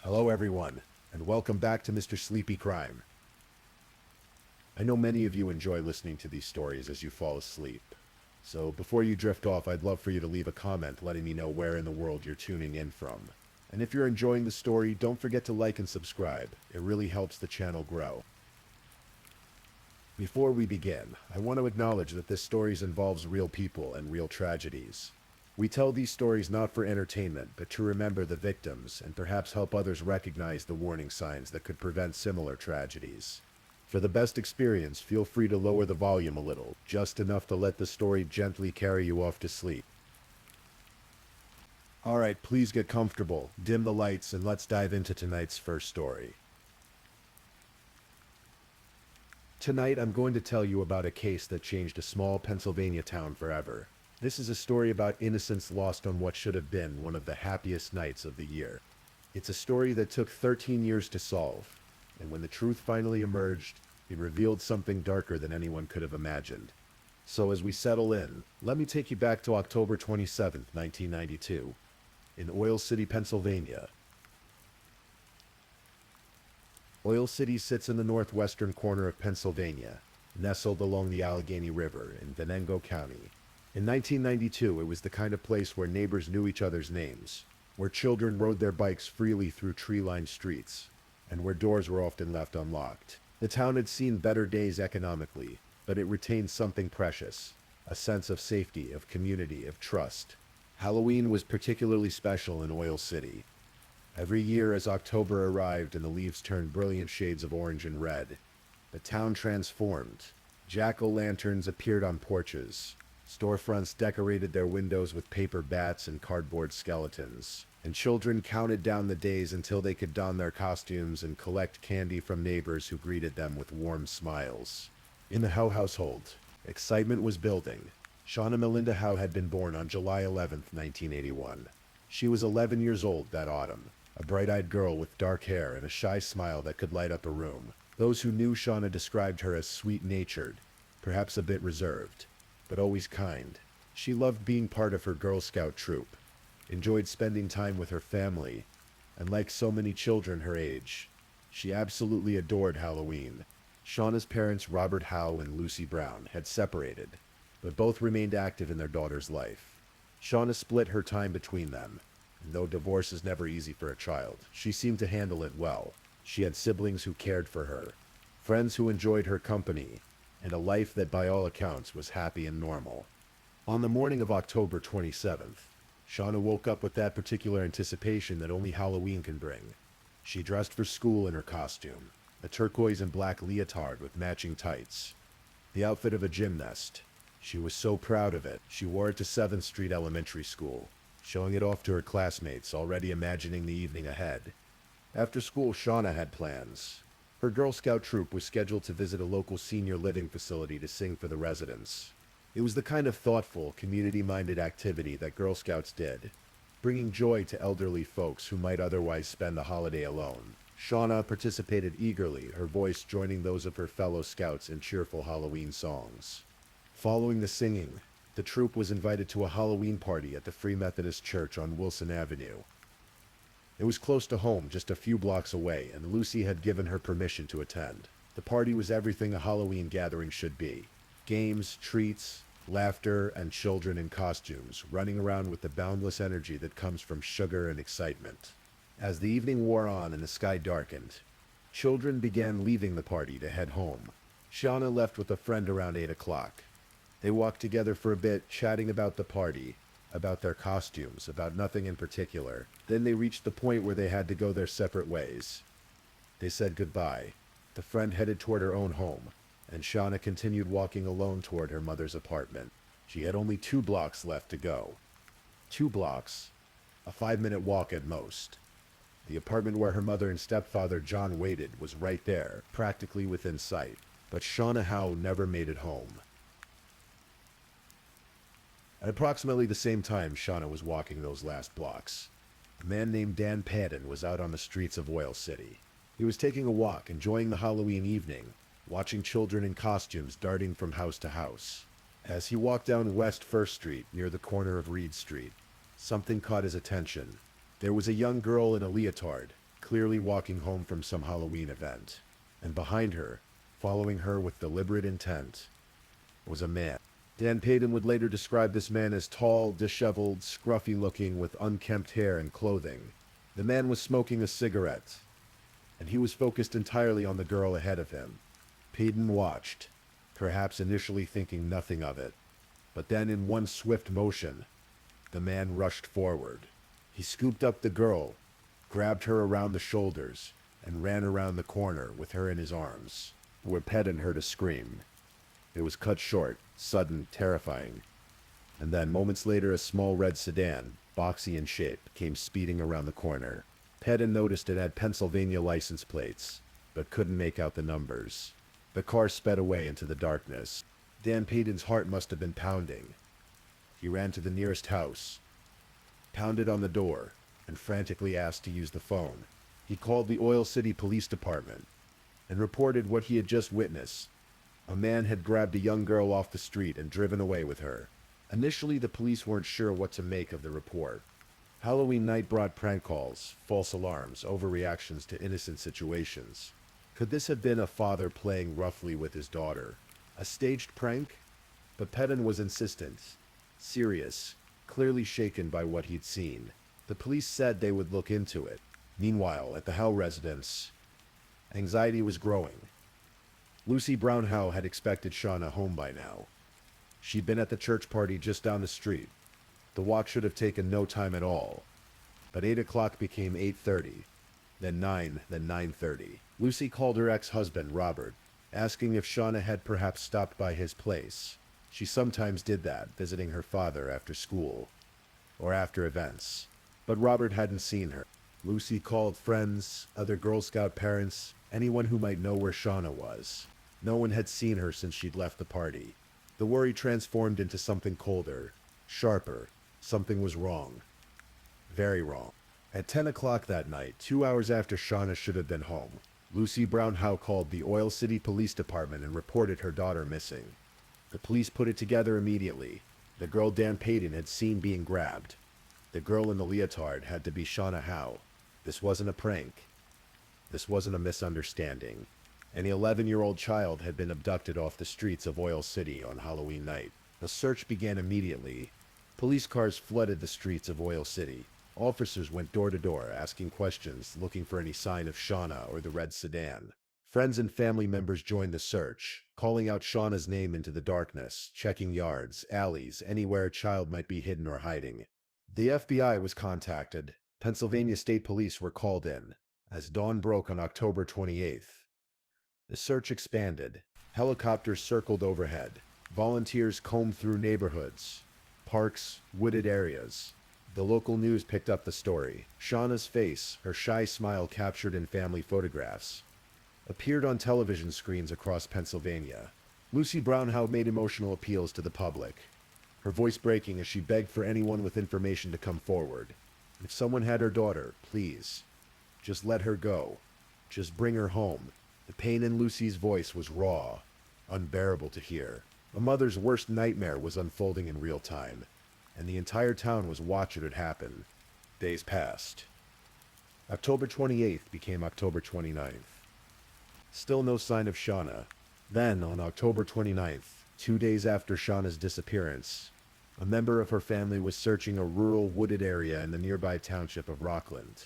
Hello everyone, and welcome back to Mr. Sleepy Crime. I know many of you enjoy listening to these stories as you fall asleep. So before you drift off, I'd love for you to leave a comment letting me know where in the world you're tuning in from. And if you're enjoying the story, don't forget to like and subscribe. It really helps the channel grow. Before we begin, I want to acknowledge that this story involves real people and real tragedies. We tell these stories not for entertainment, but to remember the victims and perhaps help others recognize the warning signs that could prevent similar tragedies. For the best experience, feel free to lower the volume a little, just enough to let the story gently carry you off to sleep. Alright, please get comfortable, dim the lights, and let's dive into tonight's first story. Tonight I'm going to tell you about a case that changed a small Pennsylvania town forever. This is a story about innocence lost on what should have been one of the happiest nights of the year. It's a story that took 13 years to solve, and when the truth finally emerged, it revealed something darker than anyone could have imagined. So as we settle in, let me take you back to October 27, 1992, in Oil City, Pennsylvania. Oil City sits in the northwestern corner of Pennsylvania, nestled along the Allegheny River in Venango County. In 1992, it was the kind of place where neighbors knew each other's names, where children rode their bikes freely through tree-lined streets, and where doors were often left unlocked. The town had seen better days economically, but it retained something precious, a sense of safety, of community, of trust. Halloween was particularly special in Oil City. Every year as October arrived and the leaves turned brilliant shades of orange and red, the town transformed. Jack-o'-lanterns appeared on porches. Storefronts decorated their windows with paper bats and cardboard skeletons, and children counted down the days until they could don their costumes and collect candy from neighbors who greeted them with warm smiles. In the Howe household, excitement was building. Shauna Melinda Howe had been born on July 11, 1981. She was 11 years old that autumn, a bright-eyed girl with dark hair and a shy smile that could light up a room. Those who knew Shauna described her as sweet-natured, perhaps a bit reserved, but always kind. She loved being part of her Girl Scout troop, enjoyed spending time with her family, and like so many children her age, she absolutely adored Halloween. Shauna's parents, Robert Howe and Lucy Brown, had separated, but both remained active in their daughter's life. Shauna split her time between them, and though divorce is never easy for a child, she seemed to handle it well. She had siblings who cared for her, friends who enjoyed her company, and a life that by all accounts was happy and normal. On the morning of October 27th, Shauna woke up with that particular anticipation that only Halloween can bring. She dressed for school in her costume, a turquoise and black leotard with matching tights, the outfit of a gymnast. She was so proud of it, she wore it to 7th Street Elementary School, showing it off to her classmates, already imagining the evening ahead. After school, Shauna had plans. Her Girl Scout troop was scheduled to visit a local senior living facility to sing for the residents. It was the kind of thoughtful, community-minded activity that Girl Scouts did, bringing joy to elderly folks who might otherwise spend the holiday alone. Shauna participated eagerly, her voice joining those of her fellow scouts in cheerful Halloween songs. Following the singing, the troop was invited to a Halloween party at the Free Methodist Church on Wilson Avenue. It was close to home, just a few blocks away, and Lucy had given her permission to attend. The party was everything a Halloween gathering should be. Games, treats, laughter, and children in costumes, running around with the boundless energy that comes from sugar and excitement. As the evening wore on and the sky darkened, children began leaving the party to head home. Shauna left with a friend around 8 o'clock. They walked together for a bit, chatting about the party, about their costumes, about nothing in particular. Then they reached the point where they had to go their separate ways. They said goodbye. The friend headed toward her own home, and Shauna continued walking alone toward her mother's apartment. She had only 2 blocks left to go. 2 blocks, a 5-minute walk at most. The apartment where her mother and stepfather John waited was right there, practically within sight. But Shauna Howe never made it home. At approximately the same time Shauna was walking those last blocks, a man named Dan Padden was out on the streets of Oil City. He was taking a walk, enjoying the Halloween evening, watching children in costumes darting from house to house. As he walked down West First Street near the corner of Reed Street, something caught his attention. There was a young girl in a leotard, clearly walking home from some Halloween event. And behind her, following her with deliberate intent, was a man. Dan Payton would later describe this man as tall, disheveled, scruffy-looking with unkempt hair and clothing. The man was smoking a cigarette, and he was focused entirely on the girl ahead of him. Payton watched, perhaps initially thinking nothing of it. But then in one swift motion, the man rushed forward. He scooped up the girl, grabbed her around the shoulders, and ran around the corner with her in his arms, where Payton heard a scream. It was cut short, sudden, terrifying. And then, moments later, a small red sedan, boxy in shape, came speeding around the corner. Payton noticed it had Pennsylvania license plates, but couldn't make out the numbers. The car sped away into the darkness. Dan Payton's heart must have been pounding. He ran to the nearest house, pounded on the door, and frantically asked to use the phone. He called the Oil City Police Department and reported what he had just witnessed. A man had grabbed a young girl off the street and driven away with her. Initially, the police weren't sure what to make of the report. Halloween night brought prank calls, false alarms, overreactions to innocent situations. Could this have been a father playing roughly with his daughter? A staged prank? But Payton was insistent, serious, clearly shaken by what he'd seen. The police said they would look into it. Meanwhile, at the Howe residence, anxiety was growing. Lucy Brown Howe had expected Shauna home by now. She'd been at the church party just down the street. The walk should have taken no time at all. But 8 o'clock became 8:30, then 9, then 9:30. Lucy called her ex-husband, Robert, asking if Shauna had perhaps stopped by his place. She sometimes did that, visiting her father after school, or after events. But Robert hadn't seen her. Lucy called friends, other Girl Scout parents, anyone who might know where Shauna was. No one had seen her since she'd left the party. The worry transformed into something colder, sharper. Something was wrong. Very wrong. At 10 o'clock that night, 2 hours after Shauna should have been home, Lucy Brown Howe called the Oil City Police Department and reported her daughter missing. The police put it together immediately. The girl Dan Payton had seen being grabbed. The girl in the leotard had to be Shauna Howe. This wasn't a prank. This wasn't a misunderstanding. An 11-year-old child had been abducted off the streets of Oil City on Halloween night. The search began immediately. Police cars flooded the streets of Oil City. Officers went door to door, asking questions, looking for any sign of Shauna or the red sedan. Friends and family members joined the search, calling out Shauna's name into the darkness, checking yards, alleys, anywhere a child might be hidden or hiding. The FBI was contacted. Pennsylvania State Police were called in. As dawn broke on October 28th, the search expanded. Helicopters circled overhead. Volunteers combed through neighborhoods, parks, wooded areas. The local news picked up the story. Shauna's face, her shy smile captured in family photographs, appeared on television screens across Pennsylvania. Lucy Brown Howe made emotional appeals to the public, her voice breaking as she begged for anyone with information to come forward. If someone had her daughter, please, just let her go. Just bring her home. The pain in Lucy's voice was raw, unbearable to hear. A mother's worst nightmare was unfolding in real time, and the entire town was watching it happen. Days passed. October 28th became October 29th. Still no sign of Shauna. Then, on October 29th, 2 days after Shauna's disappearance, a member of her family was searching a rural wooded area in the nearby township of Rockland.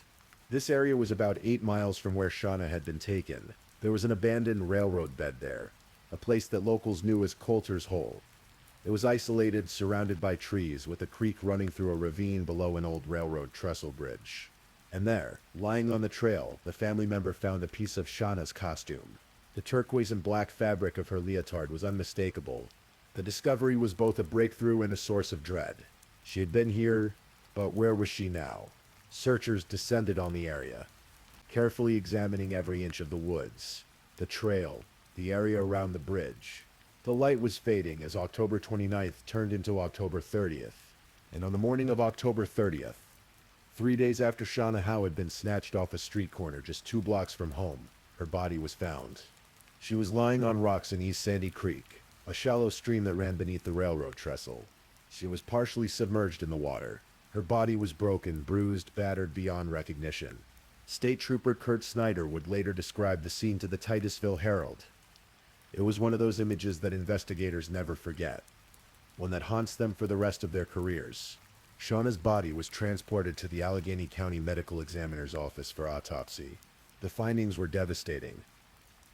This area was about 8 miles from where Shauna had been taken. There was an abandoned railroad bed there, a place that locals knew as Coulter's Hole. It was isolated, surrounded by trees, with a creek running through a ravine below an old railroad trestle bridge. And there, lying on the trail, the family member found a piece of Shauna's costume. The turquoise and black fabric of her leotard was unmistakable. The discovery was both a breakthrough and a source of dread. She had been here, but where was she now? Searchers descended on the area, carefully examining every inch of the woods, the trail, the area around the bridge. The light was fading as October 29th turned into October 30th. And on the morning of October 30th, 3 days after Shauna Howe had been snatched off a street corner just 2 blocks from home, her body was found. She was lying on rocks in East Sandy Creek, a shallow stream that ran beneath the railroad trestle. She was partially submerged in the water. Her body was broken, bruised, battered beyond recognition. State Trooper Kurt Snyder would later describe the scene to the Titusville Herald. It was one of those images that investigators never forget, one that haunts them for the rest of their careers. Shauna's body was transported to the Allegheny County Medical Examiner's office for autopsy. The findings were devastating.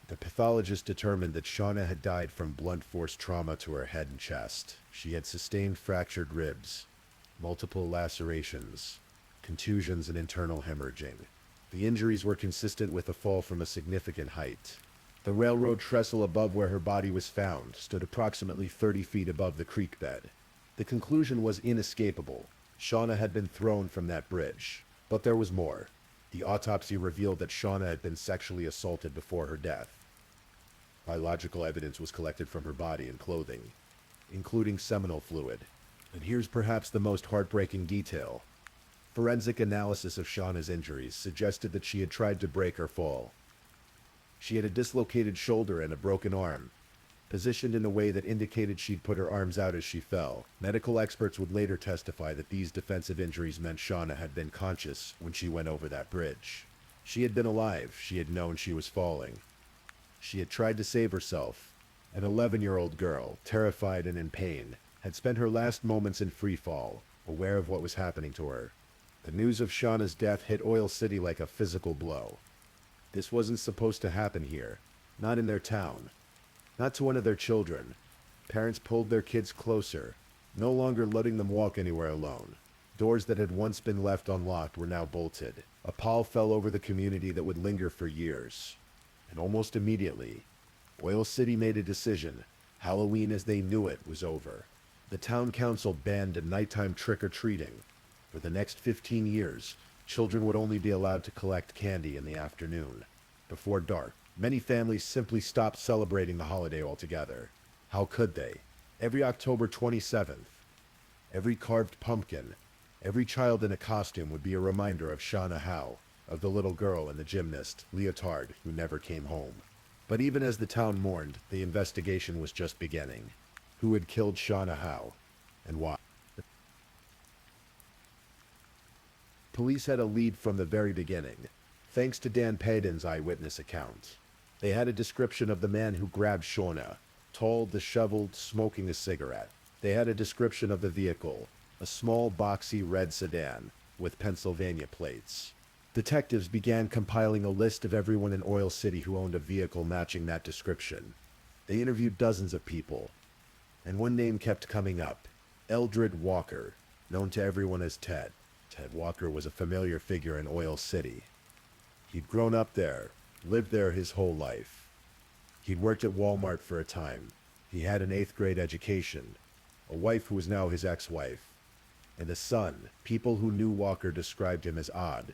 The pathologist determined that Shauna had died from blunt force trauma to her head and chest. She had sustained fractured ribs, multiple lacerations, contusions, and internal hemorrhaging. The injuries were consistent with a fall from a significant height. The railroad trestle above where her body was found stood approximately 30 feet above the creek bed. The conclusion was inescapable. Shauna had been thrown from that bridge. But there was more. The autopsy revealed that Shauna had been sexually assaulted before her death. Biological evidence was collected from her body and clothing, including seminal fluid. And here's perhaps the most heartbreaking detail. Forensic analysis of Shauna's injuries suggested that she had tried to break her fall. She had a dislocated shoulder and a broken arm, positioned in a way that indicated she'd put her arms out as she fell. Medical experts would later testify that these defensive injuries meant Shauna had been conscious when she went over that bridge. She had been alive. She had known she was falling. She had tried to save herself. An 11-year-old girl, terrified and in pain, had spent her last moments in free fall, aware of what was happening to her. The news of Shauna's death hit Oil City like a physical blow. This wasn't supposed to happen here, not in their town, not to one of their children. Parents pulled their kids closer, no longer letting them walk anywhere alone. Doors that had once been left unlocked were now bolted. A pall fell over the community that would linger for years. And almost immediately, Oil City made a decision. Halloween as they knew it was over. The town council banned nighttime trick-or-treating. For the next 15 years, children would only be allowed to collect candy in the afternoon. Before dark, many families simply stopped celebrating the holiday altogether. How could they? Every October 27th, every carved pumpkin, every child in a costume would be a reminder of Shauna Howe, of the little girl and the gymnast, Leotard, who never came home. But even as the town mourned, the investigation was just beginning. Who had killed Shauna Howe, and why? Police had a lead from the very beginning, thanks to Dan Payden's eyewitness account. They had a description of the man who grabbed Shauna, tall, disheveled, smoking a cigarette. They had a description of the vehicle, a small, boxy red sedan with Pennsylvania plates. Detectives began compiling a list of everyone in Oil City who owned a vehicle matching that description. They interviewed dozens of people, and one name kept coming up: Eldred Walker, known to everyone as Ted. Ted Walker was a familiar figure in Oil City. He'd grown up there, lived there his whole life. He'd worked at Walmart for a time. He had an 8th grade education, a wife who was now his ex-wife, and a son. People who knew Walker described him as odd,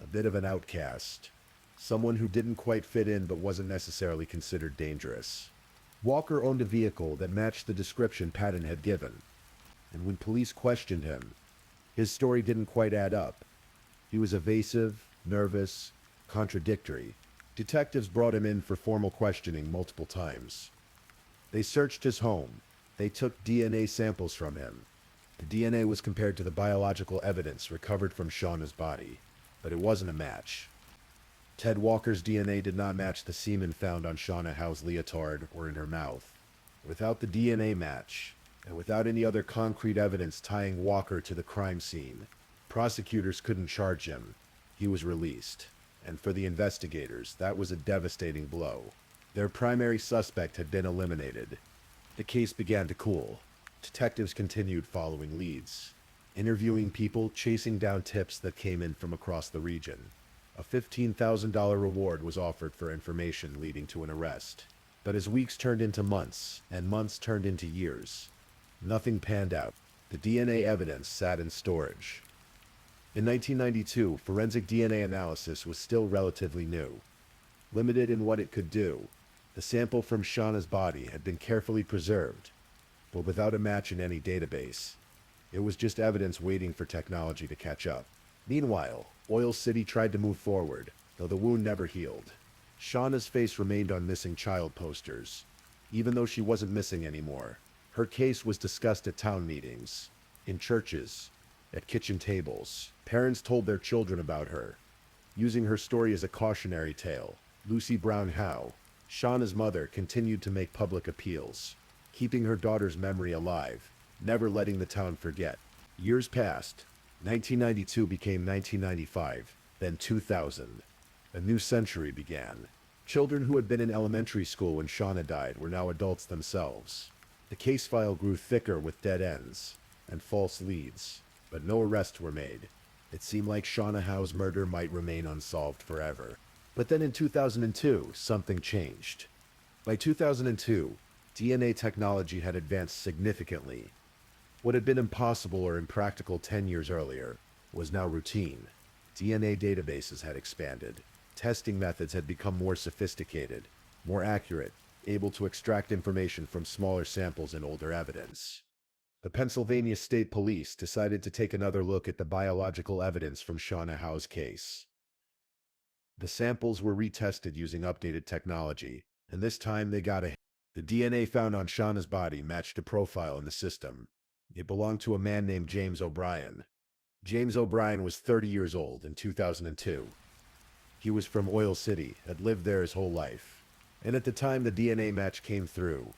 a bit of an outcast, someone who didn't quite fit in but wasn't necessarily considered dangerous. Walker owned a vehicle that matched the description Patton had given, and when police questioned him, his story didn't quite add up. He was evasive, nervous, contradictory. Detectives brought him in for formal questioning multiple times. They searched his home. They took DNA samples from him. The DNA was compared to the biological evidence recovered from Shauna's body, but it wasn't a match. Ted Walker's DNA did not match the semen found on Shauna Howe's leotard or in her mouth. Without the DNA match, and without any other concrete evidence tying Walker to the crime scene, prosecutors couldn't charge him. He was released. And for the investigators, that was a devastating blow. Their primary suspect had been eliminated. The case began to cool. Detectives continued following leads, interviewing people, chasing down tips that came in from across the region. A $15,000 reward was offered for information leading to an arrest. But as weeks turned into months, and months turned into years, nothing panned out. The DNA evidence sat in storage. In 1992, forensic DNA analysis was still relatively new. Limited in what it could do, the sample from Shauna's body had been carefully preserved, but without a match in any database. It was just evidence waiting for technology to catch up. Meanwhile, Oil City tried to move forward, though the wound never healed. Shauna's face remained on missing child posters, even though she wasn't missing anymore. Her case was discussed at town meetings, in churches, at kitchen tables. Parents told their children about her, Using her story as a cautionary tale, Lucy Brown Howe, Shauna's mother, continued to make public appeals, keeping her daughter's memory alive, never letting the town forget. Years passed. 1992 became 1995, then 2000. A new century began. Children who had been in elementary school when Shauna died were now adults themselves. The case file grew thicker with dead ends and false leads, but no arrests were made. It seemed like Shauna Howe's murder might remain unsolved forever. But then in 2002, something changed. By 2002, DNA technology had advanced significantly. What had been impossible or impractical 10 years earlier was now routine. DNA databases had expanded. Testing methods had become more sophisticated, more accurate, able to extract information from smaller samples and older evidence. The Pennsylvania State Police decided to take another look at the biological evidence from Shauna Howe's case. The samples were retested using updated technology, and this time they got a hit. The DNA found on Shauna's body matched a profile in the system. It belonged to a man named James O'Brien. James O'Brien was 30 years old in 2002. He was from Oil City, had lived there his whole life. And at the time the DNA match came through,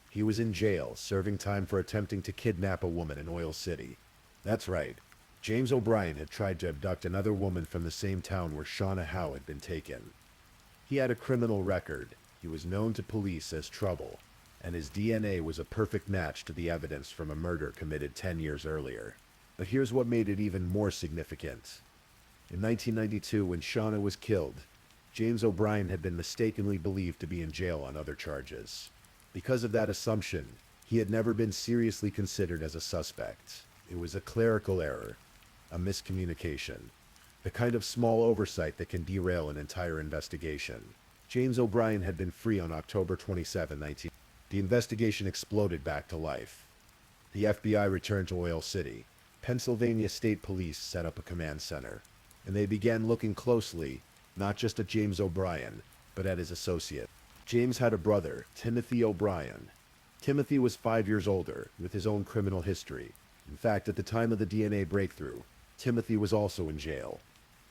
he was in jail, serving time for attempting to kidnap a woman in Oil City. That's right. James O'Brien had tried to abduct another woman from the same town where Shauna Howe had been taken. He had a criminal record. He was known to police as trouble, and his DNA was a perfect match to the evidence from a murder committed 10 years earlier. But here's what made it even more significant. In 1992, when Shauna was killed, James O'Brien had been mistakenly believed to be in jail on other charges. Because of that assumption, he had never been seriously considered as a suspect. It was a clerical error, a miscommunication, the kind of small oversight that can derail an entire investigation. James O'Brien had been free on October 27, 19. The investigation exploded back to life. The FBI returned to Oil City. Pennsylvania State Police set up a command center, and they began looking closely, not just at James O'Brien, but at his associate. James had a brother, Timothy O'Brien. Timothy was 5 years older, with his own criminal history. In fact, at the time of the DNA breakthrough, Timothy was also in jail,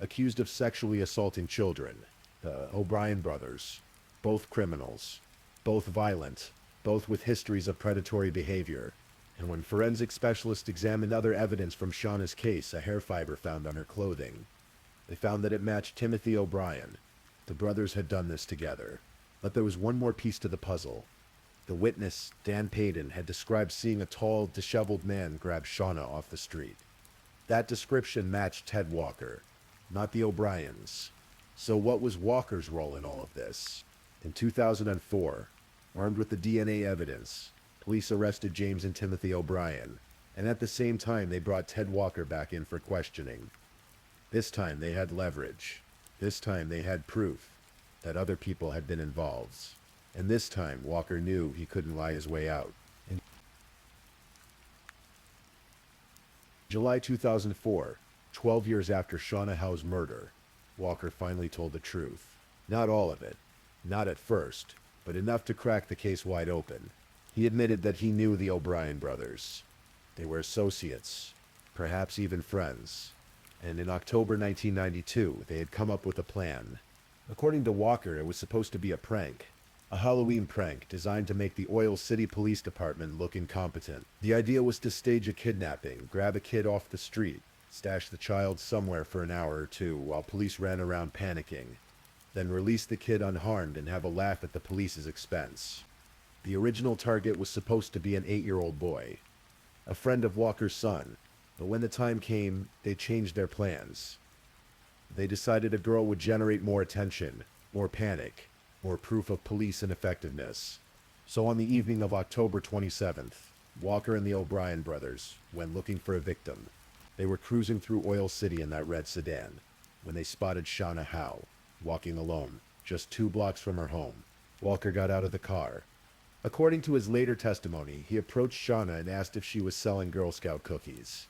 accused of sexually assaulting children. The O'Brien brothers, both criminals, both violent, both with histories of predatory behavior. And when forensic specialists examined other evidence from Shauna's case, a hair fiber found on her clothing, they found that it matched Timothy O'Brien. The brothers had done this together. But there was one more piece to the puzzle. The witness, Dan Payton, had described seeing a tall, disheveled man grab Shauna off the street. That description matched Ted Walker, not the O'Briens. So what was Walker's role in all of this? In 2004, armed with the DNA evidence, police arrested James and Timothy O'Brien, and at the same time they brought Ted Walker back in for questioning. This time they had leverage. This time they had proof that other people had been involved. And this time Walker knew he couldn't lie his way out. In July 2004, 12 years after Shauna Howe's murder, Walker finally told the truth. Not all of it, not at first, but enough to crack the case wide open. He admitted that he knew the O'Brien brothers. They were associates, perhaps even friends. And in October 1992, they had come up with a plan. According to Walker, it was supposed to be a prank. A Halloween prank designed to make the Oil City Police Department look incompetent. The idea was to stage a kidnapping, grab a kid off the street, stash the child somewhere for an hour or two while police ran around panicking, then release the kid unharmed and have a laugh at the police's expense. The original target was supposed to be an 8-year-old boy, a friend of Walker's son, but when the time came, they changed their plans. They decided a girl would generate more attention, more panic, more proof of police ineffectiveness. So on the evening of October 27th, Walker and the O'Brien brothers went looking for a victim. They were cruising through Oil City in that red sedan when they spotted Shauna Howe, walking alone, just 2 blocks from her home. Walker got out of the car. According to his later testimony, he approached Shauna and asked if she was selling Girl Scout cookies.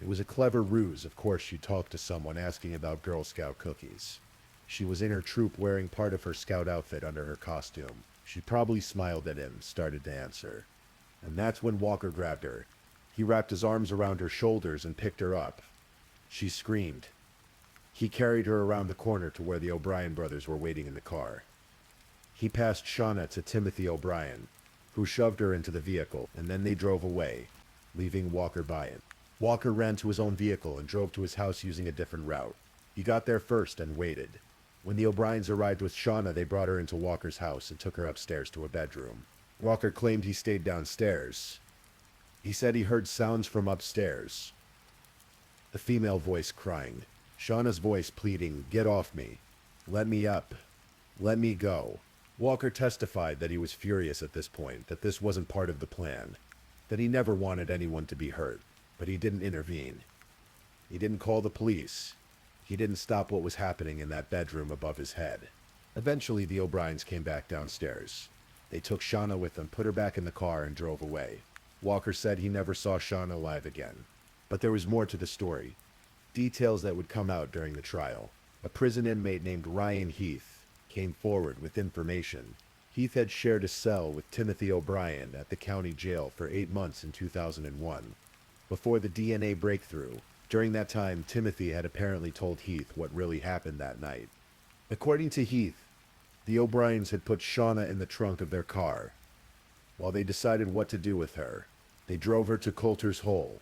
It was a clever ruse, of course. She talked to someone asking about Girl Scout cookies. She was in her troop wearing part of her scout outfit under her costume. She probably smiled at him, started to answer. And that's when Walker grabbed her. He wrapped his arms around her shoulders and picked her up. She screamed. He carried her around the corner to where the O'Brien brothers were waiting in the car. He passed Shauna to Timothy O'Brien, who shoved her into the vehicle, and then they drove away, leaving Walker by it. Walker ran to his own vehicle and drove to his house using a different route. He got there first and waited. When the O'Briens arrived with Shauna, they brought her into Walker's house and took her upstairs to a bedroom. Walker claimed he stayed downstairs. He said he heard sounds from upstairs. The female voice crying, Shauna's voice pleading, "Get off me. Let me up. Let me go." Walker testified that he was furious at this point, that this wasn't part of the plan, that he never wanted anyone to be hurt, but he didn't intervene. He didn't call the police. He didn't stop what was happening in that bedroom above his head. Eventually, the O'Briens came back downstairs. They took Shauna with them, put her back in the car, and drove away. Walker said he never saw Shauna alive again. But there was more to the story. Details that would come out during the trial. A prison inmate named Ryan Heath came forward with information. Heath had shared a cell with Timothy O'Brien at the county jail for 8 months in 2001. Before the DNA breakthrough, during that time, Timothy had apparently told Heath what really happened that night. According to Heath, the O'Briens had put Shauna in the trunk of their car. While they decided what to do with her, they drove her to Coulter's Hole,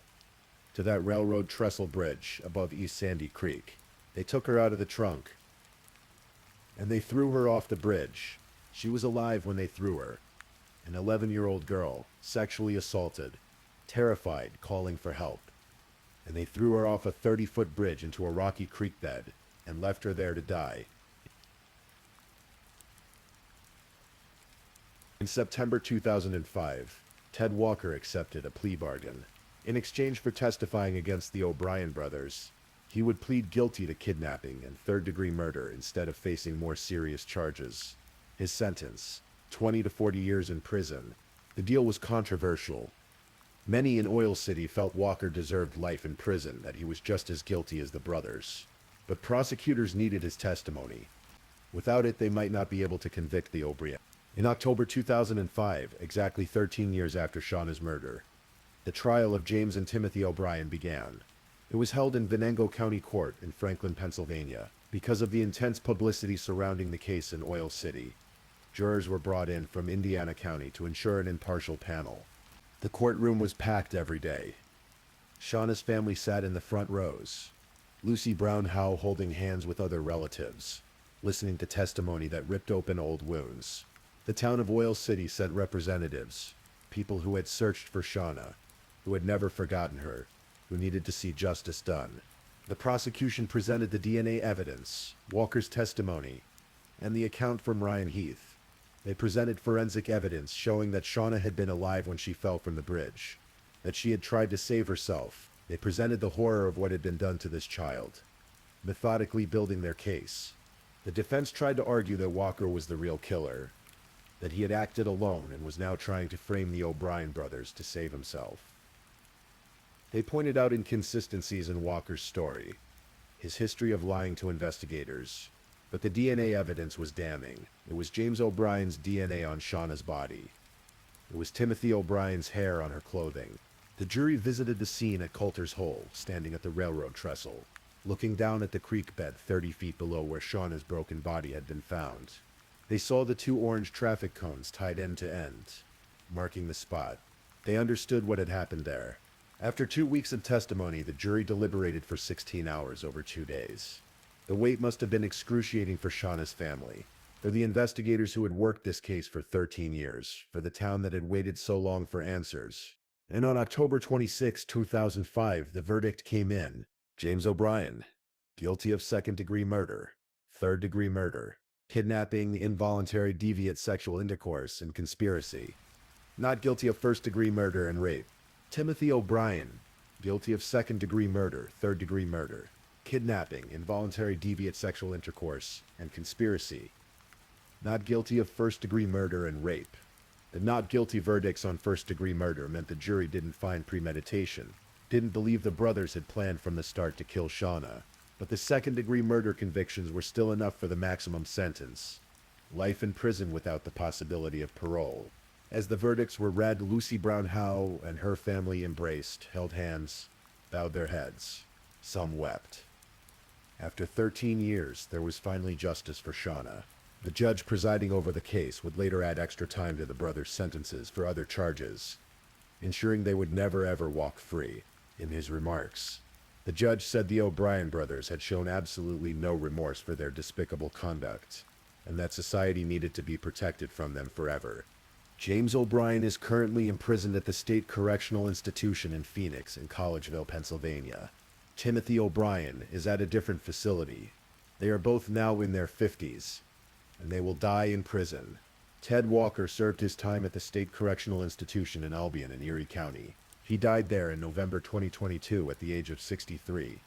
to that railroad trestle bridge above East Sandy Creek. They took her out of the trunk, and they threw her off the bridge. She was alive when they threw her. An 11-year-old girl, sexually assaulted, terrified, calling for help. And they threw her off a 30-foot bridge into a rocky creek bed and left her there to die. In September 2005, Ted Walker accepted a plea bargain. In exchange for testifying against the O'Brien brothers, he would plead guilty to kidnapping and third-degree murder instead of facing more serious charges. His sentence, 20 to 40 years in prison. The deal was controversial. Many in Oil City felt Walker deserved life in prison, that he was just as guilty as the brothers. But prosecutors needed his testimony. Without it, they might not be able to convict the O'Brien. In October 2005, exactly 13 years after Shauna's murder, the trial of James and Timothy O'Brien began. It was held in Venango County Court in Franklin, Pennsylvania. Because of the intense publicity surrounding the case in Oil City, jurors were brought in from Indiana County to ensure an impartial panel. The courtroom was packed every day. Shauna's family sat in the front rows, Lucy Brown Howe holding hands with other relatives, listening to testimony that ripped open old wounds. The town of Oil City sent representatives, people who had searched for Shauna, who had never forgotten her, who needed to see justice done. The prosecution presented the DNA evidence, Walker's testimony, and the account from Ryan Heath. They presented forensic evidence showing that Shauna had been alive when she fell from the bridge, that she had tried to save herself. They presented the horror of what had been done to this child, methodically building their case. The defense tried to argue that Walker was the real killer, that he had acted alone and was now trying to frame the O'Brien brothers to save himself. They pointed out inconsistencies in Walker's story, his history of lying to investigators, but the DNA evidence was damning. It was James O'Brien's DNA on Shauna's body. It was Timothy O'Brien's hair on her clothing. The jury visited the scene at Coulter's Hole, standing at the railroad trestle, looking down at the creek bed 30 feet below where Shauna's broken body had been found. They saw the 2 orange traffic cones tied end to end, marking the spot. They understood what had happened there. After 2 weeks of testimony, the jury deliberated for 16 hours over 2 days. The wait must have been excruciating for Shauna's family, for the investigators who had worked this case for 13 years, for the town that had waited so long for answers. And on October 26, 2005, the verdict came in. James O'Brien, guilty of second-degree murder, third-degree murder, kidnapping, involuntary deviant sexual intercourse, and conspiracy. Not guilty of first-degree murder and rape. Timothy O'Brien, guilty of second-degree murder, third-degree murder, kidnapping, involuntary deviant sexual intercourse, and conspiracy. Not guilty of first-degree murder and rape. The not guilty verdicts on first-degree murder meant the jury didn't find premeditation, didn't believe the brothers had planned from the start to kill Shauna. But the second-degree murder convictions were still enough for the maximum sentence. Life in prison without the possibility of parole. As the verdicts were read, Lucy Brown Howe and her family embraced, held hands, bowed their heads. Some wept. After 13 years, there was finally justice for Shauna. The judge presiding over the case would later add extra time to the brothers' sentences for other charges, ensuring they would never ever walk free. In his remarks, the judge said the O'Brien brothers had shown absolutely no remorse for their despicable conduct, and that society needed to be protected from them forever. James O'Brien is currently imprisoned at the State Correctional Institution in Phoenix in Collegeville, Pennsylvania. Timothy O'Brien is at a different facility. They are both now in their 50s, and they will die in prison. Ted Walker served his time at the State Correctional Institution in Albion in Erie County. He died there in November 2022 at the age of 63,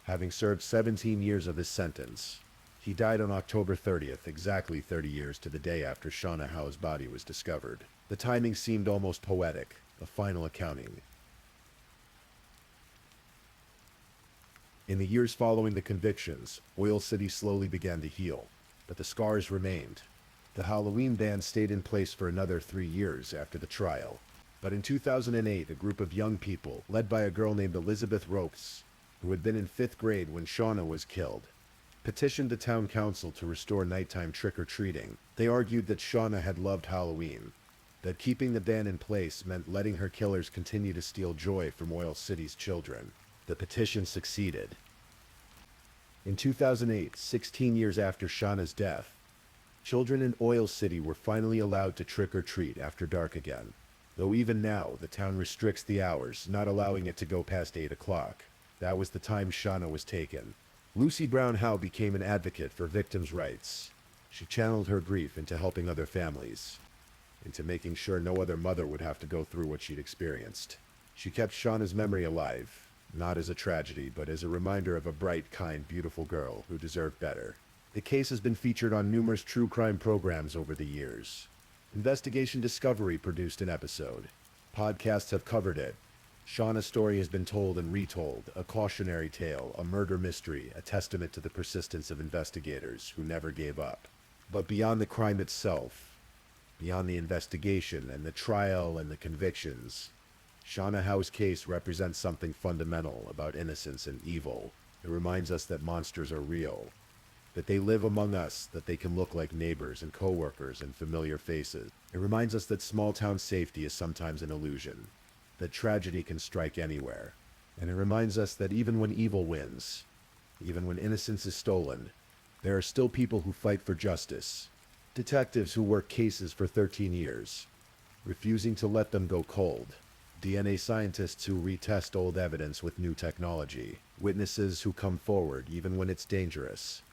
having served 17 years of his sentence. He died on October 30th, exactly 30 years to the day after Shauna Howe's body was discovered. The timing seemed almost poetic, a final accounting. In the years following the convictions, Oil City slowly began to heal, but the scars remained. The Halloween ban stayed in place for another 3 years after the trial. But in 2008, a group of young people, led by a girl named Elizabeth Ropes, who had been in 5th grade when Shauna was killed, petitioned the town council to restore nighttime trick-or-treating. They argued that Shauna had loved Halloween, that keeping the ban in place meant letting her killers continue to steal joy from Oil City's children. The petition succeeded. In 2008, 16 years after Shauna's death, children in Oil City were finally allowed to trick-or-treat after dark again. Though even now, the town restricts the hours, not allowing it to go past 8 o'clock. That was the time Shauna was taken. Lucy Brown Howe became an advocate for victims' rights. She channeled her grief into helping other families, into making sure no other mother would have to go through what she'd experienced. She kept Shauna's memory alive, not as a tragedy, but as a reminder of a bright, kind, beautiful girl who deserved better. The case has been featured on numerous true crime programs over the years. Investigation Discovery produced an episode. Podcasts have covered it. Shauna's story has been told and retold, a cautionary tale, a murder mystery, a testament to the persistence of investigators who never gave up. But beyond the crime itself, beyond the investigation and the trial and the convictions, Shauna Howe's case represents something fundamental about innocence and evil. It reminds us that monsters are real, that they live among us, that they can look like neighbors and coworkers and familiar faces. It reminds us that small-town safety is sometimes an illusion, that tragedy can strike anywhere. And it reminds us that even when evil wins, even when innocence is stolen, there are still people who fight for justice. Detectives who work cases for 13 years, refusing to let them go cold. DNA scientists who retest old evidence with new technology. Witnesses who come forward even when it's dangerous.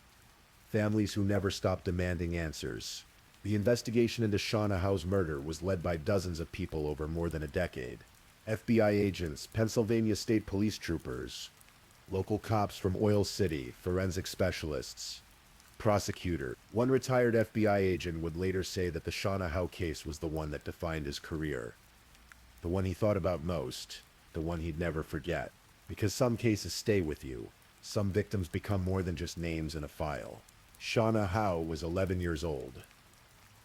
Families who never stop demanding answers. The investigation into Shauna Howe's murder was led by dozens of people over more than a decade. FBI agents, Pennsylvania State Police troopers, local cops from Oil City, forensic specialists, prosecutor. One retired FBI agent would later say that the Shauna Howe case was the one that defined his career. The one he thought about most, the one he'd never forget. Because some cases stay with you. Some victims become more than just names in a file. Shauna Howe was 11 years old.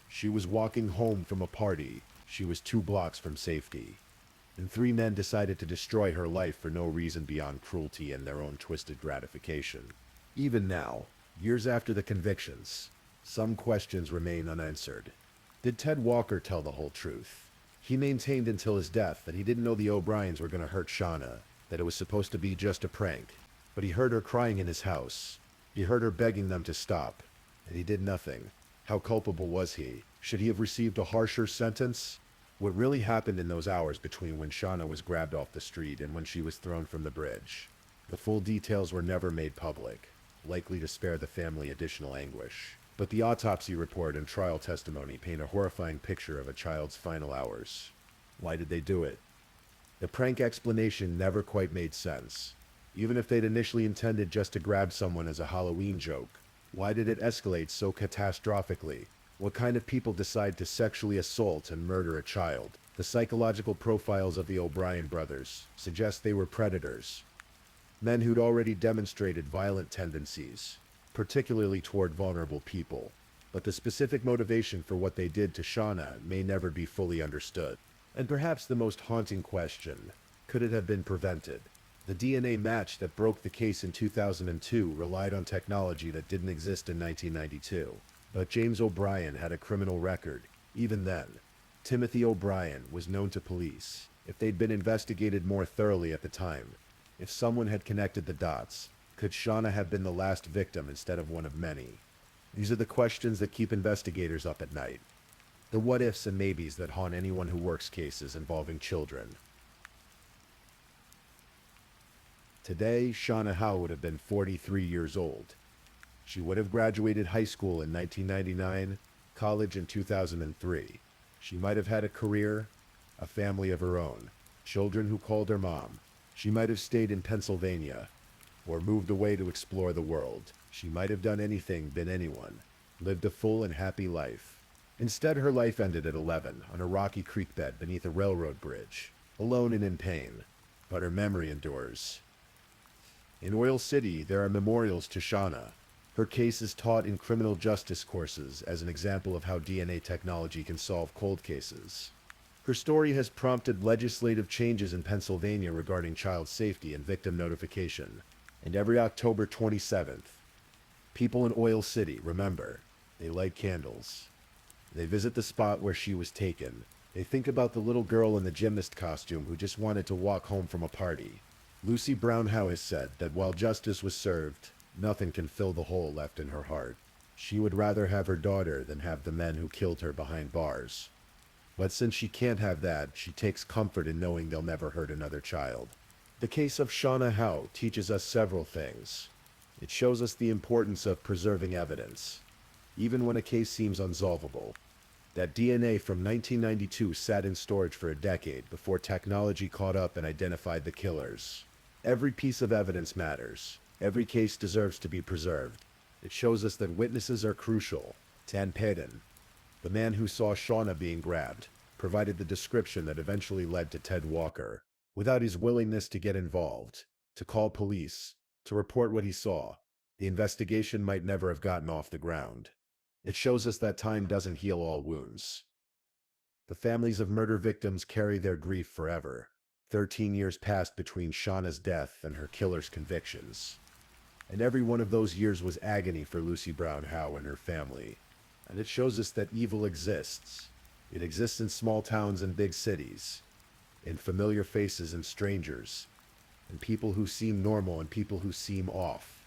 She was walking home from a party. She was 2 blocks from safety. And 3 men decided to destroy her life for no reason beyond cruelty and their own twisted gratification. Even now, years after the convictions, some questions remain unanswered. Did Ted Walker tell the whole truth? He maintained until his death that he didn't know the O'Briens were going to hurt Shauna, that it was supposed to be just a prank. But he heard her crying in his house. He heard her begging them to stop, and he did nothing. How culpable was he? Should he have received a harsher sentence? What really happened in those hours between when Shauna was grabbed off the street and when she was thrown from the bridge? The full details were never made public, likely to spare the family additional anguish. But the autopsy report and trial testimony paint a horrifying picture of a child's final hours. Why did they do it? The prank explanation never quite made sense. Even if they'd initially intended just to grab someone as a Halloween joke, why did it escalate so catastrophically? What kind of people decide to sexually assault and murder a child? The psychological profiles of the O'Brien brothers suggest they were predators. Men who'd already demonstrated violent tendencies, particularly toward vulnerable people. But the specific motivation for what they did to Shauna may never be fully understood. And perhaps the most haunting question, could it have been prevented? The DNA match that broke the case in 2002 relied on technology that didn't exist in 1992. But James O'Brien had a criminal record. Even then, Timothy O'Brien was known to police. If they'd been investigated more thoroughly at the time, if someone had connected the dots, could Shauna have been the last victim instead of one of many? These are the questions that keep investigators up at night. The what-ifs and maybes that haunt anyone who works cases involving children. Today, Shauna Howe would have been 43 years old. She would have graduated high school in 1999, college in 2003. She might have had a career, a family of her own, children who called her mom. She might have stayed in Pennsylvania, or moved away to explore the world. She might have done anything, been anyone, lived a full and happy life. Instead, her life ended at 11 on a rocky creek bed beneath a railroad bridge, alone and in pain. But her memory endures. In Oil City, there are memorials to Shauna. Her case is taught in criminal justice courses as an example of how DNA technology can solve cold cases. Her story has prompted legislative changes in Pennsylvania regarding child safety and victim notification. And every October 27th, people in Oil City remember, they light candles. They visit the spot where she was taken. They think about the little girl in the gymnast costume who just wanted to walk home from a party. Lucy Brown Howe has said that while justice was served, nothing can fill the hole left in her heart. She would rather have her daughter than have the men who killed her behind bars. But since she can't have that, she takes comfort in knowing they'll never hurt another child. The case of Shauna Howe teaches us several things. It shows us the importance of preserving evidence, even when a case seems unsolvable. That DNA from 1992 sat in storage for a decade before technology caught up and identified the killers. Every piece of evidence matters. Every case deserves to be preserved. It shows us that witnesses are crucial. Tan Peden, the man who saw Shauna being grabbed, provided the description that eventually led to Ted Walker. Without his willingness to get involved, to call police, to report what he saw, the investigation might never have gotten off the ground. It shows us that time doesn't heal all wounds. The families of murder victims carry their grief forever. 13 years passed between Shauna's death and her killer's convictions. And every one of those years was agony for Lucy Brown Howe and her family. And it shows us that evil exists. It exists in small towns and big cities, in familiar faces and strangers, in people who seem normal and people who seem off.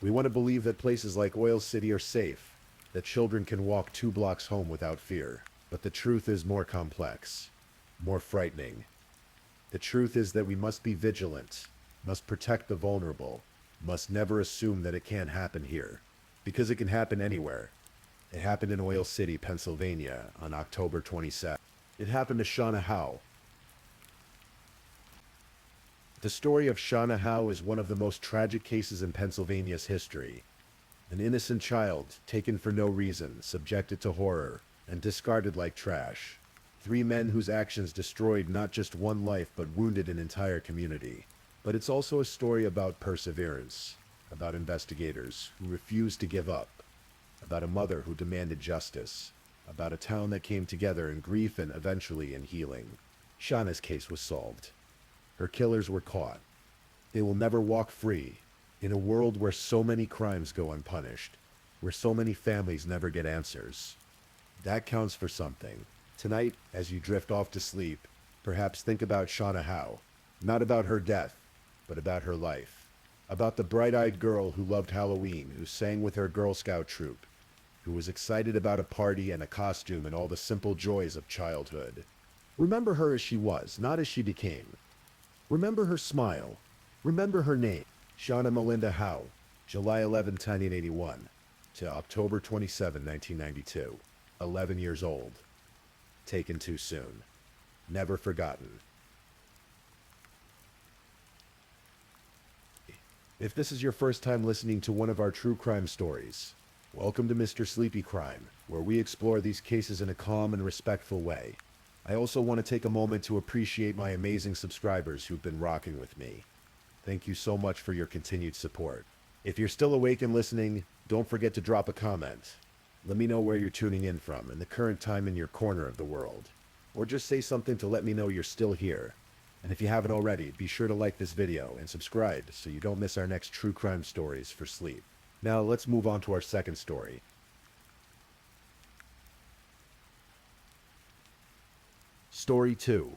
We want to believe that places like Oil City are safe, that children can walk 2 blocks home without fear. But the truth is more complex, more frightening. The truth is that we must be vigilant, must protect the vulnerable, must never assume that it can't happen here, because it can happen anywhere. It happened in Oil City, Pennsylvania on October 27th. It happened to Shauna Howe. The story of Shauna Howe is one of the most tragic cases in Pennsylvania's history. An innocent child, taken for no reason, subjected to horror, and discarded like trash. 3 men whose actions destroyed not just one life but wounded an entire community. But it's also a story about perseverance, about investigators who refused to give up, about a mother who demanded justice, about a town that came together in grief and eventually in healing. Shauna's case was solved. Her killers were caught. They will never walk free. In a world where so many crimes go unpunished, where so many families never get answers. That counts for something. Tonight, as you drift off to sleep, perhaps think about Shauna Howe. Not about her death, but about her life. About the bright-eyed girl who loved Halloween, who sang with her Girl Scout troop, who was excited about a party and a costume and all the simple joys of childhood. Remember her as she was, not as she became. Remember her smile. Remember her name. Shauna Melinda Howe, July 11, 1981, to October 27, 1992. 11 years old. Taken too soon. Never forgotten. If this is your first time listening to one of our true crime stories, welcome to Mr. Sleepy Crime, where we explore these cases in a calm and respectful way. I also want to take a moment to appreciate my amazing subscribers who've been rocking with me. Thank you so much for your continued support. If you're still awake and listening, don't forget to drop a comment. Let me know where you're tuning in from and the current time in your corner of the world. Or just say something to let me know you're still here. And if you haven't already, be sure to like this video and subscribe so you don't miss our next true crime stories for sleep. Now let's move on to our second story. Story 2.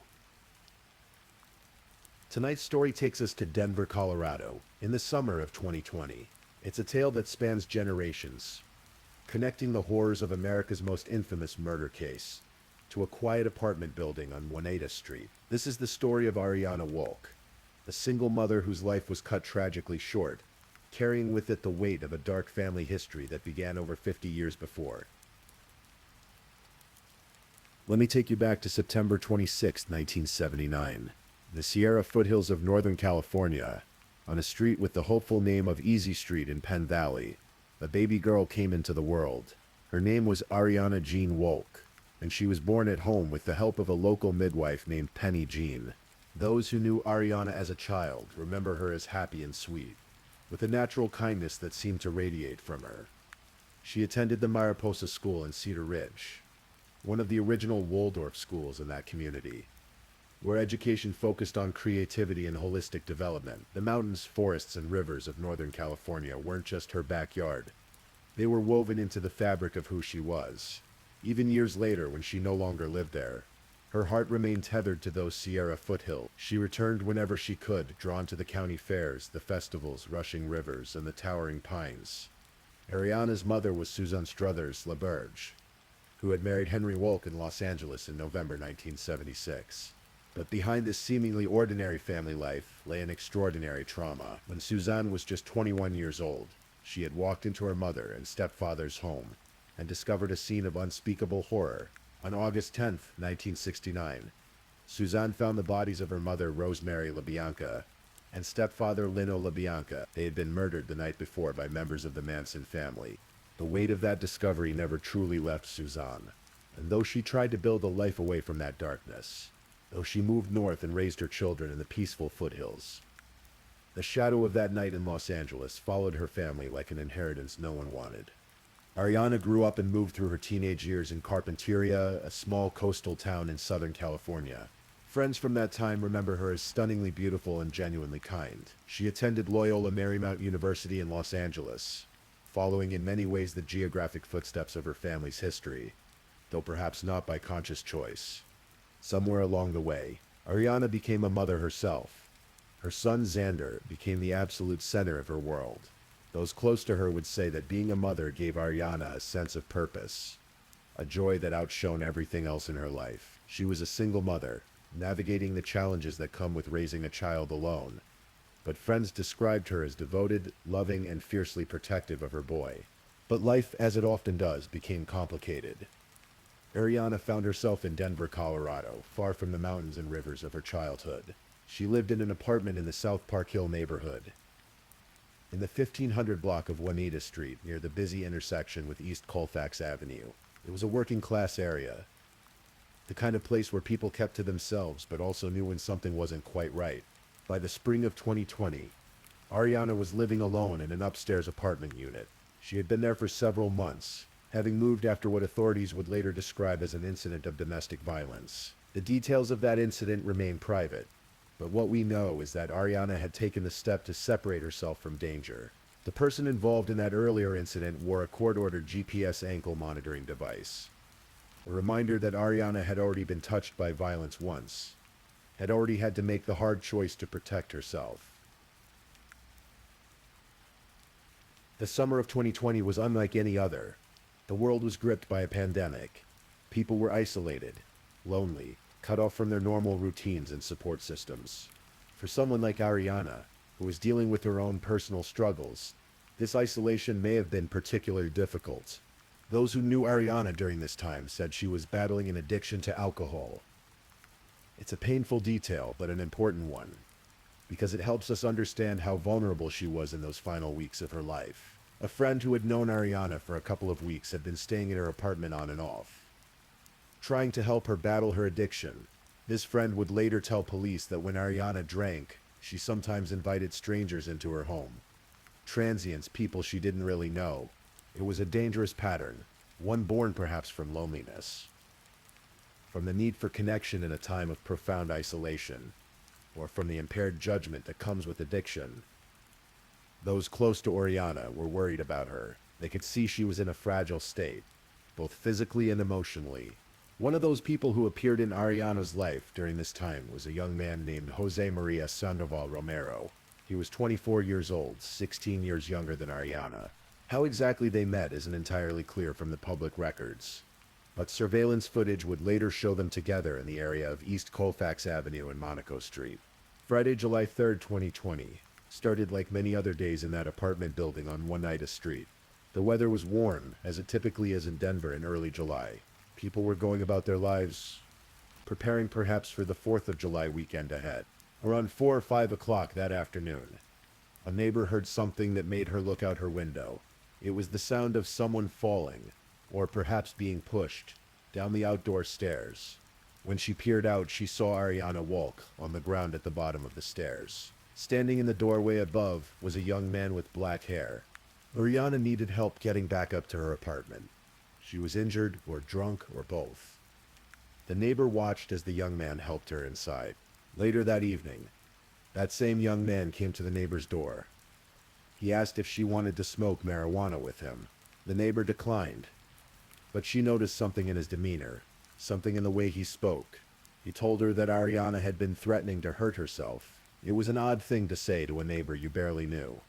Tonight's story takes us to Denver, Colorado, in the summer of 2020. It's a tale that spans generations, connecting the horrors of America's most infamous murder case to a quiet apartment building on Oneida Street. This is the story of Ariana Wolk, a single mother whose life was cut tragically short, carrying with it the weight of a dark family history that began over 50 years before. Let me take you back to September 26, 1979. The Sierra foothills of Northern California, on a street with the hopeful name of Easy Street in Penn Valley, a baby girl came into the world. Her name was Ariana Jean Wolk, and she was born at home with the help of a local midwife named Penny Jean. Those who knew Ariana as a child remember her as happy and sweet, with a natural kindness that seemed to radiate from her. She attended the Mariposa School in Cedar Ridge, one of the original Waldorf schools in that community, where education focused on creativity and holistic development. The mountains, forests, and rivers of Northern California weren't just her backyard. They were woven into the fabric of who she was. Even years later, when she no longer lived there, her heart remained tethered to those Sierra foothills. She returned whenever she could, drawn to the county fairs, the festivals, rushing rivers, and the towering pines. Ariana's mother was Suzanne Struthers LaBerge, who had married Henry Wolk in Los Angeles in November 1976. But behind this seemingly ordinary family life lay an extraordinary trauma. When Suzanne was just 21 years old, she had walked into her mother and stepfather's home and discovered a scene of unspeakable horror. On August 10, 1969, Suzanne found the bodies of her mother, Rosemary LaBianca, and stepfather, Lino LaBianca. They had been murdered the night before by members of the Manson family. The weight of that discovery never truly left Suzanne, and though she tried to build a life away from that darkness, though she moved north and raised her children in the peaceful foothills, the shadow of that night in Los Angeles followed her family like an inheritance no one wanted. Ariana grew up and moved through her teenage years in Carpinteria, a small coastal town in Southern California. Friends from that time remember her as stunningly beautiful and genuinely kind. She attended Loyola Marymount University in Los Angeles, following in many ways the geographic footsteps of her family's history, though perhaps not by conscious choice. Somewhere along the way, Ariana became a mother herself. Her son Xander became the absolute center of her world. Those close to her would say that being a mother gave Ariana a sense of purpose, a joy that outshone everything else in her life. She was a single mother, navigating the challenges that come with raising a child alone, but friends described her as devoted, loving, and fiercely protective of her boy. But life, as it often does, became complicated. Ariana found herself in Denver, Colorado, far from the mountains and rivers of her childhood. She lived in an apartment in the South Park Hill neighborhood, in the 1500 block of Oneida Street, near the busy intersection with East Colfax Avenue. It was a working-class area, the kind of place where people kept to themselves but also knew when something wasn't quite right. By the spring of 2020, Ariana was living alone in an upstairs apartment unit. She had been there for several months, having moved after what authorities would later describe as an incident of domestic violence. The details of that incident remain private, but what we know is that Ariana had taken the step to separate herself from danger. The person involved in that earlier incident wore a court-ordered GPS ankle monitoring device, a reminder that Ariana had already been touched by violence once, had already had to make the hard choice to protect herself. The summer of 2020 was unlike any other. The world was gripped by a pandemic. People were isolated, lonely, cut off from their normal routines and support systems. For someone like Ariana, who was dealing with her own personal struggles, this isolation may have been particularly difficult. Those who knew Ariana during this time said she was battling an addiction to alcohol. It's a painful detail, but an important one, because it helps us understand how vulnerable she was in those final weeks of her life. A friend who had known Ariana for a couple of weeks had been staying in her apartment on and off, trying to help her battle her addiction. This friend would later tell police that when Ariana drank, she sometimes invited strangers into her home. Transients, people she didn't really know. It was a dangerous pattern, one born perhaps from loneliness, from the need for connection in a time of profound isolation. or from the impaired judgment that comes with addiction. Those close to Oriana were worried about her. They could see she was in a fragile state, both physically and emotionally. One of those people who appeared in Ariana's life during this time was a young man named Jose Maria Sandoval Romero. He was 24 years old, 16 years younger than Ariana. How exactly they met isn't entirely clear from the public records, but surveillance footage would later show them together in the area of East Colfax Avenue and Monaco Street. Friday, July 3rd, 2020, started like many other days in that apartment building on Oneida Street. The weather was warm, as it typically is in Denver in early July. People were going about their lives, preparing perhaps for the 4th of July weekend ahead. Around 4 or 5 o'clock that afternoon, a neighbor heard something that made her look out her window. It was the sound of someone falling, or perhaps being pushed, down the outdoor stairs. When she peered out, she saw Ariana Walk on the ground at the bottom of the stairs. Standing in the doorway above was a young man with black hair. Ariana needed help getting back up to her apartment. She was injured, or drunk, or both. The neighbor watched as the young man helped her inside. Later that evening, that same young man came to the neighbor's door. He asked if she wanted to smoke marijuana with him. The neighbor declined, but she noticed something in his demeanor, something in the way he spoke. He told her that Ariana had been threatening to hurt herself. It was an odd thing to say to a neighbor you barely knew.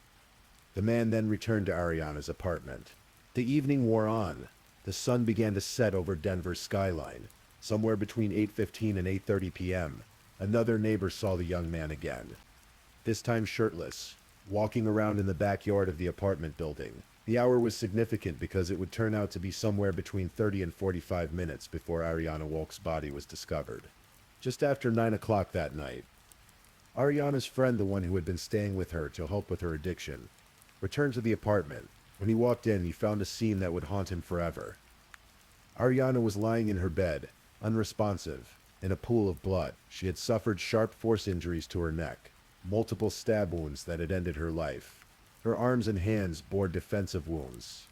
The man then returned to Ariana's apartment. The evening wore on. The sun began to set over Denver's skyline. Somewhere between 8:15 and 8:30 p.m., another neighbor saw the young man again. This time shirtless, walking around in the backyard of the apartment building. The hour was significant because it would turn out to be somewhere between 30 and 45 minutes before Ariana Walk's body was discovered. Just after 9 o'clock that night, Ariana's friend, the one who had been staying with her to help with her addiction, returned to the apartment. When he walked in, he found a scene that would haunt him forever. Ariana was lying in her bed, unresponsive, in a pool of blood. She had suffered sharp force injuries to her neck, multiple stab wounds that had ended her life. Her arms and hands bore defensive wounds,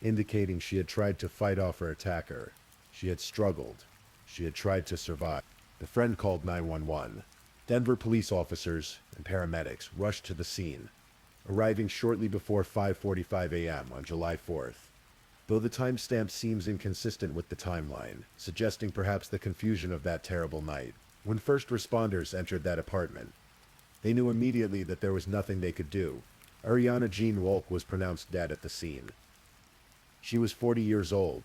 indicating she had tried to fight off her attacker. She had struggled. She had tried to survive. The friend called 911. Denver police officers and paramedics rushed to the scene, arriving shortly before 5:45 a.m. on July 4th. Though the timestamp seems inconsistent with the timeline, suggesting perhaps the confusion of that terrible night. When first responders entered that apartment, they knew immediately that there was nothing they could do. Ariana Jean Walk was pronounced dead at the scene. She was 40 years old.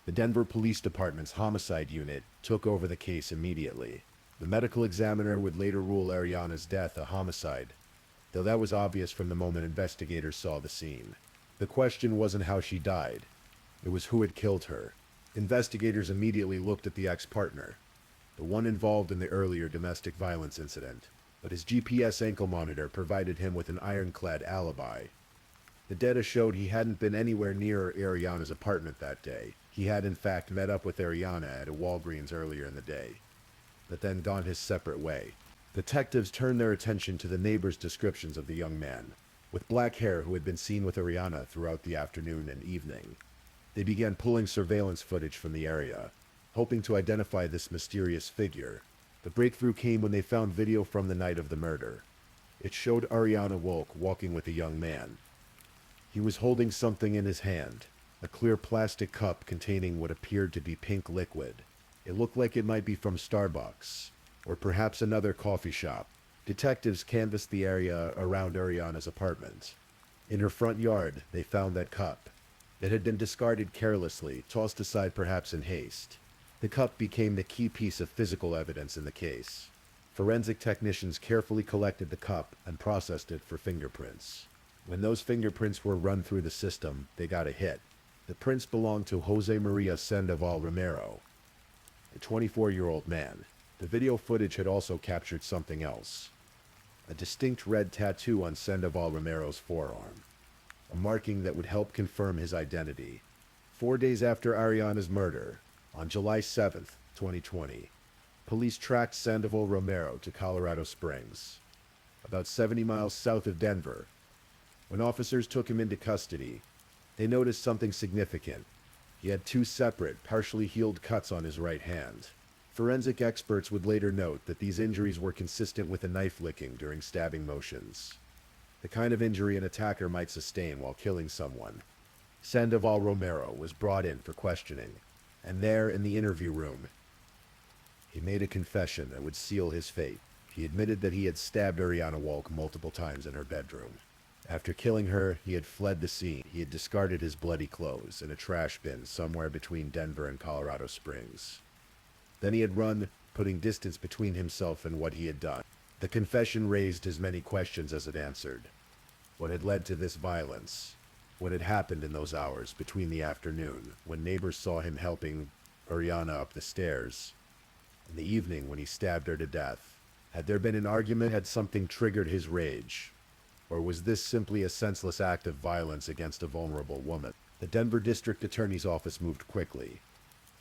The Denver Police Department's homicide unit took over the case immediately. The medical examiner would later rule Ariana's death a homicide, though that was obvious from the moment investigators saw the scene. The question wasn't how she died. It was who had killed her. Investigators immediately looked at the ex-partner, the one involved in the earlier domestic violence incident, but his GPS ankle monitor provided him with an ironclad alibi. The data showed he hadn't been anywhere near Ariana's apartment that day. He had in fact met up with Ariana at a Walgreens earlier in the day, but then gone his separate way. Detectives turned their attention to the neighbors' descriptions of the young man, with black hair who had been seen with Ariana throughout the afternoon and evening. They began pulling surveillance footage from the area, hoping to identify this mysterious figure. The breakthrough came when they found video from the night of the murder. It showed Ariana Walk walking with a young man. He was holding something in his hand, a clear plastic cup containing what appeared to be pink liquid. It looked like it might be from Starbucks, or perhaps another coffee shop. Detectives canvassed the area around Ariana's apartment. In her front yard, they found that cup. It had been discarded carelessly, tossed aside perhaps in haste. The cup became the key piece of physical evidence in the case. Forensic technicians carefully collected the cup and processed it for fingerprints. When those fingerprints were run through the system, they got a hit. The prints belonged to Jose Maria Sandoval Romero, a 24-year-old man. The video footage had also captured something else. A distinct red tattoo on Sandoval Romero's forearm, a marking that would help confirm his identity. 4 days after Ariana's murder, on July 7th, 2020, police tracked Sandoval Romero to Colorado Springs, about 70 miles south of Denver. When officers took him into custody, they noticed something significant. He had 2 separate, partially healed cuts on his right hand. Forensic experts would later note that these injuries were consistent with a knife licking during stabbing motions, the kind of injury an attacker might sustain while killing someone. Sandoval Romero was brought in for questioning, and there in the interview room, he made a confession that would seal his fate. He admitted that he had stabbed Ariana Walk multiple times in her bedroom. After killing her, he had fled the scene. He had discarded his bloody clothes in a trash bin somewhere between Denver and Colorado Springs. Then he had run, putting distance between himself and what he had done. The confession raised as many questions as it answered. What had led to this violence? What had happened in those hours between the afternoon, when neighbors saw him helping Ariana up the stairs, in the evening when he stabbed her to death? Had there been an argument? Had something triggered his rage? Or was this simply a senseless act of violence against a vulnerable woman? The Denver District Attorney's Office moved quickly.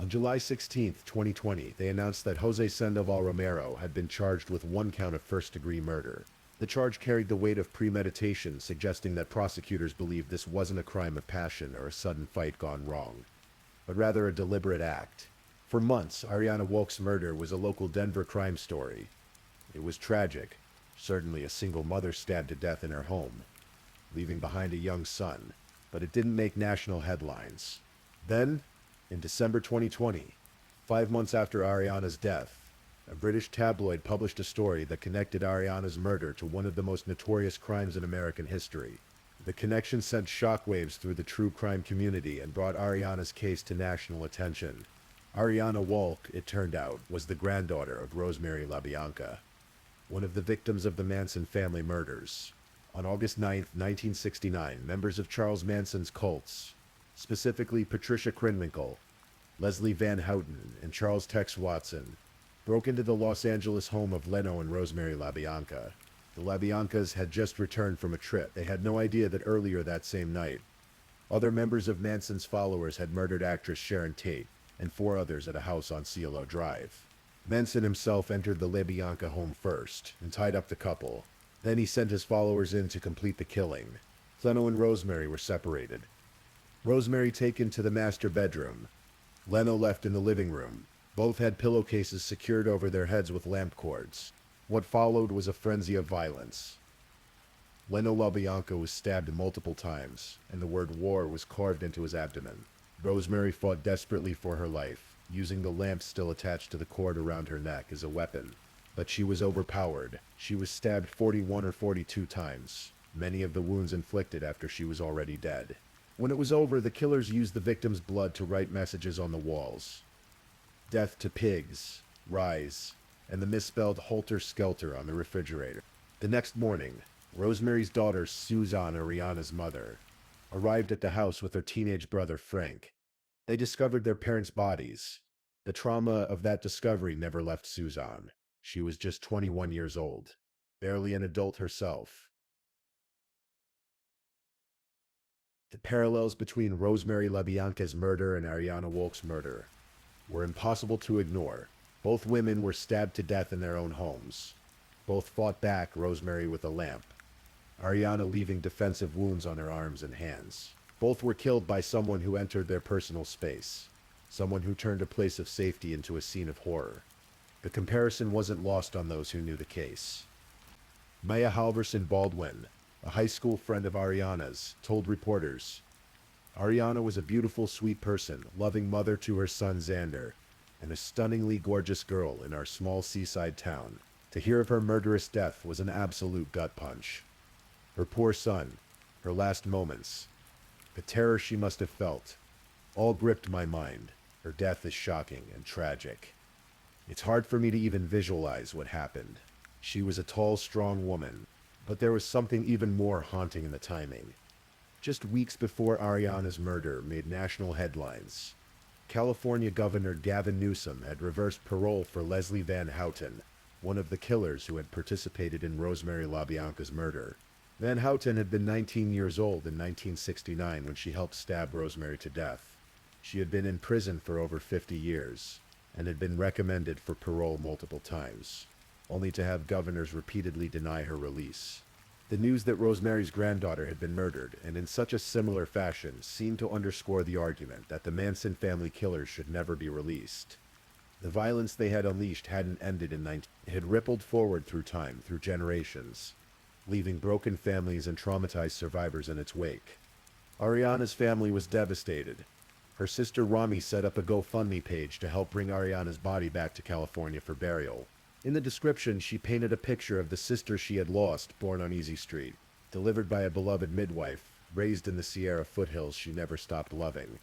On July 16, 2020, they announced that Jose Sandoval Romero had been charged with 1 count of first-degree murder. The charge carried the weight of premeditation, suggesting that prosecutors believed this wasn't a crime of passion or a sudden fight gone wrong, but rather a deliberate act. For months, Ariana Walk's murder was a local Denver crime story. It was tragic. Certainly a single mother stabbed to death in her home, leaving behind a young son, but it didn't make national headlines. Then, in December 2020, 5 months after Ariana's death, a British tabloid published a story that connected Ariana's murder to one of the most notorious crimes in American history. The connection sent shockwaves through the true crime community and brought Ariana's case to national attention. Ariana Walk, it turned out, was the granddaughter of Rosemary LaBianca, one of the victims of the Manson family murders. On August 9, 1969, members of Charles Manson's cults, specifically Patricia Krenwinkel, Leslie Van Houten, and Charles Tex Watson, broke into the Los Angeles home of Leno and Rosemary LaBianca. The LaBiancas had just returned from a trip. They had no idea that earlier that same night, other members of Manson's followers had murdered actress Sharon Tate and 4 others at a house on Cielo Drive. Manson himself entered the LaBianca home first and tied up the couple. Then he sent his followers in to complete the killing. Leno and Rosemary were separated. Rosemary taken to the master bedroom. Leno left in the living room. Both had pillowcases secured over their heads with lamp cords. What followed was a frenzy of violence. Leno LaBianca was stabbed multiple times, and the word war was carved into his abdomen. Rosemary fought desperately for her life, using the lamp still attached to the cord around her neck as a weapon. But she was overpowered. She was stabbed 41 or 42 times, many of the wounds inflicted after she was already dead. When it was over, the killers used the victim's blood to write messages on the walls. Death to pigs, rise, and the misspelled Holter Skelter on the refrigerator. The next morning, Rosemary's daughter, Suzanne, Ariana's mother, arrived at the house with her teenage brother, Frank. They discovered their parents' bodies. The trauma of that discovery never left Suzanne. She was just 21 years old, barely an adult herself. The parallels between Rosemary LaBianca's murder and Ariana Walk's murder were impossible to ignore. Both women were stabbed to death in their own homes. Both fought back, Rosemary with a lamp, Ariana leaving defensive wounds on her arms and hands. Both were killed by someone who entered their personal space, someone who turned a place of safety into a scene of horror. The comparison wasn't lost on those who knew the case. Maya Halverson Baldwin, a high school friend of Ariana's, told reporters, "Ariana was a beautiful, sweet person, loving mother to her son Xander, and a stunningly gorgeous girl in our small seaside town. To hear of her murderous death was an absolute gut punch. Her poor son, her last moments, the terror she must have felt, all gripped my mind. Her death is shocking and tragic. It's hard for me to even visualize what happened. She was a tall, strong woman, but there was something even more haunting in the timing. Just weeks before Ariana's murder made national headlines, California Governor Gavin Newsom had reversed parole for Leslie Van Houten, one of the killers who had participated in Rosemary LaBianca's murder. Van Houten had been 19 years old in 1969 when she helped stab Rosemary to death. She had been in prison for over 50 years and had been recommended for parole multiple times, only to have governors repeatedly deny her release. The news that Rosemary's granddaughter had been murdered, and in such a similar fashion, seemed to underscore the argument that the Manson family killers should never be released. The violence they had unleashed hadn't ended in 19... It had rippled forward through time, through generations, leaving broken families and traumatized survivors in its wake. Ariana's family was devastated. Her sister Rami set up a GoFundMe page to help bring Ariana's body back to California for burial. In the description, she painted a picture of the sister she had lost, born on Easy Street, delivered by a beloved midwife, raised in the Sierra foothills she never stopped loving.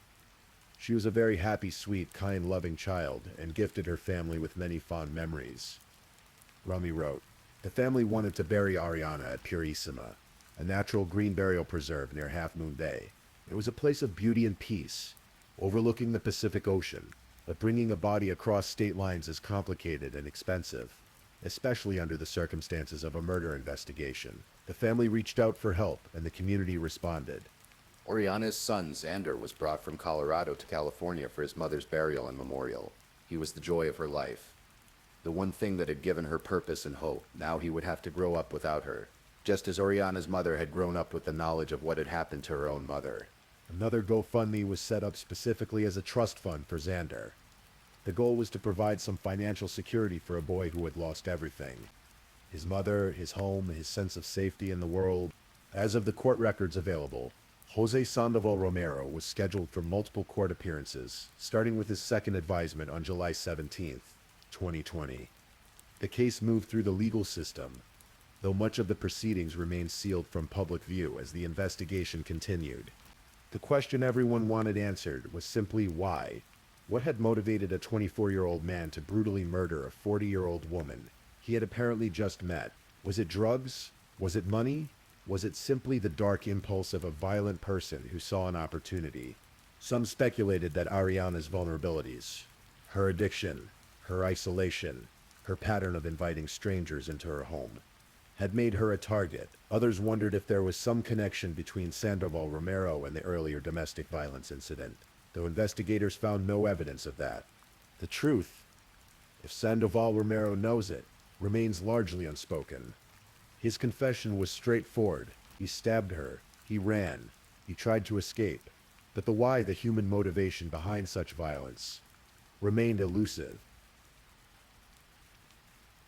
She was a very happy, sweet, kind, loving child, and gifted her family with many fond memories. Rami wrote, "The family wanted to bury Ariana at Purissima, a natural green burial preserve near Half Moon Bay. It was a place of beauty and peace, overlooking the Pacific Ocean, but bringing a body across state lines is complicated and expensive, especially under the circumstances of a murder investigation. The family reached out for help, and the community responded." Oriana's son, Xander, was brought from Colorado to California for his mother's burial and memorial. He was the joy of her life, the one thing that had given her purpose and hope. Now he would have to grow up without her, just as Oriana's mother had grown up with the knowledge of what had happened to her own mother. Another GoFundMe was set up specifically as a trust fund for Xander. The goal was to provide some financial security for a boy who had lost everything: his mother, his home, his sense of safety in the world. As of the court records available, Jose Sandoval Romero was scheduled for multiple court appearances, starting with his second advisement on July 17, 2020. The case moved through the legal system, though much of the proceedings remained sealed from public view as the investigation continued. The question everyone wanted answered was simply why. What had motivated a 24-year-old man to brutally murder a 40-year-old woman he had apparently just met? Was it drugs? Was it money? Was it simply the dark impulse of a violent person who saw an opportunity? Some speculated that Ariana's vulnerabilities, her addiction, her isolation, her pattern of inviting strangers into her home, had made her a target. Others wondered if there was some connection between Sandoval Romero and the earlier domestic violence incident, though investigators found no evidence of that. The truth, if Sandoval Romero knows it, remains largely unspoken. His confession was straightforward. He stabbed her. He ran. He tried to escape. But the why, the human motivation behind such violence, remained elusive.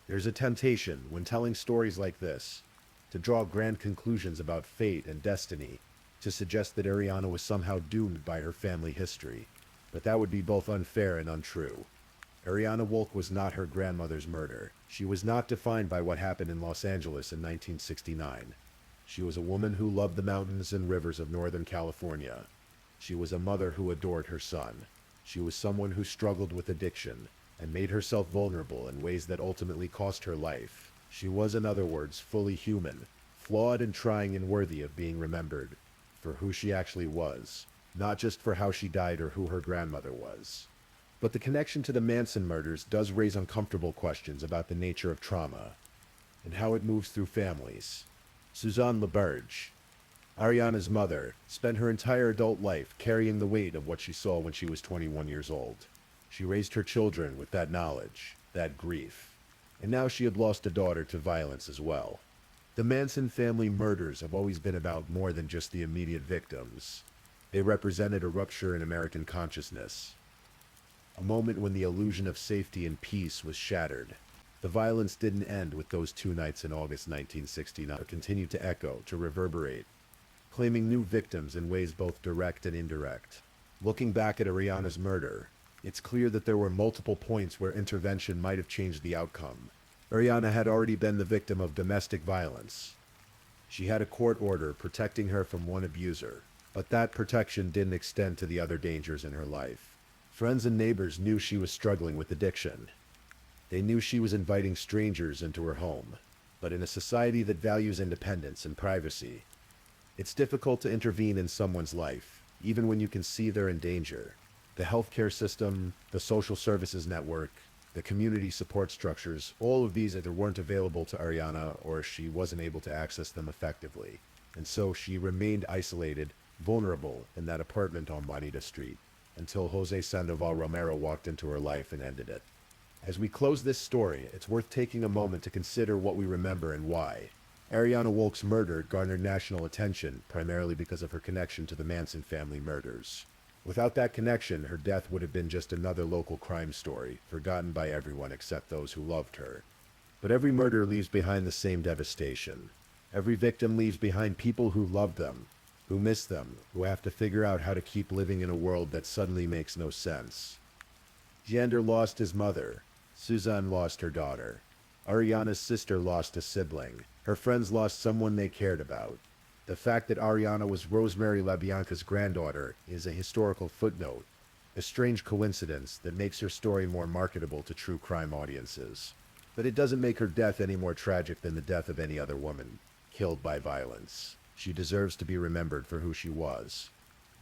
There's a temptation, when telling stories like this, to draw grand conclusions about fate and destiny, to suggest that Ariana was somehow doomed by her family history. But that would be both unfair and untrue. Ariana Wolk was not her grandmother's murder. She was not defined by what happened in Los Angeles in 1969. She was a woman who loved the mountains and rivers of Northern California. She was a mother who adored her son. She was someone who struggled with addiction and made herself vulnerable in ways that ultimately cost her life. She was, in other words, fully human, flawed and trying and worthy of being remembered for who she actually was, not just for how she died or who her grandmother was. But the connection to the Manson murders does raise uncomfortable questions about the nature of trauma and how it moves through families. Suzanne LaBerge, Ariana's mother, spent her entire adult life carrying the weight of what she saw when she was 21 years old. She raised her children with that knowledge, that grief, and now she had lost a daughter to violence as well. The Manson family murders have always been about more than just the immediate victims. They represented a rupture in American consciousness, a moment when the illusion of safety and peace was shattered. The violence didn't end with those 2 nights in August 1969. It continued to echo, to reverberate, claiming new victims in ways both direct and indirect. Looking back at Ariana's murder, it's clear that there were multiple points where intervention might have changed the outcome. Ariana had already been the victim of domestic violence. She had a court order protecting her from one abuser, but that protection didn't extend to the other dangers in her life. Friends and neighbors knew she was struggling with addiction. They knew she was inviting strangers into her home. But in a society that values independence and privacy, it's difficult to intervene in someone's life, even when you can see they're in danger. The healthcare system, the social services network, the community support structures, all of these either weren't available to Ariana or she wasn't able to access them effectively. And so she remained isolated, vulnerable in that apartment on Juanita Street, until Jose Sandoval Romero walked into her life and ended it. As we close this story, it's worth taking a moment to consider what we remember and why. Ariana Wolk's murder garnered national attention primarily because of her connection to the Manson family murders. Without that connection, her death would have been just another local crime story, forgotten by everyone except those who loved her. But every murder leaves behind the same devastation. Every victim leaves behind people who loved them, who miss them, who have to figure out how to keep living in a world that suddenly makes no sense. Jander lost his mother. Suzanne lost her daughter. Ariana's sister lost a sibling. Her friends lost someone they cared about. The fact that Ariana was Rosemary LaBianca's granddaughter is a historical footnote, a strange coincidence that makes her story more marketable to true crime audiences. But it doesn't make her death any more tragic than the death of any other woman killed by violence. She deserves to be remembered for who she was,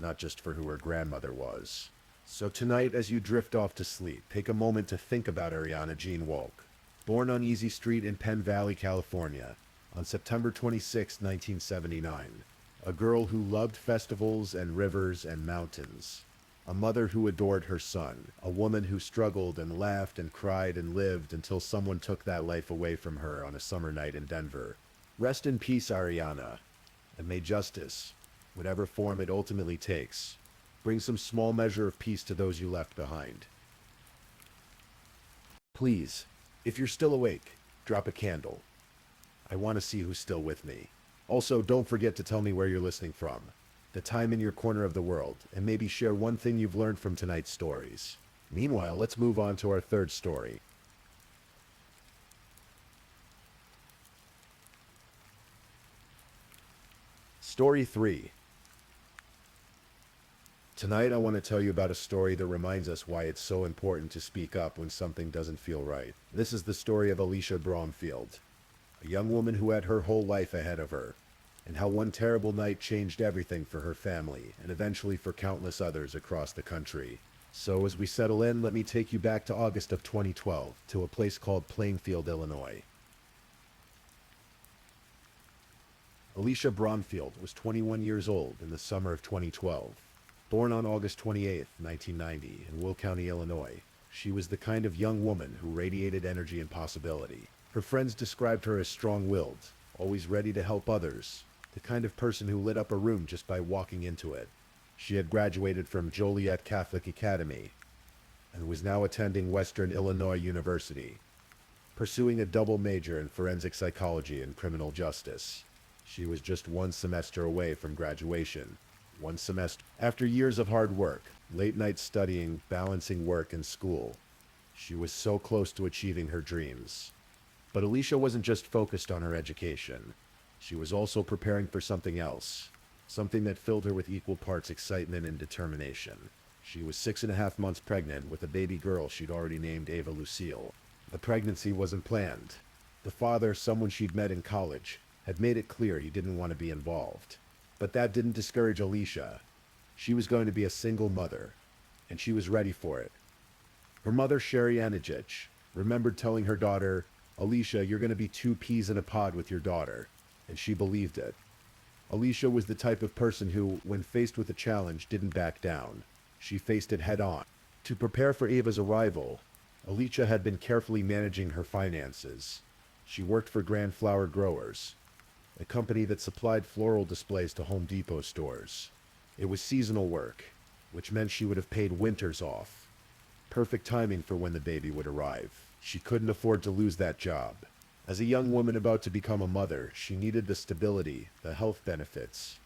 not just for who her grandmother was. So tonight, as you drift off to sleep, take a moment to think about Ariana Jean Wolk. Born on Easy Street in Penn Valley, California, on September 26, 1979. A girl who loved festivals and rivers and mountains. A mother who adored her son. A woman who struggled and laughed and cried and lived until someone took that life away from her on a summer night in Denver. Rest in peace, Ariana, and may justice, whatever form it ultimately takes, bring some small measure of peace to those you left behind. Please, if you're still awake, drop a candle. I want to see who's still with me. Also, don't forget to tell me where you're listening from, the time in your corner of the world, and maybe share one thing you've learned from tonight's stories. Meanwhile, let's move on to our third story. Story 3. Tonight I want to tell you about a story that reminds us why it's so important to speak up when something doesn't feel right. This is the story of Alicia Bromfield, a young woman who had her whole life ahead of her, and how one terrible night changed everything for her family, and eventually for countless others across the country. So as we settle in, let me take you back to August of 2012, to a place called Plainfield, Illinois. Alicia Bromfield was 21 years old in the summer of 2012. Born on August 28, 1990, in Will County, Illinois, she was the kind of young woman who radiated energy and possibility. Her friends described her as strong-willed, always ready to help others, the kind of person who lit up a room just by walking into it. She had graduated from Joliet Catholic Academy and was now attending Western Illinois University, pursuing a double major in forensic psychology and criminal justice. She was just one semester away from graduation. One semester. After years of hard work, late nights studying, balancing work and school, she was so close to achieving her dreams. But Alicia wasn't just focused on her education. She was also preparing for something else, something that filled her with equal parts excitement and determination. She was 6.5 months pregnant with a baby girl she'd already named Ava Lucille. The pregnancy wasn't planned. The father, someone she'd met in college, had made it clear he didn't want to be involved. But that didn't discourage Alicia. She was going to be a single mother, and she was ready for it. Her mother, Sherry Anijich, remembered telling her daughter, "Alicia, you're going to be 2 peas in a pod with your daughter," and she believed it. Alicia was the type of person who, when faced with a challenge, didn't back down. She faced it head on. To prepare for Ava's arrival, Alicia had been carefully managing her finances. She worked for Grand Flower Growers, a company that supplied floral displays to Home Depot stores. It was seasonal work, which meant she would have paid winters off. Perfect timing for when the baby would arrive. She couldn't afford to lose that job. As a young woman about to become a mother, she needed the stability, the health benefits,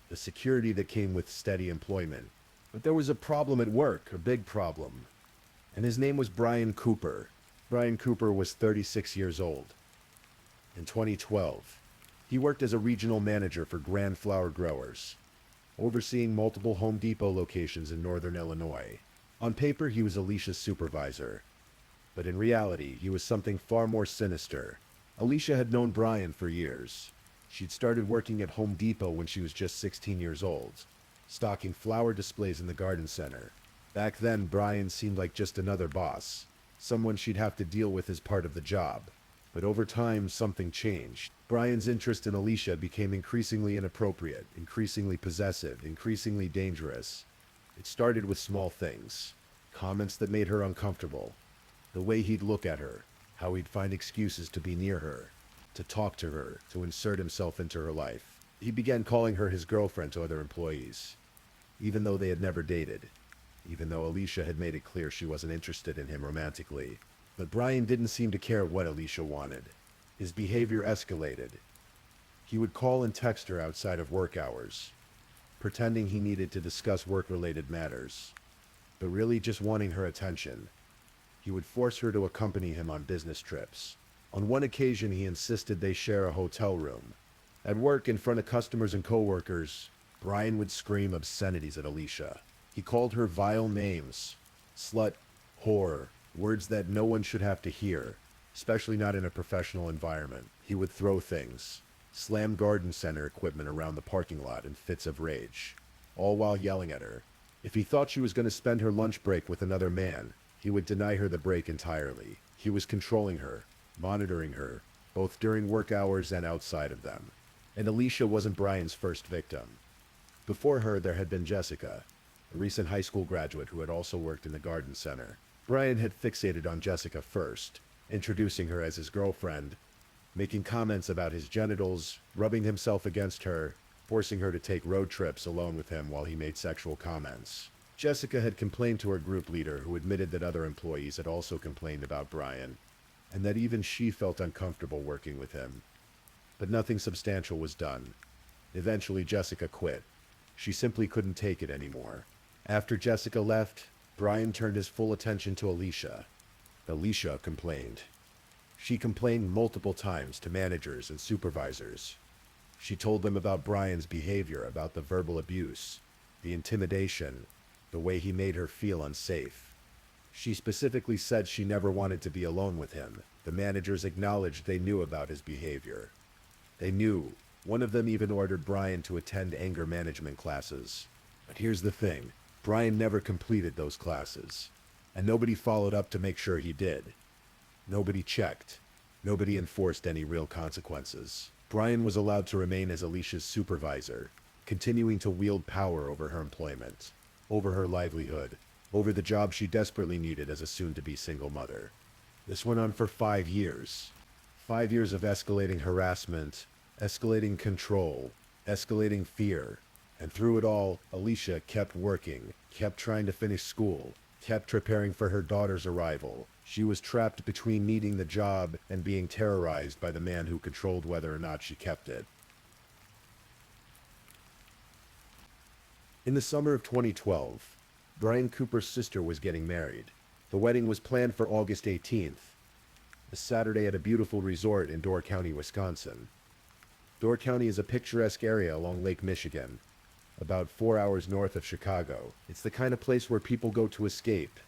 the security that came with steady employment. But there was a problem at work, a big problem. And his name was Brian Cooper. Brian Cooper was 36 years old. In 2012, he worked as a regional manager for Grand Flower Growers, overseeing multiple Home Depot locations in northern Illinois. On paper, he was Alicia's supervisor, but in reality, he was something far more sinister. Alicia had known Brian for years. She'd started working at Home Depot when she was just 16 years old, stocking flower displays in the garden center. Back then, Brian seemed like just another boss, someone she'd have to deal with as part of the job. But over time, something changed. Brian's interest in Alicia became increasingly inappropriate, increasingly possessive, increasingly dangerous. It started with small things, comments that made her uncomfortable, the way he'd look at her, how he'd find excuses to be near her, to talk to her, to insert himself into her life. He began calling her his girlfriend to other employees. even though they had never dated, even though Alicia had made it clear she wasn't interested in him romantically. But Brian didn't seem to care what Alicia wanted. His behavior escalated. He would call and text her outside of work hours, pretending he needed to discuss work-related matters, but really just wanting her attention. He would force her to accompany him on business trips. On one occasion, he insisted they share a hotel room. At work, in front of customers and coworkers, Brian would scream obscenities at Alicia. He called her vile names, slut, whore, words that no one should have to hear, especially not in a professional environment. He would throw things, slam garden center equipment around the parking lot in fits of rage, all while yelling at her. If he thought she was going to spend her lunch break with another man, he would deny her the break entirely. He was controlling her, monitoring her, both during work hours and outside of them. And Alicia wasn't Brian's first victim. Before her, there had been Jessica, a recent high school graduate who had also worked in the garden center. Brian had fixated on Jessica first, introducing her as his girlfriend, making comments about his genitals, rubbing himself against her, forcing her to take road trips alone with him while he made sexual comments. Jessica had complained to her group leader, who admitted that other employees had also complained about Brian, and that even she felt uncomfortable working with him. But nothing substantial was done. Eventually, Jessica quit. She simply couldn't take it anymore. After Jessica left, Brian turned his full attention to Alicia. Alicia complained. She complained multiple times to managers and supervisors. She told them about Brian's behavior, about the verbal abuse, the intimidation, the way he made her feel unsafe. She specifically said she never wanted to be alone with him. The managers acknowledged they knew about his behavior. They knew. One of them even ordered Brian to attend anger management classes. But here's the thing. Brian never completed those classes, and nobody followed up to make sure he did. Nobody checked. Nobody enforced any real consequences. Brian was allowed to remain as Alicia's supervisor, continuing to wield power over her employment, over her livelihood, over the job she desperately needed as a soon-to-be single mother. This went on for 5 years. 5 years of escalating harassment, escalating control, escalating fear. And through it all, Alicia kept working, kept trying to finish school, kept preparing for her daughter's arrival. She was trapped between needing the job and being terrorized by the man who controlled whether or not she kept it. In the summer of 2012, Brian Cooper's sister was getting married. The wedding was planned for August 18th, a Saturday at a beautiful resort in Door County, Wisconsin. Door County is a picturesque area along Lake Michigan, about 4 hours north of Chicago. It's the kind of place where people go to escape,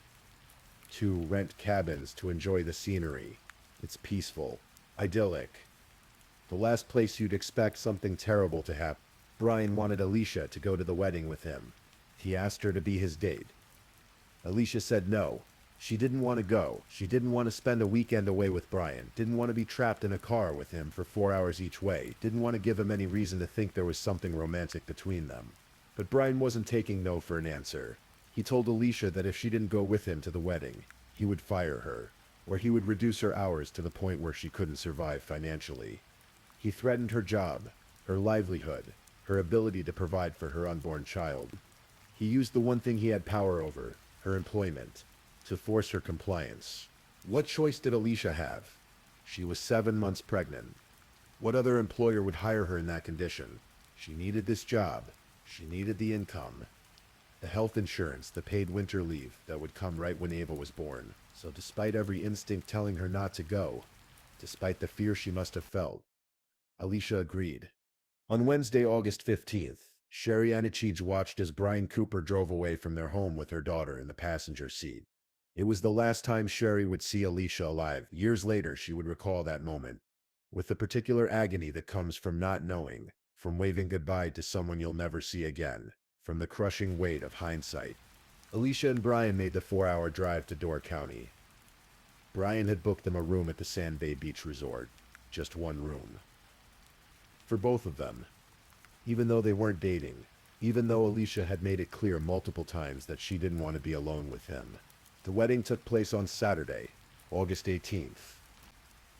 to rent cabins, to enjoy the scenery. It's peaceful, idyllic. The last place you'd expect something terrible to happen. Brian wanted Alicia to go to the wedding with him. He asked her to be his date. Alicia said no. She didn't want to go. She didn't want to spend a weekend away with Brian. Didn't want to be trapped in a car with him for 4 hours each way. Didn't want to give him any reason to think there was something romantic between them. But Brian wasn't taking no for an answer. He told Alicia that if she didn't go with him to the wedding, he would fire her, or he would reduce her hours to the point where she couldn't survive financially. He threatened her job, her livelihood, her ability to provide for her unborn child. He used the one thing he had power over, her employment, to force her compliance. What choice did Alicia have? She was 7 months pregnant. What other employer would hire her in that condition? She needed this job. She needed the income, the health insurance, the paid winter leave that would come right when Ava was born. So despite every instinct telling her not to go, despite the fear she must have felt, Alicia agreed. On Wednesday, August 15th, Sherry Anachij watched as Brian Cooper drove away from their home with her daughter in the passenger seat. It was the last time Sherry would see Alicia alive. Years later, she would recall that moment, with the particular agony that comes from not knowing, from waving goodbye to someone you'll never see again, from the crushing weight of hindsight. Alicia and Brian made the 4-hour drive to Door County. Brian had booked them a room at the Sand Bay Beach Resort, just one room. For both of them, even though they weren't dating, even though Alicia had made it clear multiple times that she didn't want to be alone with him. The wedding took place on Saturday, August 18th.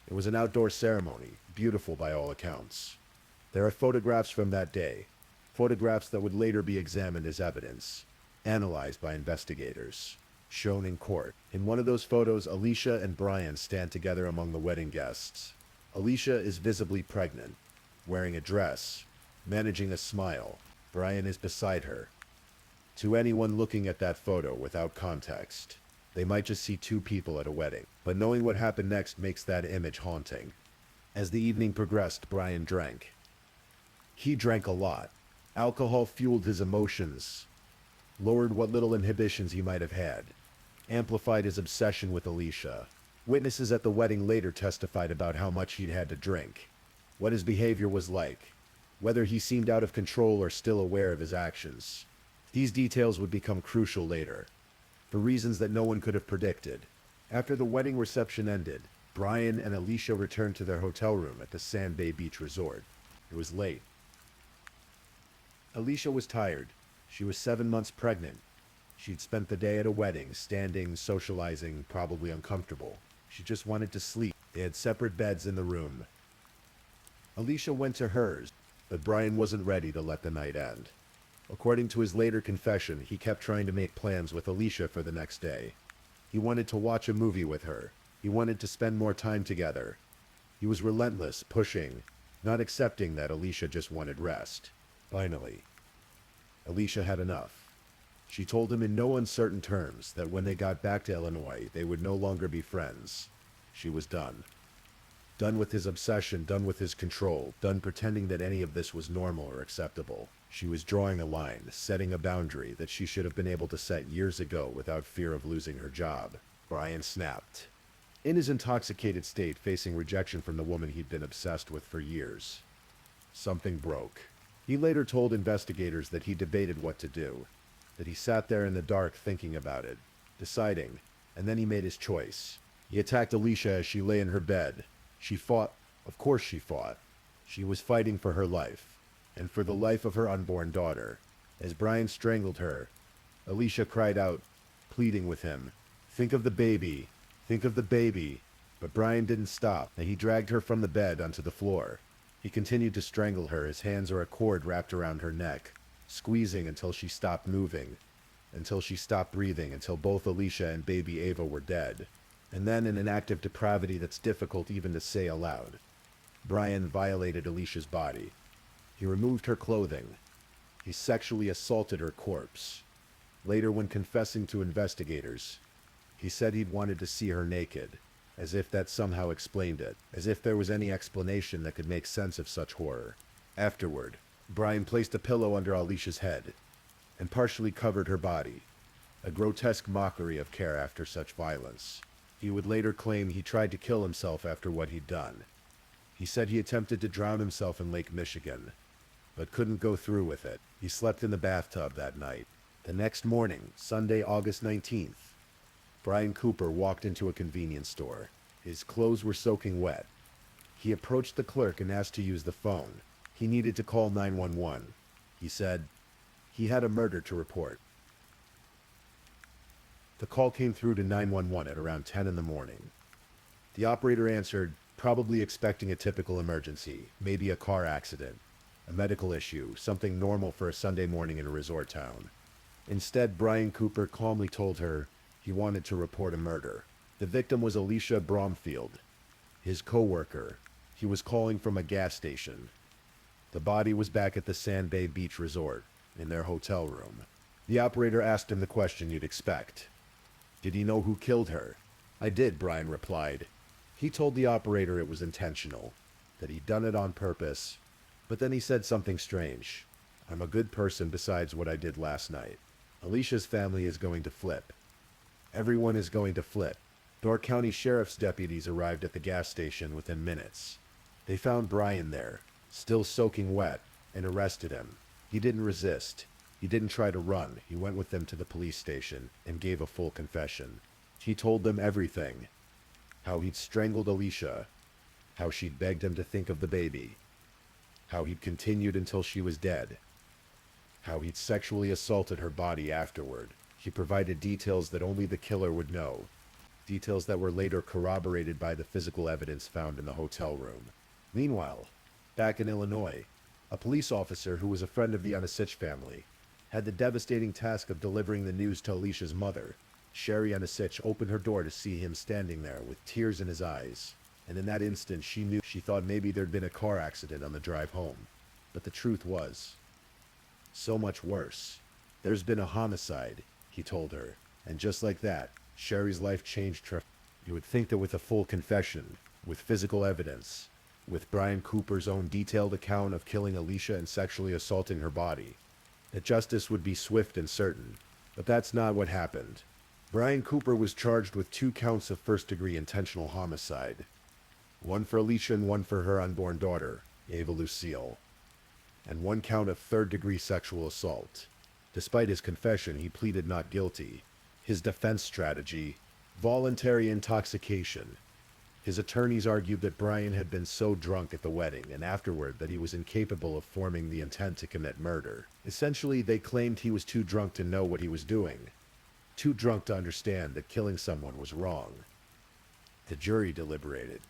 It was an outdoor ceremony, beautiful by all accounts. There are photographs from that day, photographs that would later be examined as evidence, analyzed by investigators, shown in court. In one of those photos, Alicia and Brian stand together among the wedding guests. Alicia is visibly pregnant, wearing a dress, managing a smile. Brian is beside her. To anyone looking at that photo without context, they might just see two people at a wedding, but knowing what happened next makes that image haunting. As the evening progressed, Brian drank. He drank a lot. Alcohol fueled his emotions, lowered what little inhibitions he might have had, amplified his obsession with Alicia. Witnesses at the wedding later testified about how much he'd had to drink, what his behavior was like, whether he seemed out of control or still aware of his actions. These details would become crucial later, for reasons that no one could have predicted. After the wedding reception ended, Brian and Alicia returned to their hotel room at the Sand Bay Beach Resort. It was late. Alicia was tired. She was 7 months pregnant. She'd spent the day at a wedding, standing, socializing, probably uncomfortable. She just wanted to sleep. They had separate beds in the room. Alicia went to hers, but Brian wasn't ready to let the night end. According to his later confession, he kept trying to make plans with Alicia for the next day. He wanted to watch a movie with her. He wanted to spend more time together. He was relentless, pushing, not accepting that Alicia just wanted rest. Finally, Alicia had enough. She told him in no uncertain terms that when they got back to Illinois, they would no longer be friends. She was done. Done with his obsession, done with his control, done pretending that any of this was normal or acceptable. She was drawing a line, setting a boundary that she should have been able to set years ago without fear of losing her job. Brian snapped. In his intoxicated state, facing rejection from the woman he'd been obsessed with for years, something broke. He later told investigators that he debated what to do, that he sat there in the dark thinking about it, deciding, and then he made his choice. He attacked Alicia as she lay in her bed. She fought. Of course she fought. She was fighting for her life, and for the life of her unborn daughter. As Brian strangled her, Alicia cried out, pleading with him, "Think of the baby. Think of the baby." But Brian didn't stop, and he dragged her from the bed onto the floor. He continued to strangle her, his hands or a cord wrapped around her neck, squeezing until she stopped moving, until she stopped breathing, until both Alicia and baby Ava were dead. And then, in an act of depravity that's difficult even to say aloud, Brian violated Alicia's body. He removed her clothing. He sexually assaulted her corpse. Later, when confessing to investigators, he said he'd wanted to see her naked, as if that somehow explained it, as if there was any explanation that could make sense of such horror. Afterward, Brian placed a pillow under Alicia's head and partially covered her body, a grotesque mockery of care after such violence. He would later claim he tried to kill himself after what he'd done. He said he attempted to drown himself in Lake Michigan, but couldn't go through with it. He slept in the bathtub that night. The next morning, Sunday, August 19th, Brian Cooper walked into a convenience store. His clothes were soaking wet. He approached the clerk and asked to use the phone. He needed to call 911. He said he had a murder to report. The call came through to 911 at around 10 in the morning. The operator answered, probably expecting a typical emergency, maybe a car accident, a medical issue, something normal for a Sunday morning in a resort town. Instead, Brian Cooper calmly told her he wanted to report a murder. The victim was Alicia Bromfield, his co-worker. He was calling from a gas station. The body was back at the Sand Bay Beach Resort, in their hotel room. The operator asked him the question you'd expect. Did he know who killed her? I did, Brian replied. He told the operator it was intentional, that he'd done it on purpose, but then he said something strange. I'm a good person besides what I did last night. Alicia's family is going to flip. Everyone is going to flip. Door County Sheriff's deputies arrived at the gas station within minutes. They found Brian there, still soaking wet, and arrested him. He didn't resist. He didn't try to run. He went with them to the police station and gave a full confession. He told them everything. How he'd strangled Alicia. How she'd begged him to think of the baby. How he'd continued until she was dead. How he'd sexually assaulted her body afterward. He provided details that only the killer would know. Details that were later corroborated by the physical evidence found in the hotel room. Meanwhile, back in Illinois, A police officer who was a friend of the Anasich family had the devastating task of delivering the news to Alicia's mother. Sherry Anasich opened her door to see him standing there with tears in his eyes, and in that instant she thought maybe there'd been a car accident on the drive home. But the truth was so much worse. There's been a homicide, he told her, and just like that, Sherry's life changed. You would think that with a full confession, with physical evidence, with Brian Cooper's own detailed account of killing Alicia and sexually assaulting her body, that justice would be swift and certain. But that's not what happened. Brian Cooper was charged with 2 counts of first-degree intentional homicide. One for Alicia and one for her unborn daughter, Ava Lucille. And 1 count of third-degree sexual assault. Despite his confession, he pleaded not guilty. His defense strategy: voluntary intoxication. His attorneys argued that Brian had been so drunk at the wedding and afterward that he was incapable of forming the intent to commit murder. Essentially, they claimed he was too drunk to know what he was doing, too drunk to understand that killing someone was wrong. The jury deliberated.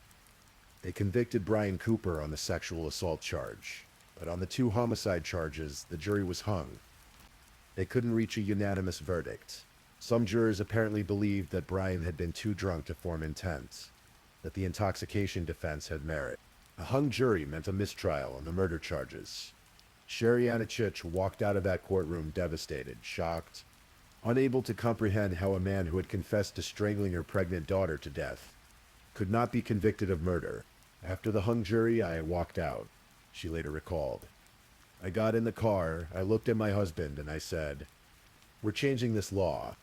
They convicted Brian Cooper on the sexual assault charge, but on the 2 homicide charges, the jury was hung. They couldn't reach a unanimous verdict. Some jurors apparently believed that Brian had been too drunk to form intent, that the intoxication defense had merit. A hung jury meant a mistrial on the murder charges. Sherry Anasich walked out of that courtroom devastated, shocked, unable to comprehend how a man who had confessed to strangling her pregnant daughter to death could not be convicted of murder. After the hung jury, I walked out, she later recalled. I got in the car, I looked at my husband, and I said, "We're changing this law."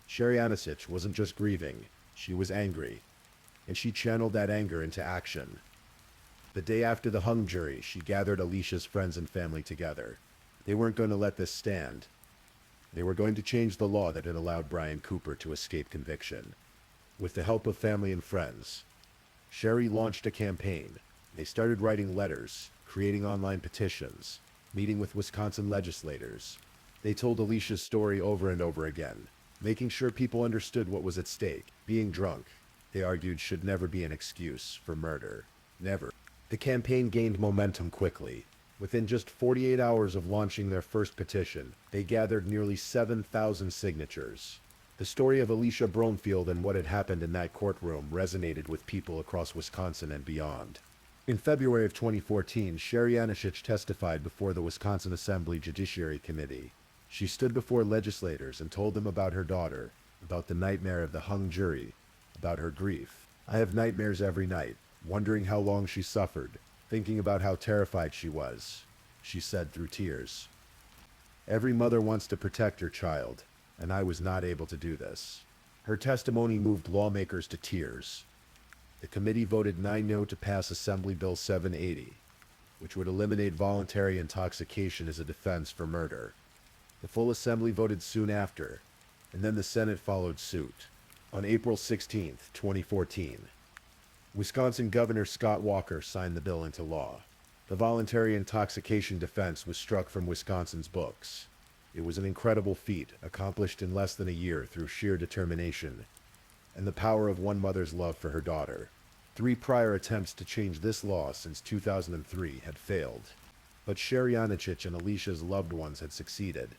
Sherry Anasich wasn't just grieving, she was angry, and she channeled that anger into action. The day after the hung jury, she gathered Alicia's friends and family together. They weren't going to let this stand. They were going to change the law that had allowed Brian Cooper to escape conviction. With the help of family and friends, Sherry launched a campaign. They started writing letters, creating online petitions, meeting with Wisconsin legislators. They told Alicia's story over and over again, making sure people understood what was at stake. Being drunk, they argued, should never be an excuse for murder. Never. The campaign gained momentum quickly. Within just 48 hours of launching their first petition, they gathered nearly 7,000 signatures. The story of Alicia Brownfield and what had happened in that courtroom resonated with people across Wisconsin and beyond. In February of 2014, Sherry Anasich testified before the Wisconsin Assembly Judiciary Committee. She stood before legislators and told them about her daughter, about the nightmare of the hung jury, about her grief. "I have nightmares every night, wondering how long she suffered, thinking about how terrified she was," she said through tears. "Every mother wants to protect her child, and I was not able to do this." Her testimony moved lawmakers to tears. The committee voted 9-0 to pass Assembly Bill 780, which would eliminate voluntary intoxication as a defense for murder. The full assembly voted soon after, and then the Senate followed suit. On April 16, 2014, Wisconsin Governor Scott Walker signed the bill into law. The voluntary intoxication defense was struck from Wisconsin's books. It was an incredible feat, accomplished in less than a year through sheer determination and the power of one mother's love for her daughter. 3 prior attempts to change this law since 2003 had failed, but Sherry Anasich and Alicia's loved ones had succeeded.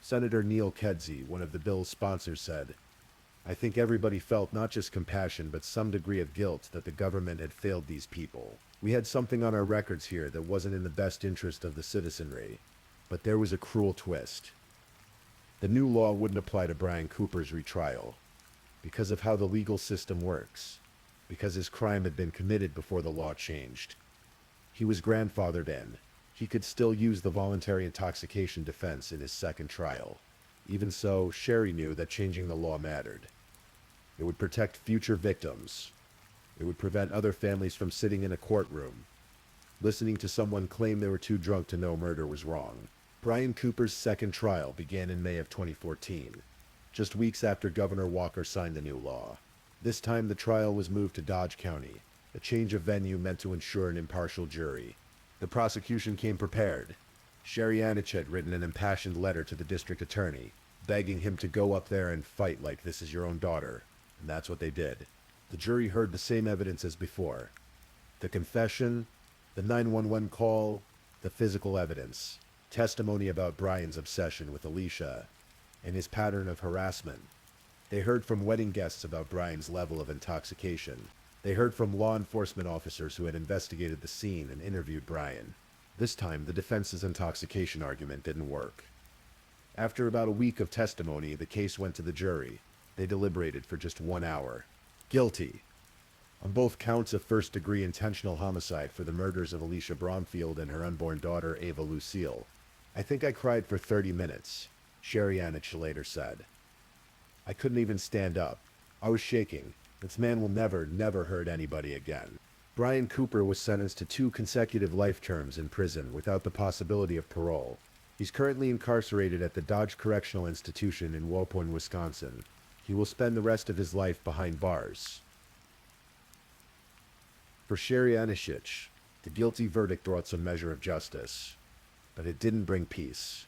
Senator Neil Kedzie, one of the bill's sponsors, said, "I think everybody felt not just compassion but some degree of guilt that the government had failed these people. We had something on our records here that wasn't in the best interest of the citizenry, but there was a cruel twist. The new law wouldn't apply to Brian Cooper's retrial because of how the legal system works, because his crime had been committed before the law changed. He was grandfathered in. He could still use the voluntary intoxication defense in his second trial. Even so, Sherry knew that changing the law mattered. It would protect future victims. It would prevent other families from sitting in a courtroom, listening to someone claim they were too drunk to know murder was wrong." Brian Cooper's second trial began in May of 2014, just weeks after Governor Walker signed the new law. This time the trial was moved to Dodge County. A change of venue meant to ensure an impartial jury. The prosecution came prepared. Sherry Anasich had written an impassioned letter to the district attorney, begging him to go up there and fight like this is your own daughter, and that's what they did. The jury heard the same evidence as before. The confession, the 911 call, the physical evidence, testimony about Brian's obsession with Alicia, and his pattern of harassment. They heard from wedding guests about Brian's level of intoxication. They heard from law enforcement officers who had investigated the scene and interviewed Brian. This time, the defense's intoxication argument didn't work. After about a week of testimony, the case went to the jury. They deliberated for just 1 hour. Guilty on both counts of first-degree intentional homicide for the murders of Alicia Bromfield and her unborn daughter, Ava Lucille. I think I cried for 30 minutes, Sherry Anich later said. I couldn't even stand up. I was shaking. This man will never hurt anybody again. Brian Cooper was sentenced to 2 consecutive life terms in prison without the possibility of parole. He's currently incarcerated at the Dodge Correctional Institution in Waupun, Wisconsin. He will spend the rest of his life behind bars. For Sherry Anishich, the guilty verdict brought some measure of justice, but it didn't bring peace.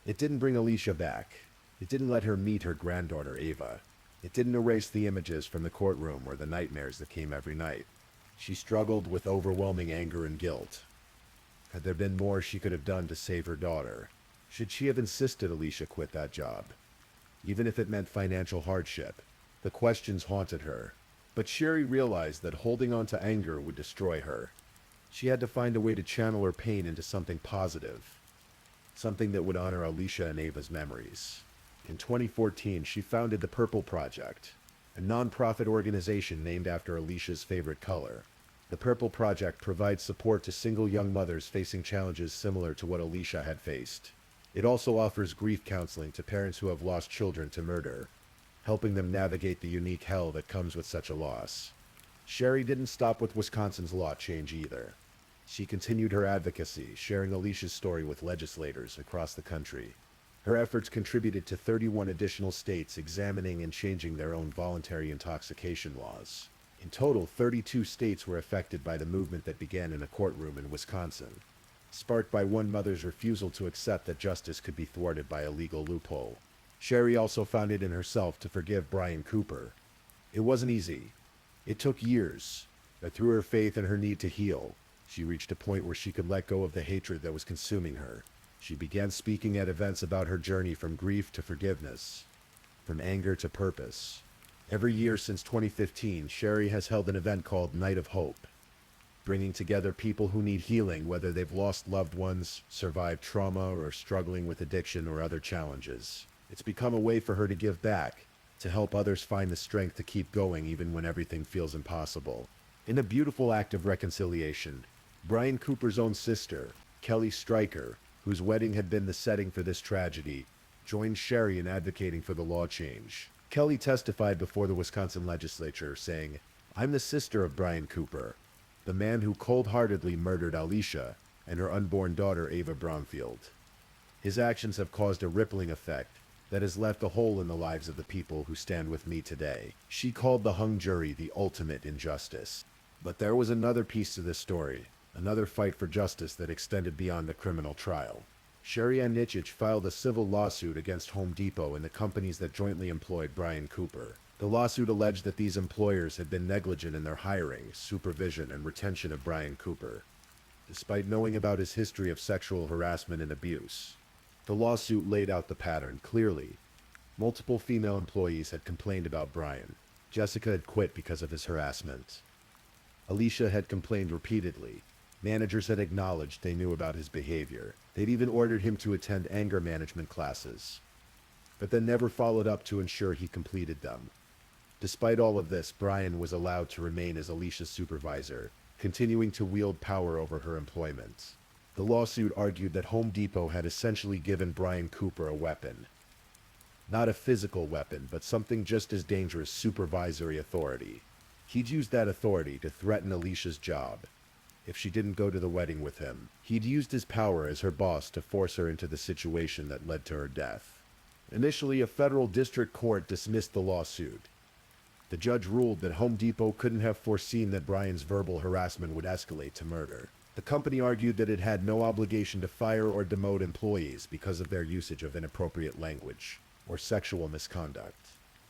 It didn't bring Alicia back. It didn't let her meet her granddaughter, Ava. It didn't erase the images from the courtroom or the nightmares that came every night. She struggled with overwhelming anger and guilt. Had there been more she could have done to save her daughter? Should she have insisted Alicia quit that job? Even if it meant financial hardship, the questions haunted her. But Sherry realized that holding on to anger would destroy her. She had to find a way to channel her pain into something positive, something that would honor Alicia and Ava's memories. In 2014, she founded the Purple Project, a non-profit organization named after Alicia's favorite color. The Purple Project provides support to single young mothers facing challenges similar to what Alicia had faced. It also offers grief counseling to parents who have lost children to murder, helping them navigate the unique hell that comes with such a loss. Sherry didn't stop with Wisconsin's law change either. She continued her advocacy, sharing Alicia's story with legislators across the country. Her efforts contributed to 31 additional states examining and changing their own voluntary intoxication laws. In total, 32 states were affected by the movement that began in a courtroom in Wisconsin, sparked by one mother's refusal to accept that justice could be thwarted by a legal loophole. Sherry also found it in herself to forgive Brian Cooper. It wasn't easy. It took years, but through her faith and her need to heal, she reached a point where she could let go of the hatred that was consuming her. She began speaking at events about her journey from grief to forgiveness, from anger to purpose. Every year since 2015, Sherry has held an event called Night of Hope, bringing together people who need healing, whether they've lost loved ones, survived trauma, or struggling with addiction or other challenges. It's become a way for her to give back, to help others find the strength to keep going even when everything feels impossible. In a beautiful act of reconciliation, Brian Cooper's own sister, Kelly Stryker, whose wedding had been the setting for this tragedy, joined Sherry in advocating for the law change. Kelly testified before the Wisconsin legislature, saying, "I'm the sister of Brian Cooper, the man who cold-heartedly murdered Alicia and her unborn daughter Ava Bromfield. His actions have caused a rippling effect that has left a hole in the lives of the people who stand with me today." She called the hung jury the ultimate injustice. But there was another piece to this story, another fight for justice that extended beyond the criminal trial. Sherry Anich filed a civil lawsuit against Home Depot and the companies that jointly employed Brian Cooper. The lawsuit alleged that these employers had been negligent in their hiring, supervision, and retention of Brian Cooper, despite knowing about his history of sexual harassment and abuse. The lawsuit laid out the pattern clearly. Multiple female employees had complained about Brian. Jessica had quit because of his harassment. Alicia had complained repeatedly. Managers had acknowledged they knew about his behavior. They'd even ordered him to attend anger management classes, but then never followed up to ensure he completed them. Despite all of this, Brian was allowed to remain as Alicia's supervisor, continuing to wield power over her employment. The lawsuit argued that Home Depot had essentially given Brian Cooper a weapon. Not a physical weapon, but something just as dangerous: supervisory authority. He'd used that authority to threaten Alicia's job if she didn't go to the wedding with him. He'd used his power as her boss to force her into the situation that led to her death. Initially, a federal district court dismissed the lawsuit. The judge ruled that Home Depot couldn't have foreseen that Brian's verbal harassment would escalate to murder. The company argued that it had no obligation to fire or demote employees because of their usage of inappropriate language or sexual misconduct.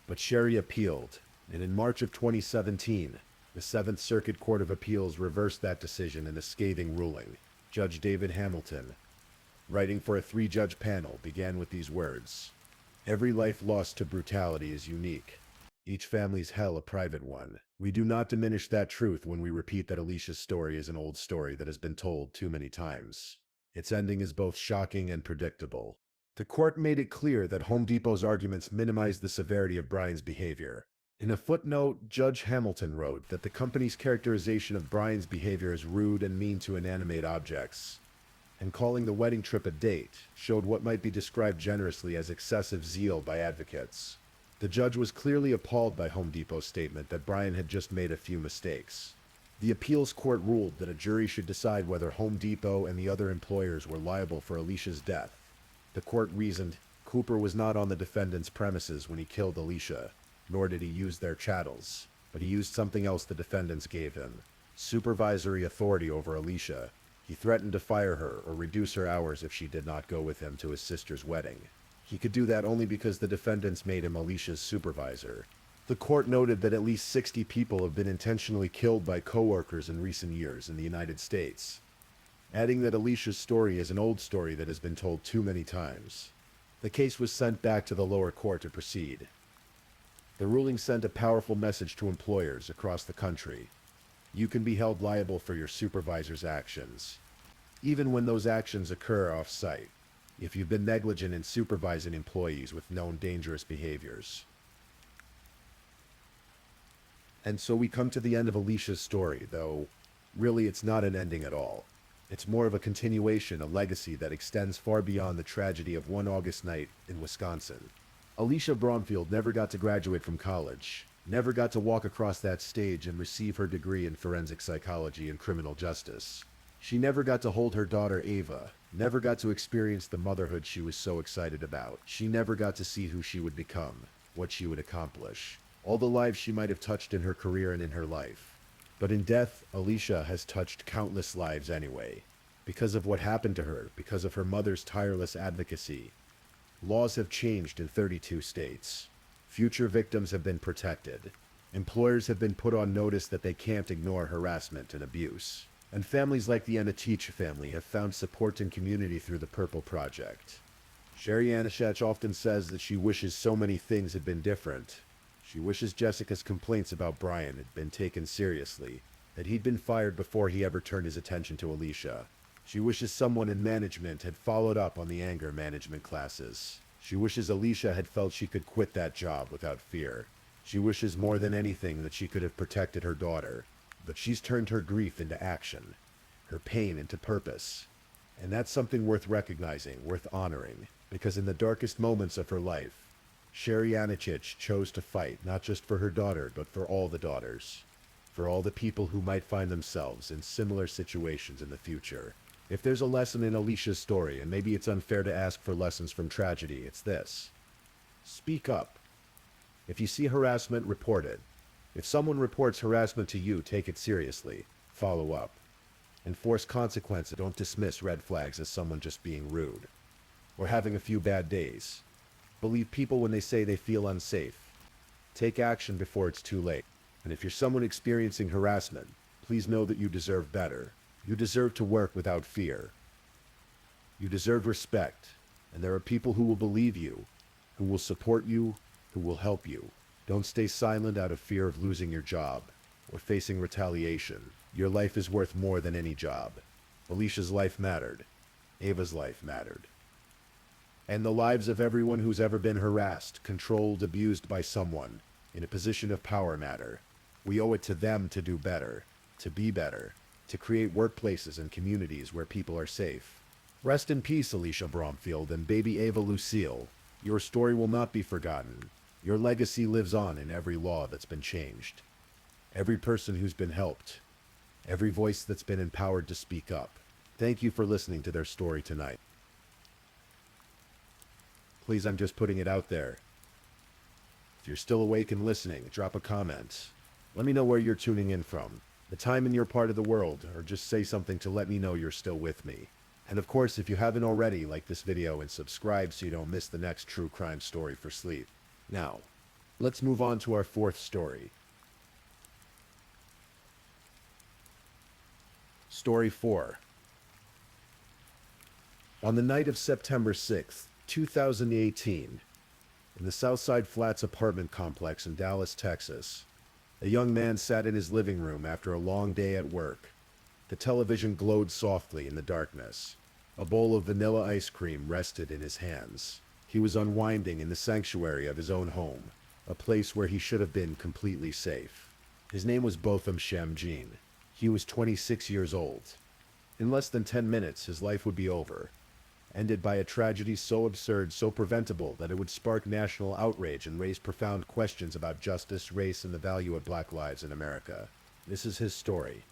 But Sherry appealed, and in March of 2017, The Seventh Circuit Court of Appeals reversed that decision in a scathing ruling. Judge David Hamilton, writing for a three-judge panel, began with these words: "Every life lost to brutality is unique. Each family's hell a private one. We do not diminish that truth when we repeat that Alicia's story is an old story that has been told too many times. Its ending is both shocking and predictable." The court made it clear that Home Depot's arguments minimized the severity of Brian's behavior. In a footnote, Judge Hamilton wrote that the company's characterization of Brian's behavior as rude and mean to inanimate objects, and calling the wedding trip a date, showed what might be described generously as excessive zeal by advocates. The judge was clearly appalled by Home Depot's statement that Brian had just made a few mistakes. The appeals court ruled that a jury should decide whether Home Depot and the other employers were liable for Alicia's death. The court reasoned Cooper was not on the defendant's premises when he killed Alicia, nor did he use their chattels, but he used something else the defendants gave him: supervisory authority over Alicia. He threatened to fire her or reduce her hours if she did not go with him to his sister's wedding. He could do that only because the defendants made him Alicia's supervisor. The court noted that at least 60 people have been intentionally killed by coworkers in recent years in the United States, adding that Alicia's story is an old story that has been told too many times. The case was sent back to the lower court to proceed. The ruling sent a powerful message to employers across the country. You can be held liable for your supervisor's actions, even when those actions occur off-site, if you've been negligent in supervising employees with known dangerous behaviors. And so we come to the end of Alicia's story, though really it's not an ending at all. It's more of a continuation, a legacy that extends far beyond the tragedy of one August night in Wisconsin. Alicia Bromfield never got to graduate from college, never got to walk across that stage and receive her degree in forensic psychology and criminal justice. She never got to hold her daughter Ava, never got to experience the motherhood she was so excited about. She never got to see who she would become, what she would accomplish, all the lives she might have touched in her career and in her life. But in death, Alicia has touched countless lives anyway. Because of what happened to her, because of her mother's tireless advocacy. Laws have changed in 32 states. Future victims have been protected. Employers have been put on notice that they can't ignore harassment and abuse. And families like the Anatich family have found support and community through the Purple Project. Sherry Anishach often says that she wishes so many things had been different. She wishes Jessica's complaints about Brian had been taken seriously, that he'd been fired before he ever turned his attention to Alicia. She wishes someone in management had followed up on the anger management classes. She wishes Alicia had felt she could quit that job without fear. She wishes more than anything that she could have protected her daughter. But she's turned her grief into action, her pain into purpose. And that's something worth recognizing, worth honoring, because in the darkest moments of her life, Sherry Anishach chose to fight not just for her daughter, but for all the daughters, for all the people who might find themselves in similar situations in the future. If there's a lesson in Alicia's story, and maybe it's unfair to ask for lessons from tragedy, it's this: speak up. If you see harassment, report it. If someone reports harassment to you, take it seriously. Follow up. Enforce consequences. Don't dismiss red flags as someone just being rude or having a few bad days. Believe people when they say they feel unsafe. Take action before it's too late. And if you're someone experiencing harassment, please know that you deserve better. You deserve to work without fear. You deserve respect. And there are people who will believe you, who will support you, who will help you. Don't stay silent out of fear of losing your job or facing retaliation. Your life is worth more than any job. Alicia's life mattered. Ava's life mattered. And the lives of everyone who's ever been harassed, controlled, abused by someone in a position of power matter. We owe it to them to do better, to be better, to create workplaces and communities where people are safe. Rest in peace, Alicia Bromfield and baby Ava Lucille. Your story will not be forgotten. Your legacy lives on in every law that's been changed, every person who's been helped, every voice that's been empowered to speak up. Thank you for listening to their story tonight. Please, I'm just putting it out there. If you're still awake and listening, drop a comment. Let me know where you're tuning in from, the time in your part of the world, or just say something to let me know you're still with me. And of course, if you haven't already, like this video and subscribe so you don't miss the next true crime story for sleep. Now, let's move on to our fourth story. Story 4. On the night of September 6th, 2018, in the Southside Flats apartment complex in Dallas, Texas, a young man sat in his living room after a long day at work. The television glowed softly in the darkness. A bowl of vanilla ice cream rested in his hands. He was unwinding in the sanctuary of his own home, a place where he should have been completely safe. His name was Botham Shamjean. He was 26 years old. In less than 10 minutes, his life would be over, ended by a tragedy so absurd, so preventable, that it would spark national outrage and raise profound questions about justice, race, and the value of black lives in America. This is his story.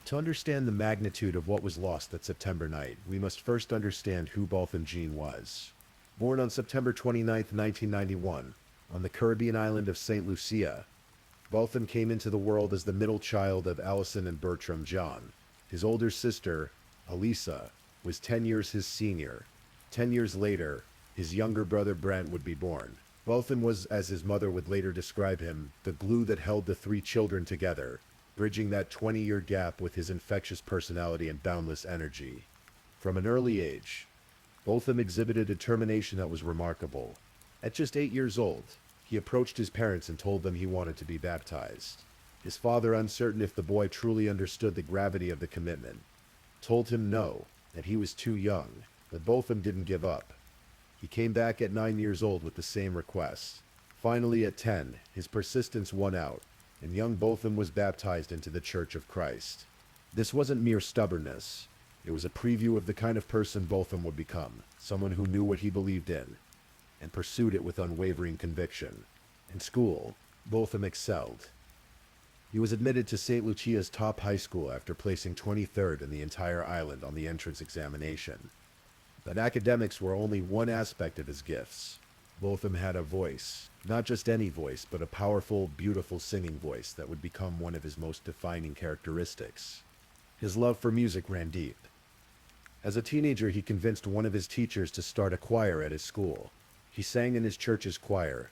To understand the magnitude of what was lost that September night, we must first understand who Botham Jean was. Born on September 29, 1991, on the Caribbean island of St. Lucia, Botham came into the world as the middle child of Allison and Bertram John. His older sister, Elisa, was 10 years his senior. 10 years later, his younger brother Brent would be born. Botham was, as his mother would later describe him, the glue that held the three children together, bridging that 20-year gap with his infectious personality and boundless energy. From an early age, Botham exhibited determination that was remarkable. At just 8 years old, he approached his parents and told them he wanted to be baptized. His father, uncertain if the boy truly understood the gravity of the commitment, told him no, that he was too young, but Botham didn't give up. He came back at 9 years old with the same request. Finally, at 10, his persistence won out, and young Botham was baptized into the Church of Christ. This wasn't mere stubbornness. It was a preview of the kind of person Botham would become, someone who knew what he believed in, and pursued it with unwavering conviction. In school, Botham excelled. He was admitted to St. Lucia's top high school after placing 23rd in the entire island on the entrance examination. But academics were only one aspect of his gifts. Botham had a voice, not just any voice, but a powerful, beautiful singing voice that would become one of his most defining characteristics. His love for music ran deep. As a teenager, he convinced one of his teachers to start a choir at his school. He sang in his church's choir,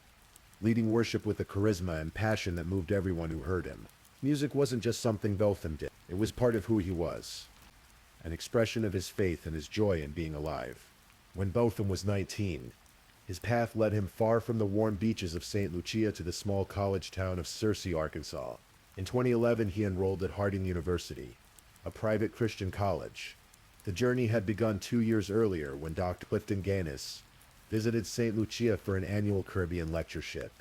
leading worship with a charisma and passion that moved everyone who heard him. Music wasn't just something Botham did. It was part of who he was, an expression of his faith and his joy in being alive. When Botham was 19, his path led him far from the warm beaches of St. Lucia to the small college town of Searcy, Arkansas. In 2011, he enrolled at Harding University, a private Christian college. The journey had begun 2 years earlier when Dr. Clifton Gaines visited St. Lucia for an annual Caribbean lectureship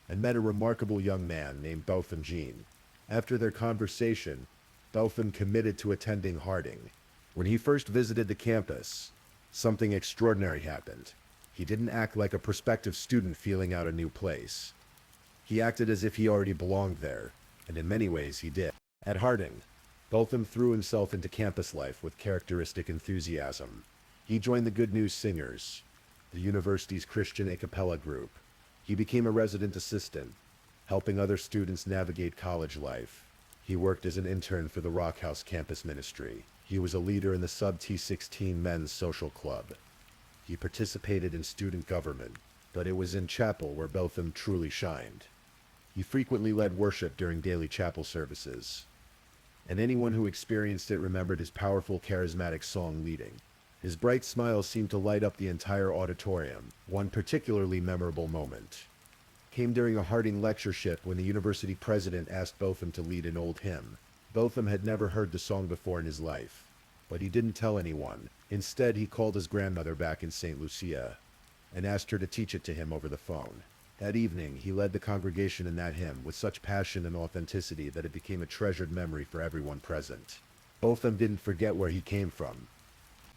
and met a remarkable young man named Botham Jean. After their conversation, Botham committed to attending Harding. When he first visited the campus, something extraordinary happened. He didn't act like a prospective student feeling out a new place. He acted as if he already belonged there, and in many ways he did. At Harding, Botham threw himself into campus life with characteristic enthusiasm. He joined the Good News Singers, the university's Christian a cappella group. He became a resident assistant, helping other students navigate college life. He worked as an intern for the Rock House campus ministry. He was a leader in the Sub T16 men's social club. He participated in student government, but it was in chapel where Botham truly shined. He frequently led worship during daily chapel services, and anyone who experienced it remembered his powerful, charismatic song leading. His bright smile seemed to light up the entire auditorium. One particularly memorable moment came during a Harding lectureship when the university president asked Botham to lead an old hymn. Botham had never heard the song before in his life, but he didn't tell anyone. Instead, he called his grandmother back in St. Lucia and asked her to teach it to him over the phone. That evening, he led the congregation in that hymn with such passion and authenticity that it became a treasured memory for everyone present. Botham didn't forget where he came from,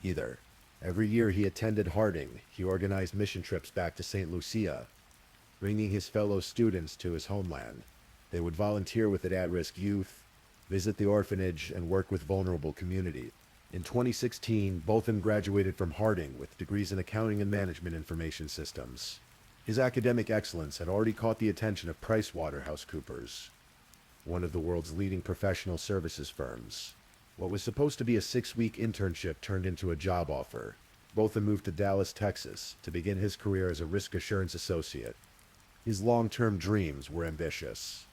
either. Every year he attended Harding, he organized mission trips back to St. Lucia, bringing his fellow students to his homeland. They would volunteer with at-risk youth, visit the orphanage, and work with vulnerable communities. In 2016, Botham graduated from Harding with degrees in accounting and management information systems. His academic excellence had already caught the attention of PricewaterhouseCoopers, one of the world's leading professional services firms. What was supposed to be a 6-week internship turned into a job offer. Botham moved to Dallas, Texas, to begin his career as a risk assurance associate. His long-term dreams were ambitious.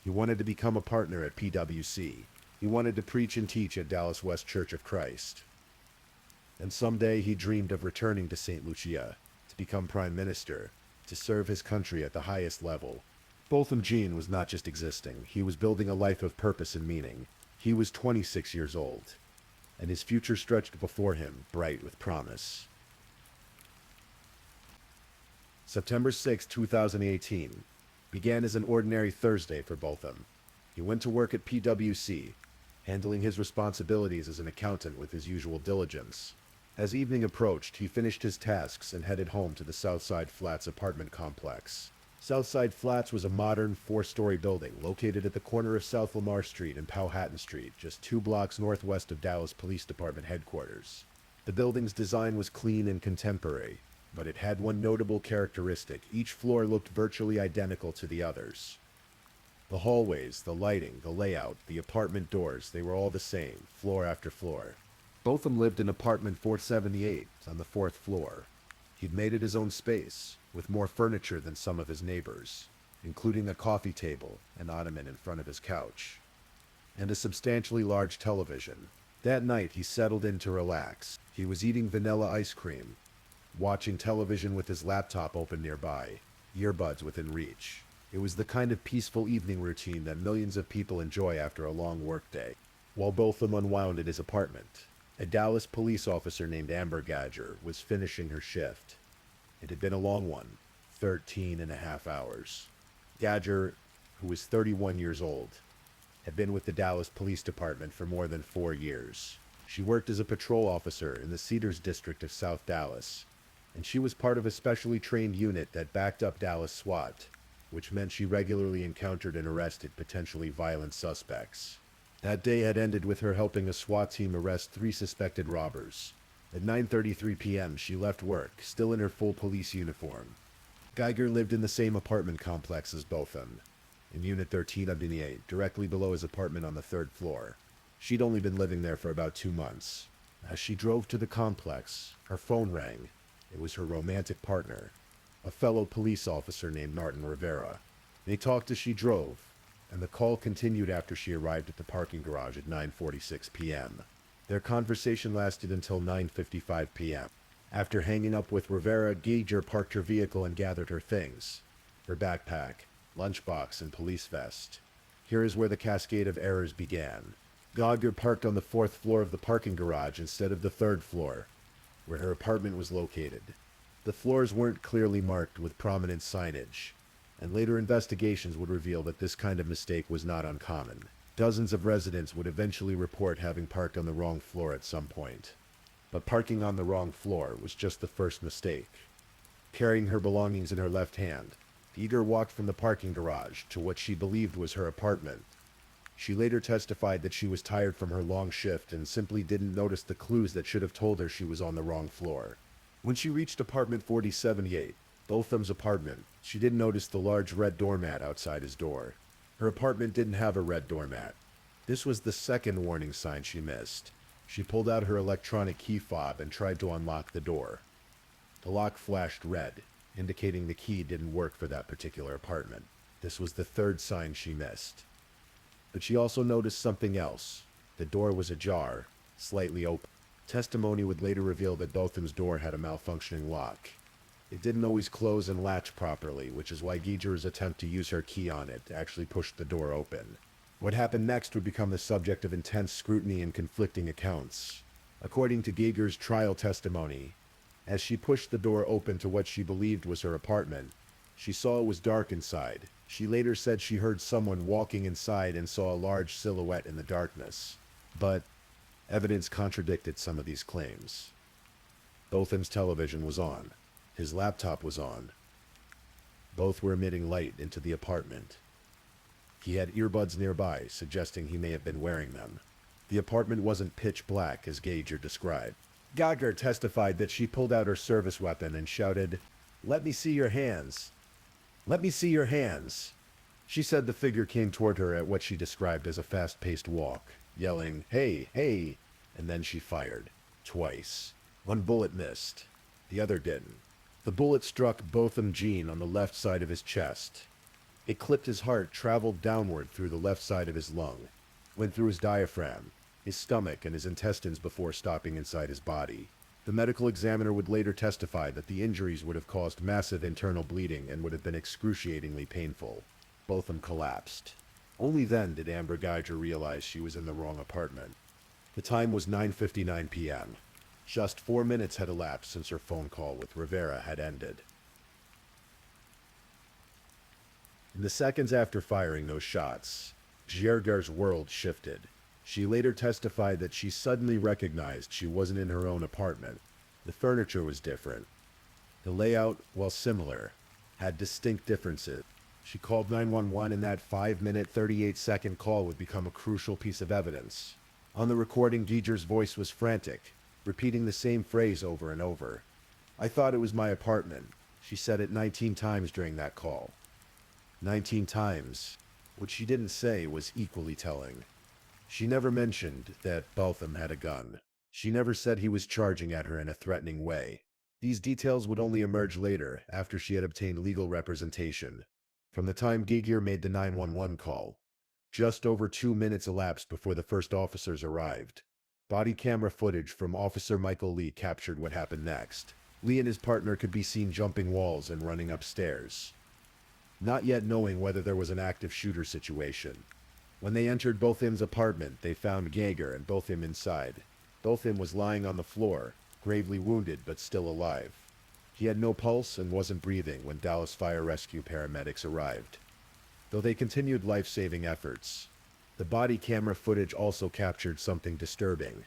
He wanted to become a partner at PwC. He wanted to preach and teach at Dallas West Church of Christ. And someday he dreamed of returning to St. Lucia, to become prime minister, to serve his country at the highest level. Botham Jean was not just existing, he was building a life of purpose and meaning. He was 26 years old, and his future stretched before him, bright with promise. September 6, 2018, began as an ordinary Thursday for Botham. He went to work at PwC, handling his responsibilities as an accountant with his usual diligence. As evening approached, he finished his tasks and headed home to the Southside Flats apartment complex. Southside Flats was a modern, four-story building located at the corner of South Lamar Street and Powhatan Street, just 2 blocks northwest of Dallas Police Department headquarters. The building's design was clean and contemporary, but it had one notable characteristic. Each floor looked virtually identical to the others. The hallways, the lighting, the layout, the apartment doors, they were all the same, floor after floor. Botham lived in apartment 478 on the 4th floor. He'd made it his own space, with more furniture than some of his neighbors, including a coffee table, an ottoman in front of his couch, and a substantially large television. That night he settled in to relax. He was eating vanilla ice cream, watching television with his laptop open nearby, earbuds within reach. It was the kind of peaceful evening routine that millions of people enjoy after a long workday. While Botham unwound at his apartment, a Dallas police officer named Amber Gadger was finishing her shift. It had been a long one, 13.5 hours. Gadger, who was 31 years old, had been with the Dallas Police Department for more than 4 years. She worked as a patrol officer in the Cedars district of South Dallas, and she was part of a specially trained unit that backed up Dallas SWAT, which meant she regularly encountered and arrested potentially violent suspects. That day had ended with her helping a SWAT team arrest 3 suspected robbers. At 9:33 p.m., she left work, still in her full police uniform. Geiger lived in the same apartment complex as Botham, in Unit 13A, directly below his apartment on the 3rd floor. She'd only been living there for about 2 months. As she drove to the complex, her phone rang. It was her romantic partner, a fellow police officer named Martin Rivera. They talked as she drove, and the call continued after she arrived at the parking garage at 9:46 p.m. Their conversation lasted until 9:55 p.m. After hanging up with Rivera, Geiger parked her vehicle and gathered her things, her backpack, lunchbox, and police vest. Here is where the cascade of errors began. Geiger parked on the 4th floor of the parking garage instead of the 3rd floor, where her apartment was located. The floors weren't clearly marked with prominent signage, and later investigations would reveal that this kind of mistake was not uncommon. Dozens of residents would eventually report having parked on the wrong floor at some point. But parking on the wrong floor was just the first mistake. Carrying her belongings in her left hand, Geiger walked from the parking garage to what she believed was her apartment. She later testified that she was tired from her long shift and simply didn't notice the clues that should have told her she was on the wrong floor. When she reached apartment 4078, Botham's apartment, she didn't notice the large red doormat outside his door. Her apartment didn't have a red doormat. This was the second warning sign she missed. She pulled out her electronic key fob and tried to unlock the door. The lock flashed red, indicating the key didn't work for that particular apartment. This was the third sign she missed. But she also noticed something else. The door was ajar, slightly open. Testimony would later reveal that Botham's door had a malfunctioning lock. It didn't always close and latch properly, which is why Geiger's attempt to use her key on it actually pushed the door open. What happened next would become the subject of intense scrutiny and conflicting accounts. According to Geiger's trial testimony, as she pushed the door open to what she believed was her apartment, she saw it was dark inside. She later said she heard someone walking inside and saw a large silhouette in the darkness. But evidence contradicted some of these claims. Botham's television was on. His laptop was on. Both were emitting light into the apartment. He had earbuds nearby, suggesting he may have been wearing them. The apartment wasn't pitch black, as Geiger described. Geiger testified that she pulled out her service weapon and shouted, "Let me see your hands. Let me see your hands." She said the figure came toward her at what she described as a fast-paced walk, yelling, "Hey, hey," and then she fired. Twice. One bullet missed. The other didn't. The bullet struck Botham Jean on the left side of his chest. It clipped his heart, traveled downward through the left side of his lung, went through his diaphragm, his stomach, and his intestines before stopping inside his body. The medical examiner would later testify that the injuries would have caused massive internal bleeding and would have been excruciatingly painful. Botham collapsed. Only then did Amber Geiger realize she was in the wrong apartment. The time was 9:59 p.m. Just 4 minutes had elapsed since her phone call with Rivera had ended. In the seconds after firing those shots, Geiger's world shifted. She later testified that she suddenly recognized she wasn't in her own apartment. The furniture was different. The layout, while similar, had distinct differences. She called 911, and that 5-minute, 38-second call would become a crucial piece of evidence. On the recording, Geiger's voice was frantic, repeating the same phrase over and over. "I thought it was my apartment." She said it 19 times during that call. 19 times. What she didn't say was equally telling. She never mentioned that Botham had a gun. She never said he was charging at her in a threatening way. These details would only emerge later, after she had obtained legal representation. From the time Geiger made the 911 call, just over 2 minutes elapsed before the first officers arrived. Body camera footage from Officer Michael Lee captured what happened next. Lee and his partner could be seen jumping walls and running upstairs, not yet knowing whether there was an active shooter situation. When they entered Botham's apartment, they found Geiger and Botham inside. Botham was lying on the floor, gravely wounded but still alive. He had no pulse and wasn't breathing when Dallas Fire Rescue paramedics arrived. Though they continued life-saving efforts, the body camera footage also captured something disturbing.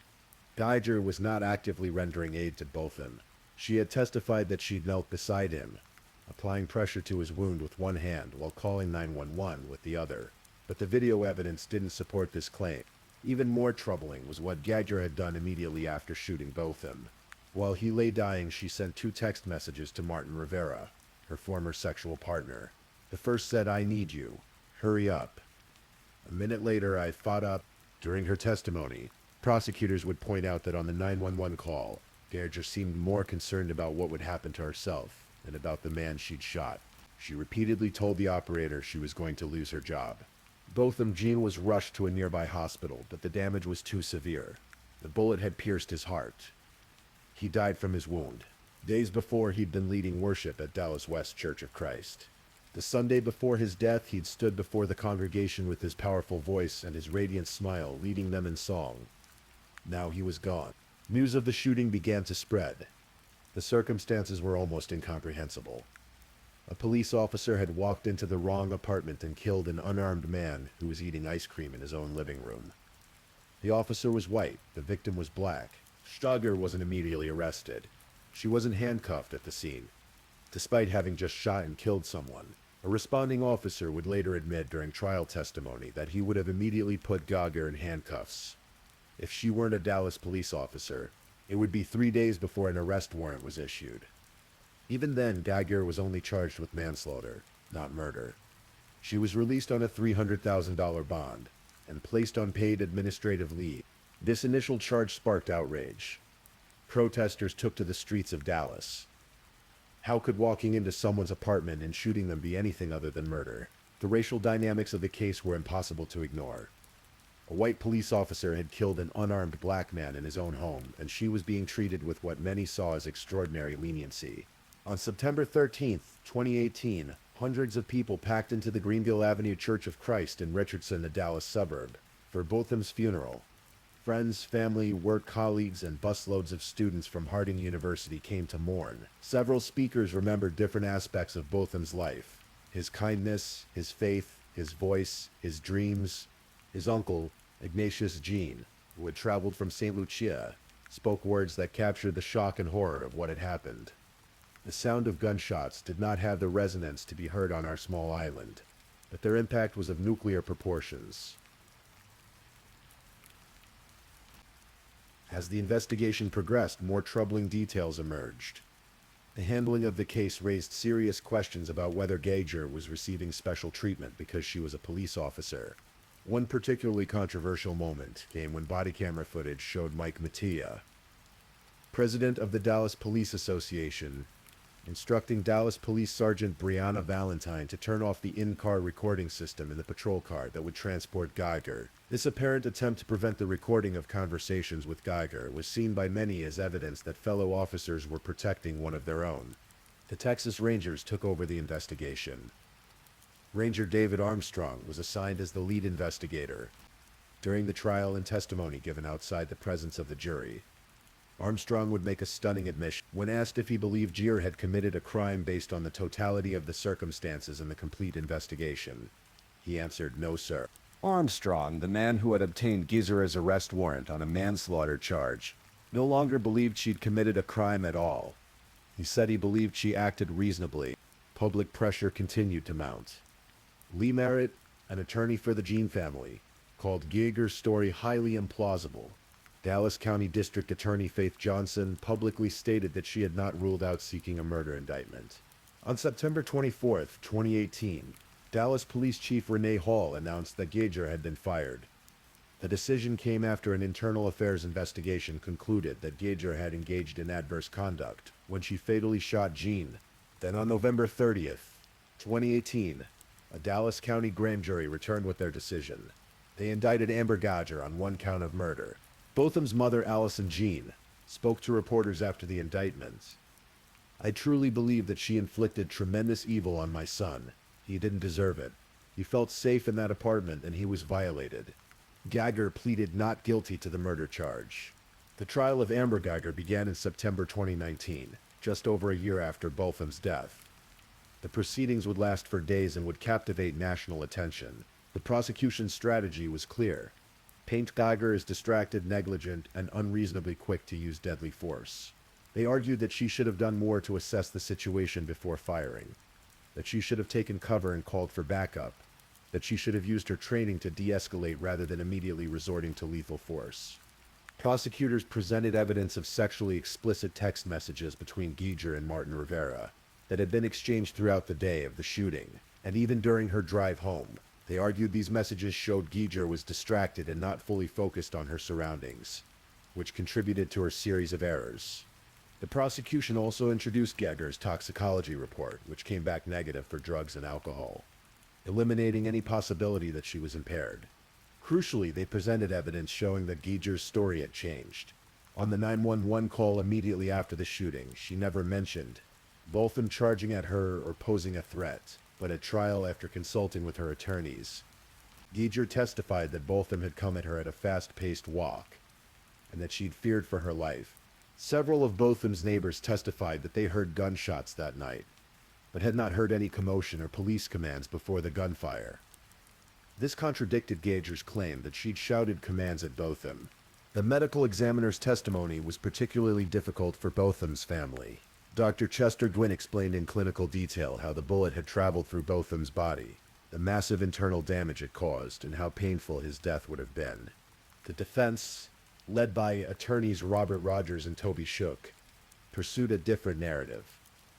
Geiger was not actively rendering aid to Botham. She had testified that she'd knelt beside him, applying pressure to his wound with one hand while calling 911 with the other. But the video evidence didn't support this claim. Even more troubling was what Geiger had done immediately after shooting Botham. While he lay dying, she sent 2 text messages to Martin Rivera, her former sexual partner. The first said, "I need you. Hurry up." A minute later, "I fought up." During her testimony, prosecutors would point out that on the 911 call, Geiger seemed more concerned about what would happen to herself than about the man she'd shot. She repeatedly told the operator she was going to lose her job. Botham Jean was rushed to a nearby hospital, but the damage was too severe. The bullet had pierced his heart. He died from his wound. Days before, he'd been leading worship at Dallas West Church of Christ. The Sunday before his death, he'd stood before the congregation with his powerful voice and his radiant smile, leading them in song. Now he was gone. News of the shooting began to spread. The circumstances were almost incomprehensible. A police officer had walked into the wrong apartment and killed an unarmed man who was eating ice cream in his own living room. The officer was white, the victim was black. Geiger wasn't immediately arrested. She wasn't handcuffed at the scene, despite having just shot and killed someone. A responding officer would later admit during trial testimony that he would have immediately put Geiger in handcuffs. If she weren't a Dallas police officer, it would be 3 days before an arrest warrant was issued. Even then, Geiger was only charged with manslaughter, not murder. She was released on a $300,000 bond and placed on paid administrative leave. This initial charge sparked outrage. Protesters took to the streets of Dallas. How could walking into someone's apartment and shooting them be anything other than murder? The racial dynamics of the case were impossible to ignore. A white police officer had killed an unarmed black man in his own home, and she was being treated with what many saw as extraordinary leniency. On September 13th, 2018, hundreds of people packed into the Greenville Avenue Church of Christ in Richardson, a Dallas suburb, for Botham's funeral. Friends, family, work colleagues, and busloads of students from Harding University came to mourn. Several speakers remembered different aspects of Botham's life: his kindness, his faith, his voice, his dreams. His uncle, Ignatius Jean, who had traveled from St. Lucia, spoke words that captured the shock and horror of what had happened. The sound of gunshots did not have the resonance to be heard on our small island, but their impact was of nuclear proportions. As the investigation progressed, more troubling details emerged. The handling of the case raised serious questions about whether Geiger was receiving special treatment because she was a police officer. One particularly controversial moment came when body camera footage showed Mike Mattia, president of the Dallas Police Association, instructing Dallas Police Sergeant Brianna Valentine to turn off the in-car recording system in the patrol car that would transport Geiger. This apparent attempt to prevent the recording of conversations with Geiger was seen by many as evidence that fellow officers were protecting one of their own. The Texas Rangers took over the investigation. Ranger David Armstrong was assigned as the lead investigator. During the trial and testimony given outside the presence of the jury, Armstrong would make a stunning admission. When asked if he believed Geiger had committed a crime based on the totality of the circumstances and the complete investigation, he answered, "No, sir." Armstrong, the man who had obtained Geizer's arrest warrant on a manslaughter charge, no longer believed she'd committed a crime at all. He said he believed she acted reasonably. Public pressure continued to mount. Lee Merritt, an attorney for the Jean family, called Geiger's story highly implausible. Dallas County District Attorney Faith Johnson publicly stated that she had not ruled out seeking a murder indictment. On September 24, 2018, Dallas Police Chief Renee Hall announced that Geiger had been fired. The decision came after an internal affairs investigation concluded that Geiger had engaged in adverse conduct when she fatally shot Jean. Then on November 30th, 2018, a Dallas County grand jury returned with their decision. They indicted Amber Geiger on one count of murder. Botham's mother, Allison Jean, spoke to reporters after the indictment. "I truly believe that she inflicted tremendous evil on my son. He didn't deserve it. He felt safe in that apartment and he was violated." Geiger pleaded not guilty to the murder charge. The trial of Amber Geiger began in September 2019, just over a year after Botham's death. The proceedings would last for days and would captivate national attention. The prosecution's strategy was clear. Paint Geiger as distracted, negligent, and unreasonably quick to use deadly force. They argued that she should have done more to assess the situation before firing, that she should have taken cover and called for backup, that she should have used her training to de-escalate rather than immediately resorting to lethal force. Prosecutors presented evidence of sexually explicit text messages between Geiger and Martin Rivera that had been exchanged throughout the day of the shooting, and even during her drive home. They argued these messages showed Geiger was distracted and not fully focused on her surroundings, which contributed to her series of errors. The prosecution also introduced Geiger's toxicology report, which came back negative for drugs and alcohol, eliminating any possibility that she was impaired. Crucially, they presented evidence showing that Geiger's story had changed. On the 911 call immediately after the shooting, she never mentioned Botham charging at her or posing a threat, but at trial, after consulting with her attorneys, Geiger testified that Botham had come at her at a fast-paced walk, and that she'd feared for her life. Several of Botham's neighbors testified that they heard gunshots that night, but had not heard any commotion or police commands before the gunfire. This contradicted Geiger's claim that she'd shouted commands at Botham. The medical examiner's testimony was particularly difficult for Botham's family. Dr. Chester Gwynn explained in clinical detail how the bullet had traveled through Botham's body, the massive internal damage it caused, and how painful his death would have been. The defense, led by attorneys Robert Rogers and Toby Shook, pursued a different narrative.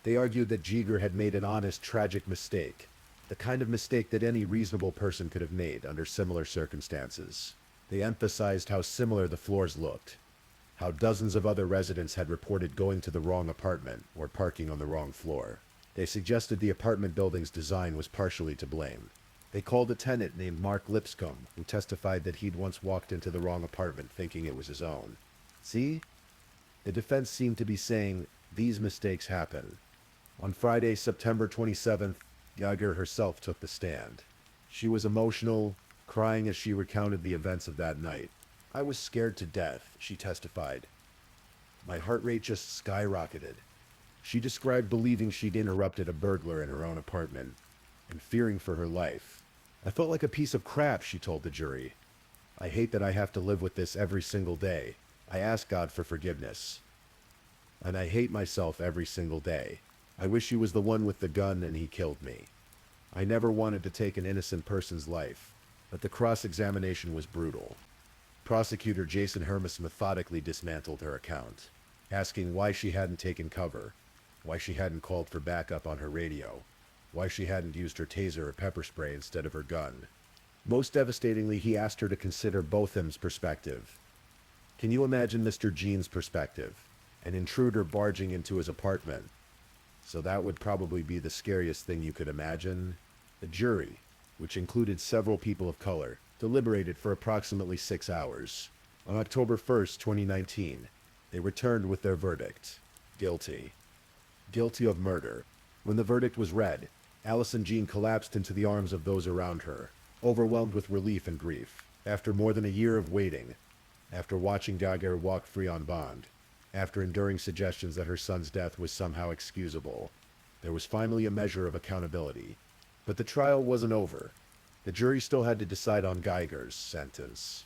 They argued that Geiger had made an honest, tragic mistake, the kind of mistake that any reasonable person could have made under similar circumstances. They emphasized how similar the floors looked, how dozens of other residents had reported going to the wrong apartment or parking on the wrong floor. They suggested the apartment building's design was partially to blame. They called a tenant named Mark Lipscomb, who testified that he'd once walked into the wrong apartment thinking it was his own. See? The defense seemed to be saying, these mistakes happen. On Friday, September 27th, Geiger herself took the stand. She was emotional, crying as she recounted the events of that night. "I was scared to death," she testified. "My heart rate just skyrocketed." She described believing she'd interrupted a burglar in her own apartment and fearing for her life. "I felt like a piece of crap," she told the jury. "I hate that I have to live with this every single day. I ask God for forgiveness. And I hate myself every single day. I wish he was the one with the gun and he killed me. I never wanted to take an innocent person's life." But the cross-examination was brutal. Prosecutor Jason Hermes methodically dismantled her account, asking why she hadn't taken cover, why she hadn't called for backup on her radio, why she hadn't used her taser or pepper spray instead of her gun. Most devastatingly, he asked her to consider Botham's perspective. Can you imagine Mr. Jean's perspective? An intruder barging into his apartment, So that would probably be the scariest thing you could imagine. The jury, which included several people of color, deliberated for approximately 6 hours. On October 1st, 2019, they returned with their verdict. Guilty. Guilty of murder. When the verdict was read, Allison Jean collapsed into the arms of those around her, overwhelmed with relief and grief. After more than a year of waiting, after watching Geiger walk free on bond, after enduring suggestions that her son's death was somehow excusable, there was finally a measure of accountability. But the trial wasn't over. The jury still had to decide on Geiger's sentence.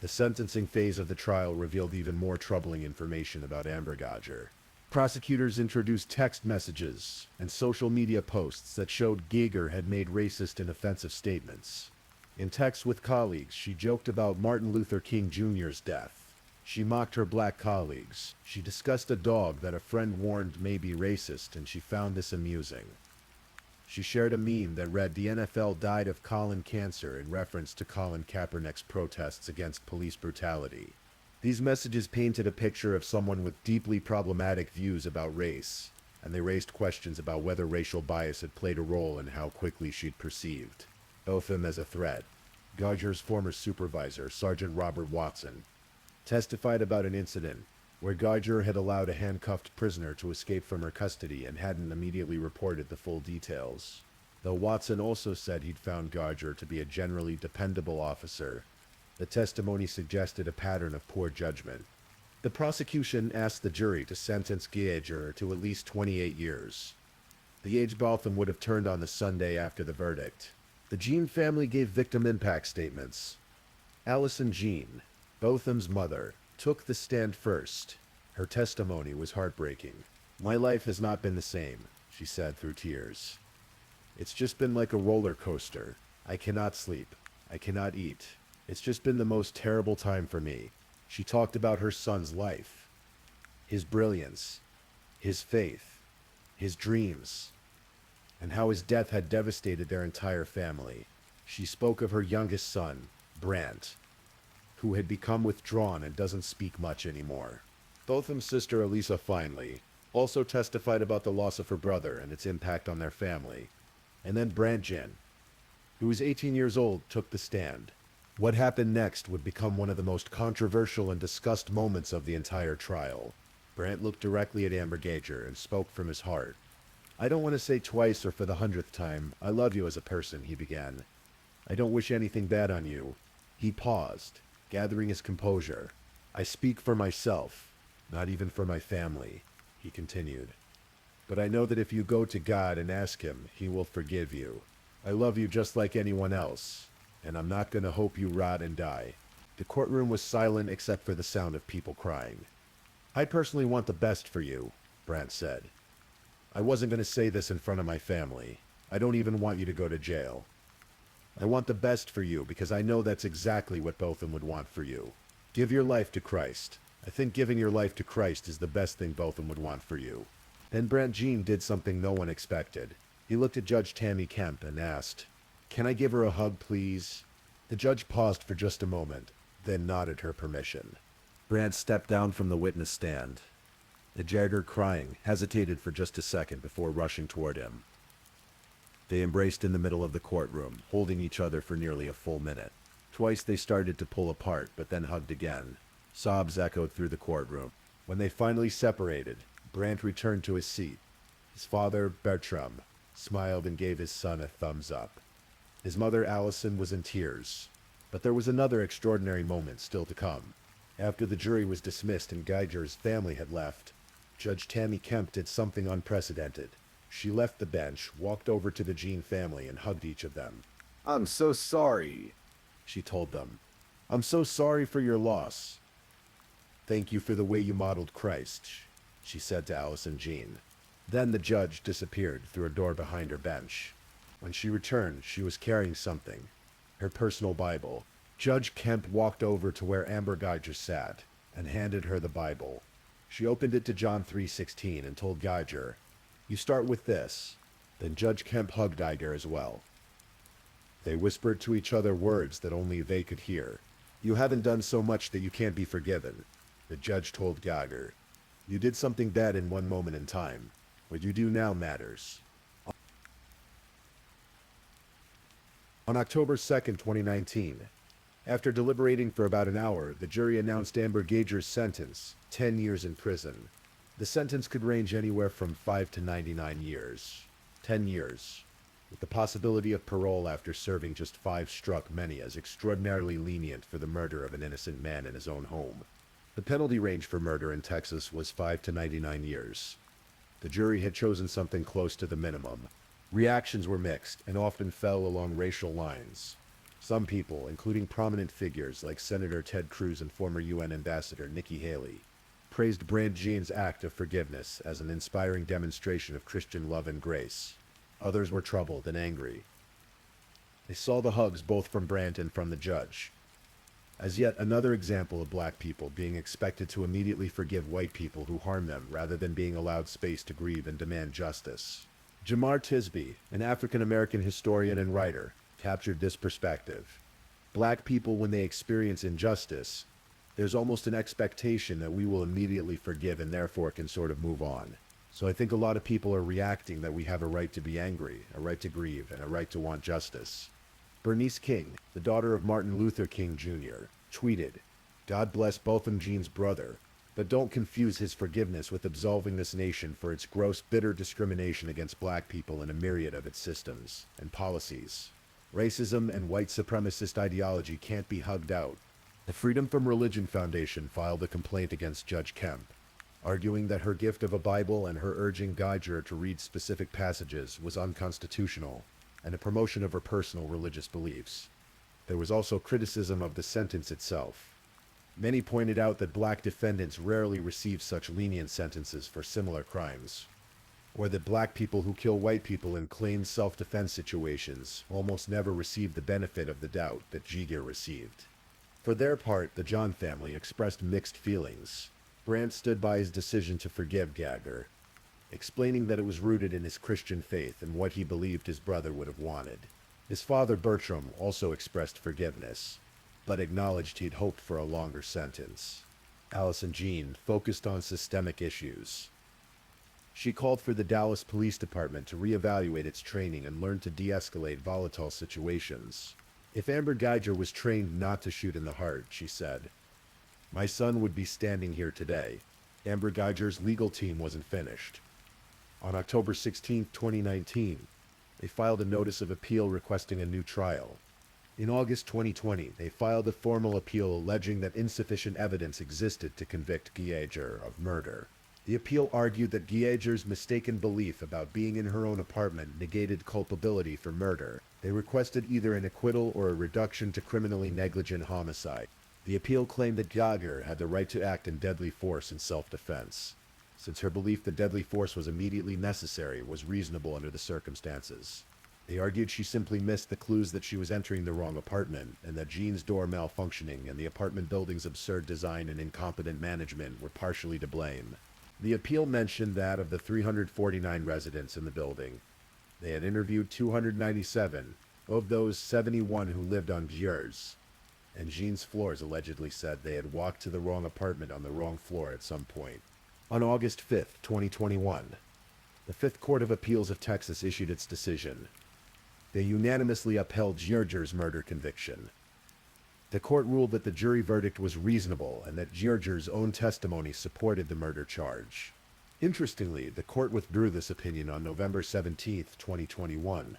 The sentencing phase of the trial revealed even more troubling information about Amber Geiger. Prosecutors introduced text messages and social media posts that showed Geiger had made racist and offensive statements. In texts with colleagues, she joked about Martin Luther King Jr.'s death. She mocked her black colleagues. She discussed a dog that a friend warned may be racist, and she found this amusing. She shared a meme that read, "The NFL died of colon cancer," in reference to Colin Kaepernick's protests against police brutality. These messages painted a picture of someone with deeply problematic views about race, and they raised questions about whether racial bias had played a role in how quickly she'd perceived Botham as a threat. Geiger's former supervisor, Sergeant Robert Watson, testified about an incident where Geiger had allowed a handcuffed prisoner to escape from her custody and hadn't immediately reported the full details. Though Watson also said he'd found Geiger to be a generally dependable officer, the testimony suggested a pattern of poor judgment. The prosecution asked the jury to sentence Geiger to at least 28 years. The age Botham would have turned on the Sunday after the verdict. The Jean family gave victim impact statements. Allison Jean, Botham's mother, took the stand first. Her testimony was heartbreaking. "My life has not been the same," she said through tears. "It's just been like a roller coaster. I cannot sleep. I cannot eat. It's just been the most terrible time for me." She talked about her son's life, his brilliance, his faith, his dreams, and how his death had devastated their entire family. She spoke of her youngest son, Brant, who had become withdrawn and doesn't speak much anymore. Botham's sister, Elisa Finley, also testified about the loss of her brother and its impact on their family. And then Brant Jin, who was 18 years old, took the stand. What happened next would become one of the most controversial and discussed moments of the entire trial. Brant looked directly at Amber Geiger and spoke from his heart. "I don't want to say twice or for the 100th time, I love you as a person," he began. "I don't wish anything bad on you." He paused, gathering his composure. "I speak for myself, not even for my family," he continued. "But I know that if you go to God and ask him, he will forgive you. I love you just like anyone else, and I'm not going to hope you rot and die." The courtroom was silent except for the sound of people crying. "I personally want the best for you," Brant said. "I wasn't going to say this in front of my family. I don't even want you to go to jail. I want the best for you because I know that's exactly what Botham would want for you. Give your life to Christ. I think giving your life to Christ is the best thing Botham would want for you." Then Brant Jean did something no one expected. He looked at Judge Tammy Kemp and asked, "Can I give her a hug, please?" The judge paused for just a moment, then nodded her permission. Brant stepped down from the witness stand. The jailer, crying, hesitated for just a second before rushing toward him. They embraced in the middle of the courtroom, holding each other for nearly a full minute. Twice they started to pull apart, but then hugged again. Sobs echoed through the courtroom. When they finally separated, Brant returned to his seat. His father, Bertram, smiled and gave his son a thumbs up. His mother, Allison, was in tears. But there was another extraordinary moment still to come. After the jury was dismissed and Geiger's family had left, Judge Tammy Kemp did something unprecedented. She left the bench, walked over to the Jean family, and hugged each of them. "I'm so sorry," she told them. "I'm so sorry for your loss. Thank you for the way you modeled Christ," she said to Allison Jean. Then the judge disappeared through a door behind her bench. When she returned, she was carrying something, her personal Bible. Judge Kemp walked over to where Amber Geiger sat and handed her the Bible. She opened it to John 3:16 and told Geiger, "You start with this." Then Judge Kemp hugged Geiger as well. They whispered to each other words that only they could hear. "You haven't done so much that you can't be forgiven," the judge told Geiger. You did something bad in one moment in time. What you do now matters. On October 2nd, 2019, after deliberating for about an hour, the jury announced Amber Gager's sentence, 10 years in prison. The sentence could range anywhere from 5 to 99 years. 10 years, with the possibility of parole after serving just 5, struck many as extraordinarily lenient for the murder of an innocent man in his own home. The penalty range for murder in Texas was 5 to 99 years. The jury had chosen something close to the minimum. Reactions were mixed and often fell along racial lines. Some people, including prominent figures like Senator Ted Cruz and former UN Ambassador Nikki Haley, praised Brandt Jean's act of forgiveness as an inspiring demonstration of Christian love and grace. Others were troubled and angry. They saw the hugs both from Brandt and from the judge as yet another example of black people being expected to immediately forgive white people who harm them rather than being allowed space to grieve and demand justice. Jamar Tisby, an African-American historian and writer, captured this perspective. Black people, when they experience injustice, there's almost an expectation that we will immediately forgive and therefore can sort of move on. So I think a lot of people are reacting that we have a right to be angry, a right to grieve, and a right to want justice. Bernice King, the daughter of Martin Luther King Jr., tweeted, "God bless Botham Jean's brother, but don't confuse his forgiveness with absolving this nation for its gross, bitter discrimination against black people in a myriad of its systems and policies. Racism and white supremacist ideology can't be hugged out." The Freedom from Religion Foundation filed a complaint against Judge Kemp, arguing that her gift of a Bible and her urging Geiger to read specific passages was unconstitutional and a promotion of her personal religious beliefs. There was also criticism of the sentence itself. Many pointed out that black defendants rarely receive such lenient sentences for similar crimes, or that black people who kill white people in claimed self-defense situations almost never receive the benefit of the doubt that Geiger received. For their part, the John family expressed mixed feelings. Brandt stood by his decision to forgive Geiger, explaining that it was rooted in his Christian faith and what he believed his brother would have wanted. His father, Bertram, also expressed forgiveness, but acknowledged he'd hoped for a longer sentence. Allison Jean focused on systemic issues. She called for the Dallas Police Department to reevaluate its training and learn to de-escalate volatile situations. If Amber Geiger was trained not to shoot in the heart, she said, my son would be standing here today. Amber Geiger's legal team wasn't finished. On October 16, 2019, they filed a notice of appeal requesting a new trial. In August 2020, they filed a formal appeal alleging that insufficient evidence existed to convict Geiger of murder. The appeal argued that Geiger's mistaken belief about being in her own apartment negated culpability for murder. They requested either an acquittal or a reduction to criminally negligent homicide. The appeal claimed that Geiger had the right to act in deadly force in self-defense, since her belief that deadly force was immediately necessary was reasonable under the circumstances. They argued she simply missed the clues that she was entering the wrong apartment, and that Jean's door malfunctioning and the apartment building's absurd design and incompetent management were partially to blame. The appeal mentioned that of the 349 residents in the building, they had interviewed 297. Of those, 71 who lived on Geiger's and Jean's floors allegedly said they had walked to the wrong apartment on the wrong floor at some point. On August 5, 2021, the Fifth Court of Appeals of Texas issued its decision. They unanimously upheld Geiger's murder conviction. The court ruled that the jury verdict was reasonable and that Geiger's own testimony supported the murder charge. Interestingly, the court withdrew this opinion on November 17, 2021,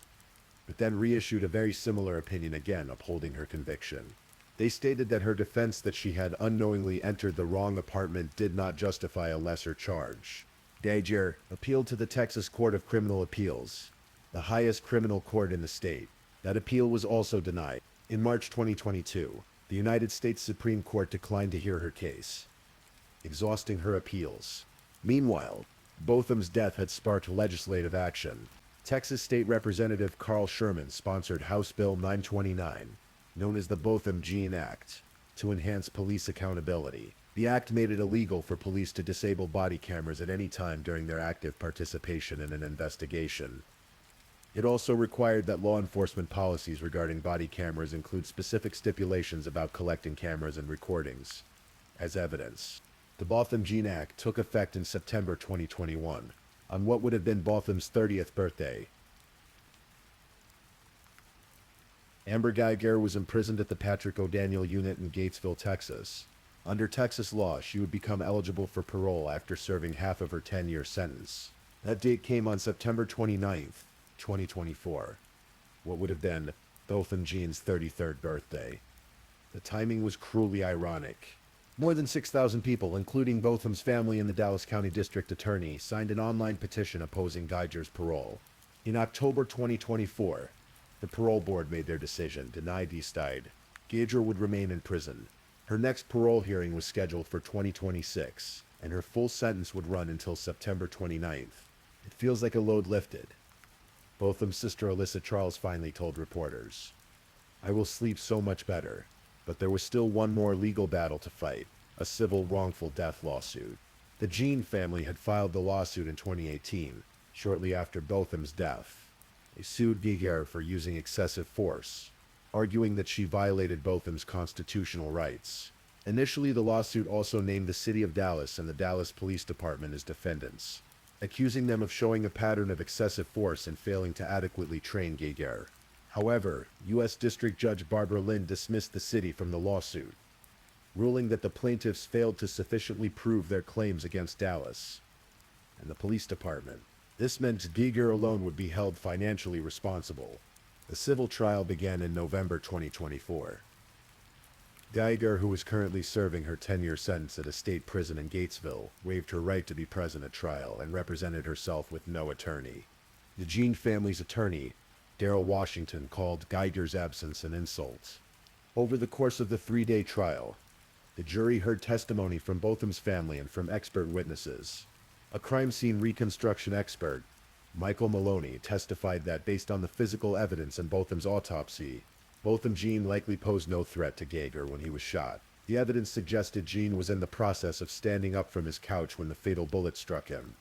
but then reissued a very similar opinion again upholding her conviction. They stated that her defense that she had unknowingly entered the wrong apartment did not justify a lesser charge. Geiger appealed to the Texas Court of Criminal Appeals, the highest criminal court in the state. That appeal was also denied. In March 2022, the United States Supreme Court declined to hear her case, exhausting her appeals. Meanwhile, Botham's death had sparked legislative action. Texas State Representative Carl Sherman sponsored House Bill 929, known as the Botham-Jean Act, to enhance police accountability. The act made it illegal for police to disable body cameras at any time during their active participation in an investigation. It also required that law enforcement policies regarding body cameras include specific stipulations about collecting cameras and recordings as evidence. The Botham Jean Act took effect in September 2021, on what would have been Botham's 30th birthday. Amber Geiger was imprisoned at the Patrick O'Daniel unit in Gatesville, Texas. Under Texas law, she would become eligible for parole after serving half of her 10-year sentence. That date came on September 29th, 2024. What would have been Botham Jean's 33rd birthday. The timing was cruelly ironic. More than 6,000 people, including Botham's family and the Dallas County District Attorney, signed an online petition opposing Geiger's parole. In October 2024, the parole board made their decision, denied Eastide. Geiger would remain in prison. Her next parole hearing was scheduled for 2026, and her full sentence would run until September 29th. It feels like a load lifted. Botham's sister Alyssa Charles finally told reporters, "I will sleep so much better." But there was still one more legal battle to fight, a civil wrongful death lawsuit. The Jean family had filed the lawsuit in 2018, shortly after Botham's death. They sued Geiger for using excessive force, arguing that she violated Botham's constitutional rights. Initially, the lawsuit also named the city of Dallas and the Dallas Police Department as defendants, accusing them of showing a pattern of excessive force and failing to adequately train Geiger. However, U.S. District Judge Barbara Lynn dismissed the city from the lawsuit, ruling that the plaintiffs failed to sufficiently prove their claims against Dallas and the police department. This meant Geiger alone would be held financially responsible. The civil trial began in November 2024. Geiger, who is currently serving her 10-year sentence at a state prison in Gatesville, waived her right to be present at trial and represented herself with no attorney. The Jean family's attorney, Daryl Washington, called Geiger's absence an insult. Over the course of the 3-day trial, the jury heard testimony from Botham's family and from expert witnesses. A crime scene reconstruction expert, Michael Maloney, testified that based on the physical evidence in Botham's autopsy, Botham Jean likely posed no threat to Geiger when he was shot. The evidence suggested Jean was in the process of standing up from his couch when the fatal bullet struck him.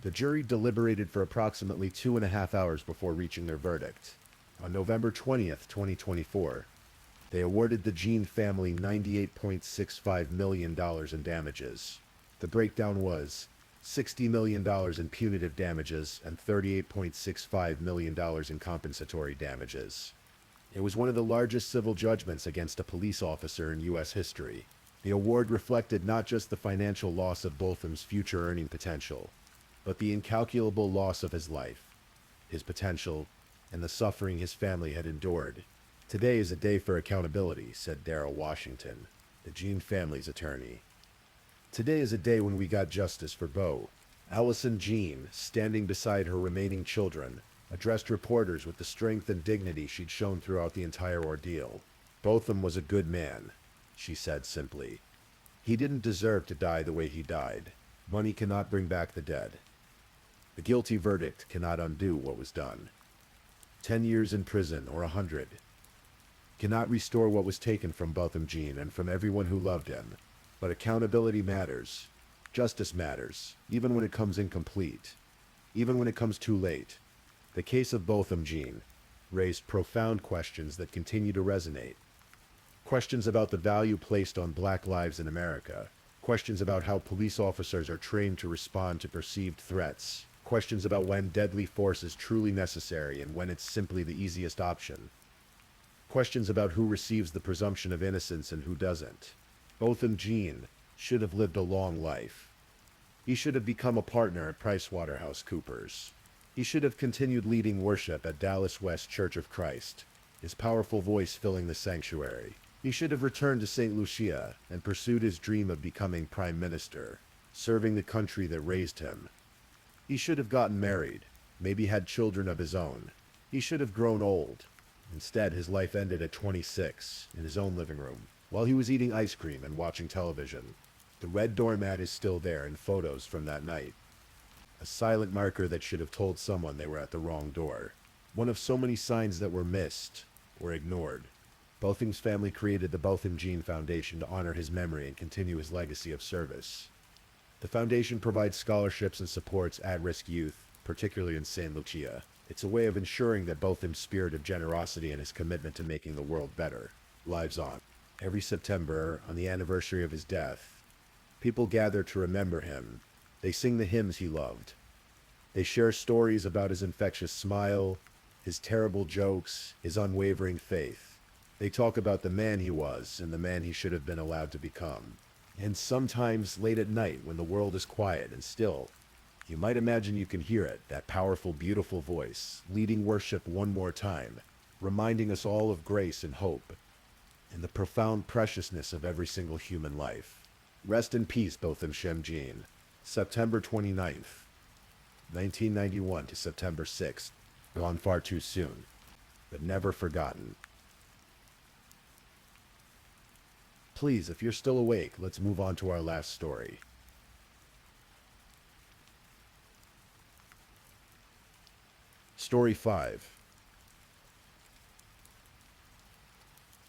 The jury deliberated for approximately 2.5 hours before reaching their verdict. On November 20th, 2024, they awarded the Jean family $98.65 million in damages. The breakdown was $60 million in punitive damages and $38.65 million in compensatory damages. It was one of the largest civil judgments against a police officer in U.S. history. The award reflected not just the financial loss of Botham's future earning potential, but the incalculable loss of his life, his potential, and the suffering his family had endured. "Today is a day for accountability," said Daryl Washington, the Jean family's attorney. "Today is a day when we got justice for Bo." Allison Jean, standing beside her remaining children, addressed reporters with the strength and dignity she'd shown throughout the entire ordeal. "Botham was a good man," she said simply. "He didn't deserve to die the way he died. Money cannot bring back the dead. The guilty verdict cannot undo what was done. 10 years in prison, or 100, cannot restore what was taken from Botham Jean and from everyone who loved him. But accountability matters. Justice matters, even when it comes incomplete, even when it comes too late." The case of Botham Jean raised profound questions that continue to resonate. Questions about the value placed on Black lives in America. Questions about how police officers are trained to respond to perceived threats. Questions about when deadly force is truly necessary and when it's simply the easiest option. Questions about who receives the presumption of innocence and who doesn't. Botham Jean should have lived a long life. He should have become a partner at PricewaterhouseCoopers. He should have continued leading worship at Dallas West Church of Christ, his powerful voice filling the sanctuary. He should have returned to St. Lucia and pursued his dream of becoming prime minister, serving the country that raised him. He should have gotten married, maybe had children of his own. He should have grown old. Instead, his life ended at 26, in his own living room, while he was eating ice cream and watching television. The red doormat is still there in photos from that night. A silent marker that should have told someone they were at the wrong door. One of so many signs that were missed or ignored. Botham's family created the Botham Jean Foundation to honor his memory and continue his legacy of service. The foundation provides scholarships and supports at-risk youth, particularly in St. Lucia. It's a way of ensuring that Botham's spirit of generosity and his commitment to making the world better lives on. Every September, on the anniversary of his death, People gather to remember him. They sing the hymns he loved. They share stories about his infectious smile, his terrible jokes, his unwavering faith. They talk about the man he was and the man he should have been allowed to become. And sometimes late at night when the world is quiet and still, you might imagine you can hear it, that powerful, beautiful voice, leading worship one more time, reminding us all of grace and hope, and the profound preciousness of every single human life. Rest in peace, Botham Shem Jean. September 29th, 1991 to September 6th. Gone far too soon, but never forgotten. Please, if you're still awake, let's move on to our last story. Story 5.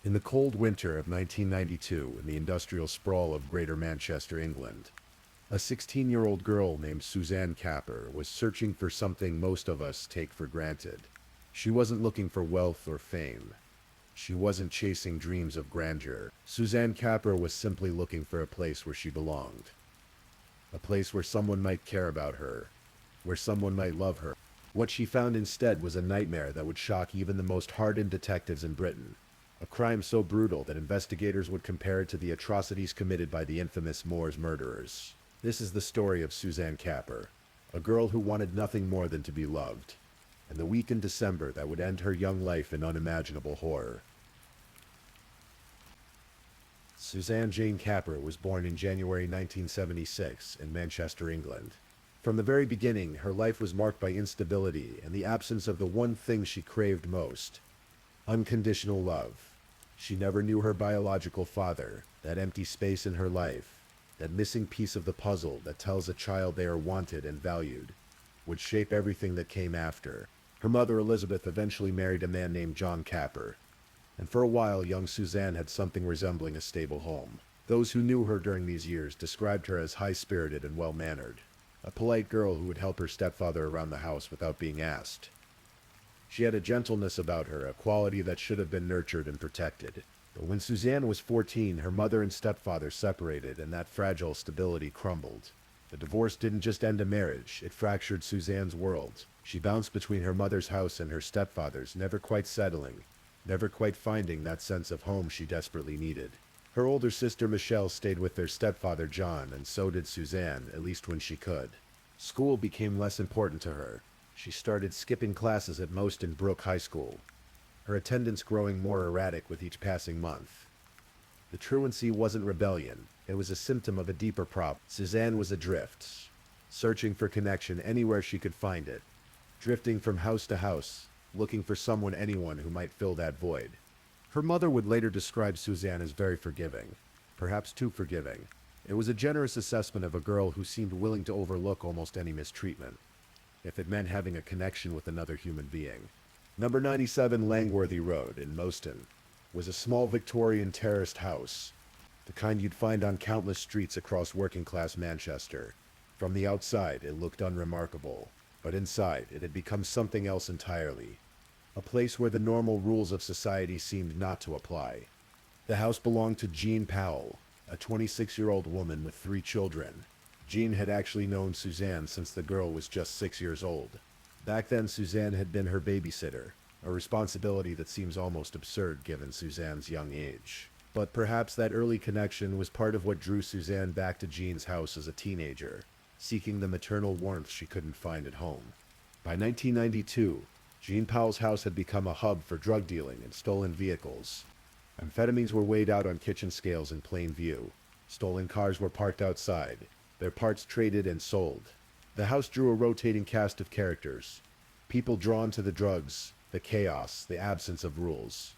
In the cold winter of 1992, in the industrial sprawl of Greater Manchester, England, a 16-year-old girl named Suzanne Capper was searching for something most of us take for granted. She wasn't looking for wealth or fame. She wasn't chasing dreams of grandeur. Suzanne Capper was simply looking for a place where she belonged. A place where someone might care about her, where someone might love her. What she found instead was a nightmare that would shock even the most hardened detectives in Britain. A crime so brutal that investigators would compare it to the atrocities committed by the infamous Moors murderers. This is the story of Suzanne Capper, a girl who wanted nothing more than to be loved, and the week in December that would end her young life in unimaginable horror. Suzanne Jane Capper was born in January 1976 in Manchester, England. From the very beginning, her life was marked by instability and the absence of the one thing she craved most: unconditional love. She never knew her biological father, that empty space in her life, that missing piece of the puzzle that tells a child they are wanted and valued, would shape everything that came after. Her mother, Elizabeth, eventually married a man named John Capper, and for a while young Suzanne had something resembling a stable home. Those who knew her during these years described her as high-spirited and well-mannered, a polite girl who would help her stepfather around the house without being asked. She had a gentleness about her, a quality that should have been nurtured and protected. But when Suzanne was 14, her mother and stepfather separated, and that fragile stability crumbled. The divorce didn't just end a marriage, it fractured Suzanne's world. She bounced between her mother's house and her stepfather's, never quite settling, never quite finding that sense of home she desperately needed. Her older sister Michelle stayed with their stepfather John, and so did Suzanne, at least when she could. School became less important to her. She started skipping classes at most in Brook High School, her attendance growing more erratic with each passing month. The truancy wasn't rebellion. It was a symptom of a deeper problem. Suzanne was adrift, searching for connection anywhere she could find it, drifting from house to house, looking for someone, anyone who might fill that void. Her mother would later describe Suzanne as very forgiving, perhaps too forgiving. It was a generous assessment of a girl who seemed willing to overlook almost any mistreatment, if it meant having a connection with another human being. Number 97 Langworthy Road in Moston was a small Victorian terraced house, the kind you'd find on countless streets across working-class Manchester. From the outside, it looked unremarkable, but inside, it had become something else entirely. A place where the normal rules of society seemed not to apply. The house belonged to Jean Powell, a 26-year-old woman with 3 children. Jean had actually known Suzanne since the girl was just 6 years old. Back then, Suzanne had been her babysitter, a responsibility that seems almost absurd given Suzanne's young age. But perhaps that early connection was part of what drew Suzanne back to Jean's house as a teenager, seeking the maternal warmth she couldn't find at home. By 1992, Jean Powell's house had become a hub for drug dealing and stolen vehicles. Amphetamines were weighed out on kitchen scales in plain view. Stolen cars were parked outside, their parts traded and sold. The house drew a rotating cast of characters, people drawn to the drugs, the chaos, the absence of rules.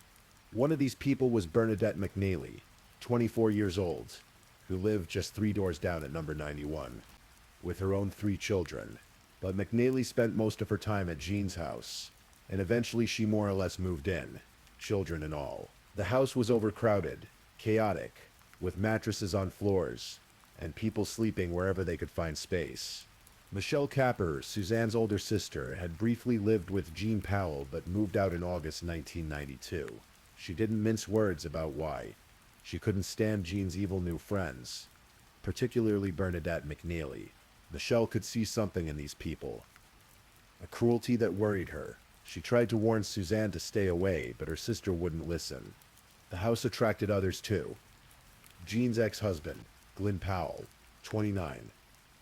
One of these people was Bernadette McNally, 24 years old, who lived just 3 doors down at number 91, with her own 3 children. But McNally spent most of her time at Jean's house, and eventually she more or less moved in, children and all. The house was overcrowded, chaotic, with mattresses on floors, and people sleeping wherever they could find space. Michelle Capper, Suzanne's older sister, had briefly lived with Jean Powell but moved out in August 1992. She didn't mince words about why. She couldn't stand Jean's evil new friends. particularly Bernadette McNeely. Michelle could see something in these people, a cruelty that worried her. She tried to warn Suzanne to stay away, but her sister wouldn't listen. The house attracted others too. Jean's ex-husband, Glenn Powell, 29,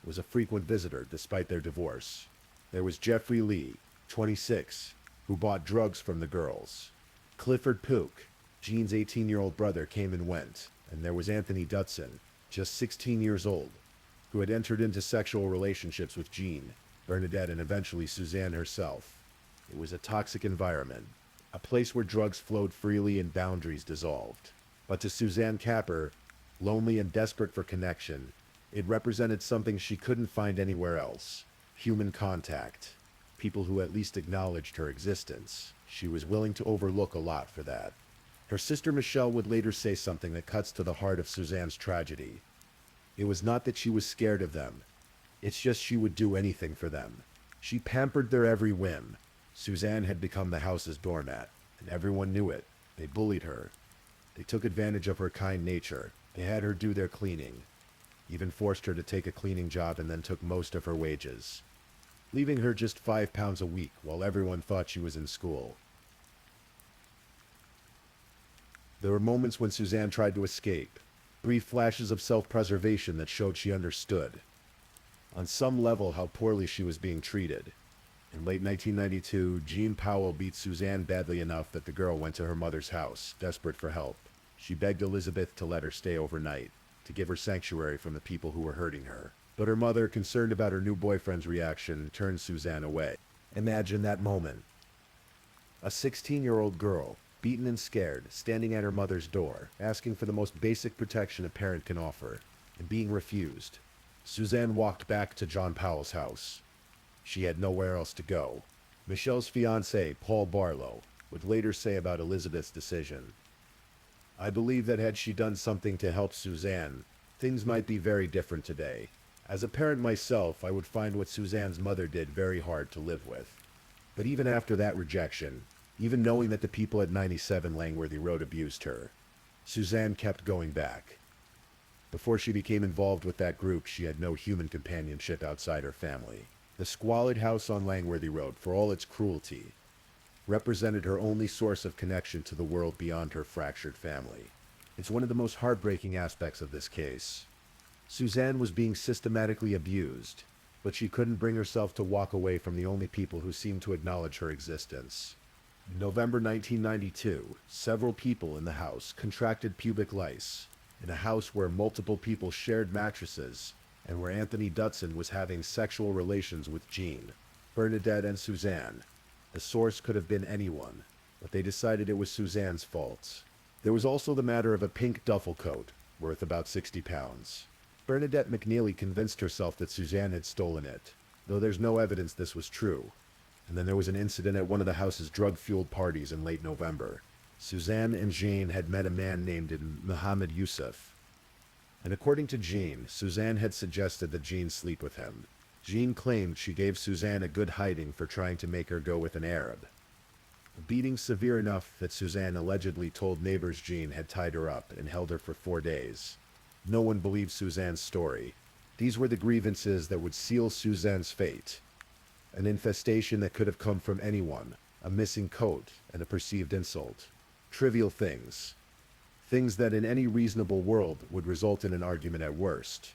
was a frequent visitor despite their divorce. There was Jeffrey Lee, 26, who bought drugs from the girls. Clifford Pook, Jean's 18-year-old brother, came and went. And there was Anthony Dutson, just 16 years old, who had entered into sexual relationships with Jean, Bernadette, and eventually Suzanne herself. It was a toxic environment, a place where drugs flowed freely and boundaries dissolved. But to Suzanne Capper, lonely and desperate for connection, it represented something she couldn't find anywhere else: human contact. People who at least acknowledged her existence. She was willing to overlook a lot for that. Her sister Michelle would later say something that cuts to the heart of Suzanne's tragedy. It was not that she was scared of them. It's just she would do anything for them. She pampered their every whim. Suzanne had become the house's doormat, and everyone knew it. They bullied her. They took advantage of her kind nature. They had her do their cleaning, even forced her to take a cleaning job, and then took most of her wages, leaving her just 5 pounds a week while everyone thought she was in school. There were moments when Suzanne tried to escape, brief flashes of self-preservation that showed she understood, on some level, how poorly she was being treated. In late 1992, Jean Powell beat Suzanne badly enough that the girl went to her mother's house, desperate for help. She begged Elizabeth to let her stay overnight, to give her sanctuary from the people who were hurting her. But her mother, concerned about her new boyfriend's reaction, turned Suzanne away. Imagine that moment. A 16-year-old girl, beaten and scared, standing at her mother's door, asking for the most basic protection a parent can offer, and being refused. Suzanne walked back to John Powell's house. She had nowhere else to go. Michelle's fiancé, Paul Barlow, would later say about Elizabeth's decision, "I believe that had she done something to help Suzanne, things might be very different today. As a parent myself, I would find what Suzanne's mother did very hard to live with." But even after that rejection, even knowing that the people at 97 Langworthy Road abused her, Suzanne kept going back. Before she became involved with that group, she had no human companionship outside her family. The squalid house on Langworthy Road, for all its cruelty, represented her only source of connection to the world beyond her fractured family. It's one of the most heartbreaking aspects of this case. Suzanne was being systematically abused, but she couldn't bring herself to walk away from the only people who seemed to acknowledge her existence. In November 1992, several people in the house contracted pubic lice, in a house where multiple people shared mattresses and where Anthony Dutson was having sexual relations with Jean, Bernadette, and Suzanne. The source could have been anyone, but they decided it was Suzanne's fault. There was also the matter of a pink duffel coat, worth about 60 pounds. Bernadette McNeely convinced herself that Suzanne had stolen it, though there's no evidence this was true. And then there was an incident at one of the house's drug-fueled parties in late November. Suzanne and Jean had met a man named Mohammed Yusuf. And according to Jean, Suzanne had suggested that Jean sleep with him. Jean claimed she gave Suzanne a good hiding for trying to make her go with an Arab. A beating severe enough that Suzanne allegedly told neighbors Jean had tied her up and held her for 4 days. No one believed Suzanne's story. These were the grievances that would seal Suzanne's fate. An infestation that could have come from anyone, a missing coat, and a perceived insult. Trivial things. Things that in any reasonable world would result in an argument at worst.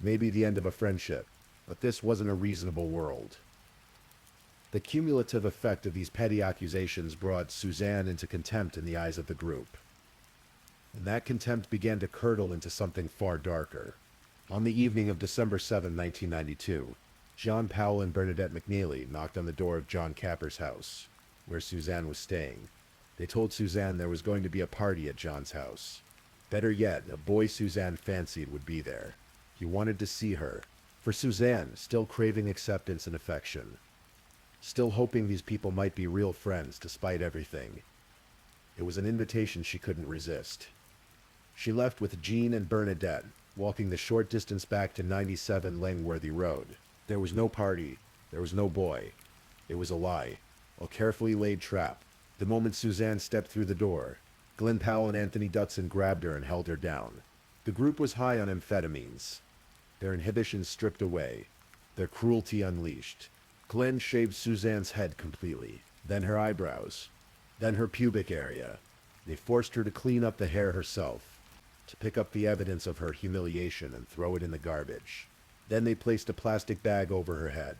Maybe the end of a friendship, but this wasn't a reasonable world. The cumulative effect of these petty accusations brought Suzanne into contempt in the eyes of the group. And that contempt began to curdle into something far darker. On the evening of December 7, 1992, John Powell and Bernadette McNeely knocked on the door of John Capper's house, where Suzanne was staying. They told Suzanne there was going to be a party at John's house. Better yet, a boy Suzanne fancied would be there. He wanted to see her. For Suzanne, still craving acceptance and affection. Still hoping these people might be real friends despite everything. It was an invitation she couldn't resist. She left with Jean and Bernadette, walking the short distance back to 97 Langworthy Road. There was no party. There was no boy. It was a lie. A carefully laid trap. The moment Suzanne stepped through the door, Glenn Powell and Anthony Dutson grabbed her and held her down. The group was high on amphetamines, their inhibitions stripped away, their cruelty unleashed. Glenn shaved Suzanne's head completely, then her eyebrows, then her pubic area. They forced her to clean up the hair herself, to pick up the evidence of her humiliation and throw it in the garbage. Then they placed a plastic bag over her head,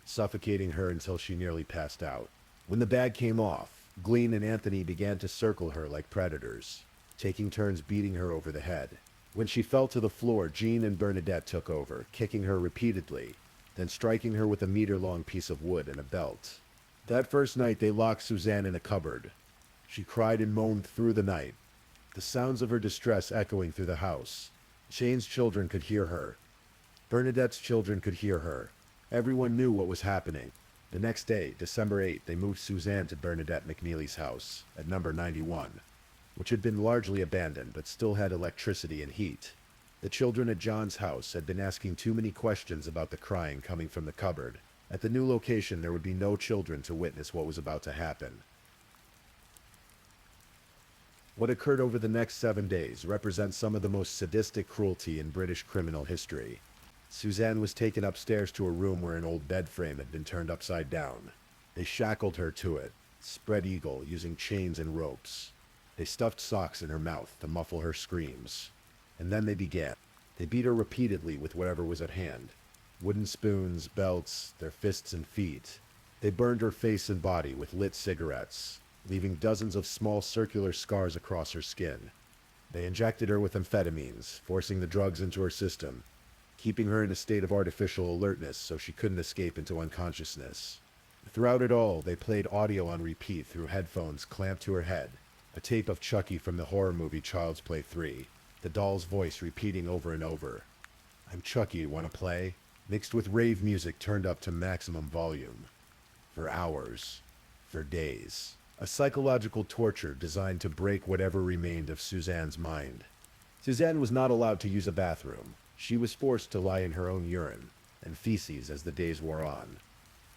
suffocating her until she nearly passed out. When the bag came off, Glenn and Anthony began to circle her like predators, taking turns beating her over the head. When she fell to the floor, Jean and Bernadette took over, kicking her repeatedly, then striking her with a meter-long piece of wood and a belt. That first night, they locked Suzanne in a cupboard. She cried and moaned through the night, the sounds of her distress echoing through the house. Shane's children could hear her. Bernadette's children could hear her. Everyone knew what was happening. The next day, December 8th, they moved Suzanne to Bernadette McNeely's house at number 91, which had been largely abandoned but still had electricity and heat. The children at John's house had been asking too many questions about the crying coming from the cupboard. At the new location, there would be no children to witness what was about to happen. What occurred over the next 7 days represents some of the most sadistic cruelty in British criminal history. Suzanne was taken upstairs to a room where an old bed frame had been turned upside down. They shackled her to it, spread eagle, using chains and ropes. They stuffed socks in her mouth to muffle her screams. And then they began. They beat her repeatedly with whatever was at hand. Wooden spoons, belts, their fists and feet. They burned her face and body with lit cigarettes, leaving dozens of small circular scars across her skin. They injected her with amphetamines, forcing the drugs into her system, keeping her in a state of artificial alertness so she couldn't escape into unconsciousness. Throughout it all, they played audio on repeat through headphones clamped to her head, a tape of Chucky from the horror movie Child's Play 3, the doll's voice repeating over and over, "I'm Chucky, wanna play?" mixed with rave music turned up to maximum volume. For hours. For days. A psychological torture designed to break whatever remained of Suzanne's mind. Suzanne was not allowed to use a bathroom. She was forced to lie in her own urine and feces as the days wore on.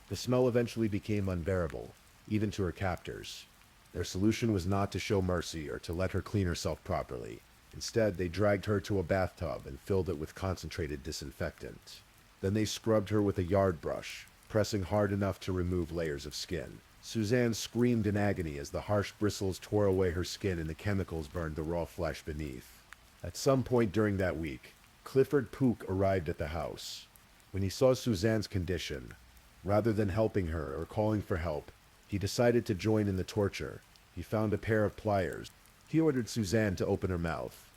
The smell eventually became unbearable, even to her captors. Their solution was not to show mercy or to let her clean herself properly. Instead, they dragged her to a bathtub and filled it with concentrated disinfectant. Then they scrubbed her with a yard brush, pressing hard enough to remove layers of skin. Suzanne screamed in agony as the harsh bristles tore away her skin and the chemicals burned the raw flesh beneath. At some point during that week, Clifford Pook arrived at the house. When he saw Suzanne's condition, rather than helping her or calling for help, he decided to join in the torture. He found a pair of pliers. He ordered Suzanne to open her mouth.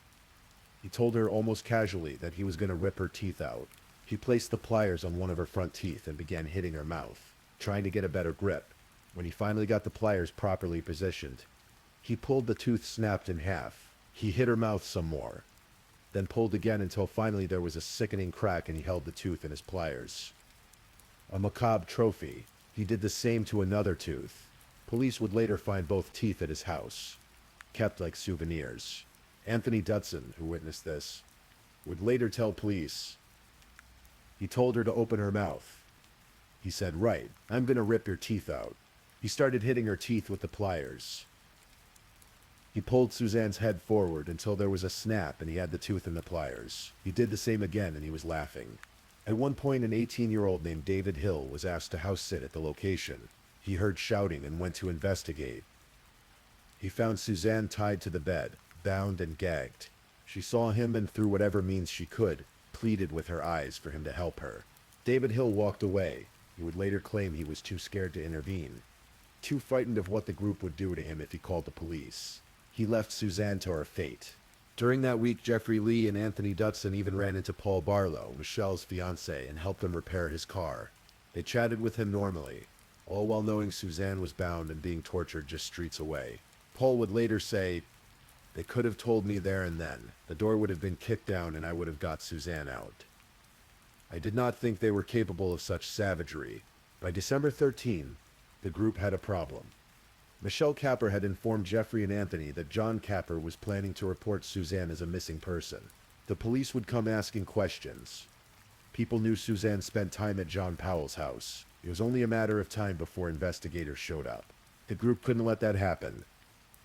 He told her almost casually that he was going to rip her teeth out. He placed the pliers on one of her front teeth and began hitting her mouth, trying to get a better grip. When he finally got the pliers properly positioned, he pulled the tooth snapped in half. He hit her mouth some more, then pulled again until finally there was a sickening crack and he held the tooth in his pliers. A macabre trophy. He did the same to another tooth. Police would later find both teeth at his house, kept like souvenirs. Anthony Dutson, who witnessed this, would later tell police. He told her to open her mouth. He said, "Right, I'm gonna rip your teeth out." He started hitting her teeth with the pliers. He pulled Suzanne's head forward until there was a snap and he had the tooth in the pliers. He did the same again and he was laughing. At one point, an 18-year-old named David Hill was asked to house sit at the location. He heard shouting and went to investigate. He found Suzanne tied to the bed, bound and gagged. She saw him and through whatever means she could, pleaded with her eyes for him to help her. David Hill walked away. He would later claim he was too scared to intervene, too frightened of what the group would do to him if he called the police. He left Suzanne to her fate. During that week, Jeffrey Lee and Anthony Dutson even ran into Paul Barlow, Michelle's fiancé, and helped him repair his car. They chatted with him normally, all while knowing Suzanne was bound and being tortured just streets away. Paul would later say, "They could have told me there and then. The door would have been kicked down and I would have got Suzanne out. I did not think they were capable of such savagery." By December 13, the group had a problem. Michelle Capper had informed Jeffrey and Anthony that John Capper was planning to report Suzanne as a missing person. The police would come asking questions. People knew Suzanne spent time at John Powell's house. It was only a matter of time before investigators showed up. The group couldn't let that happen.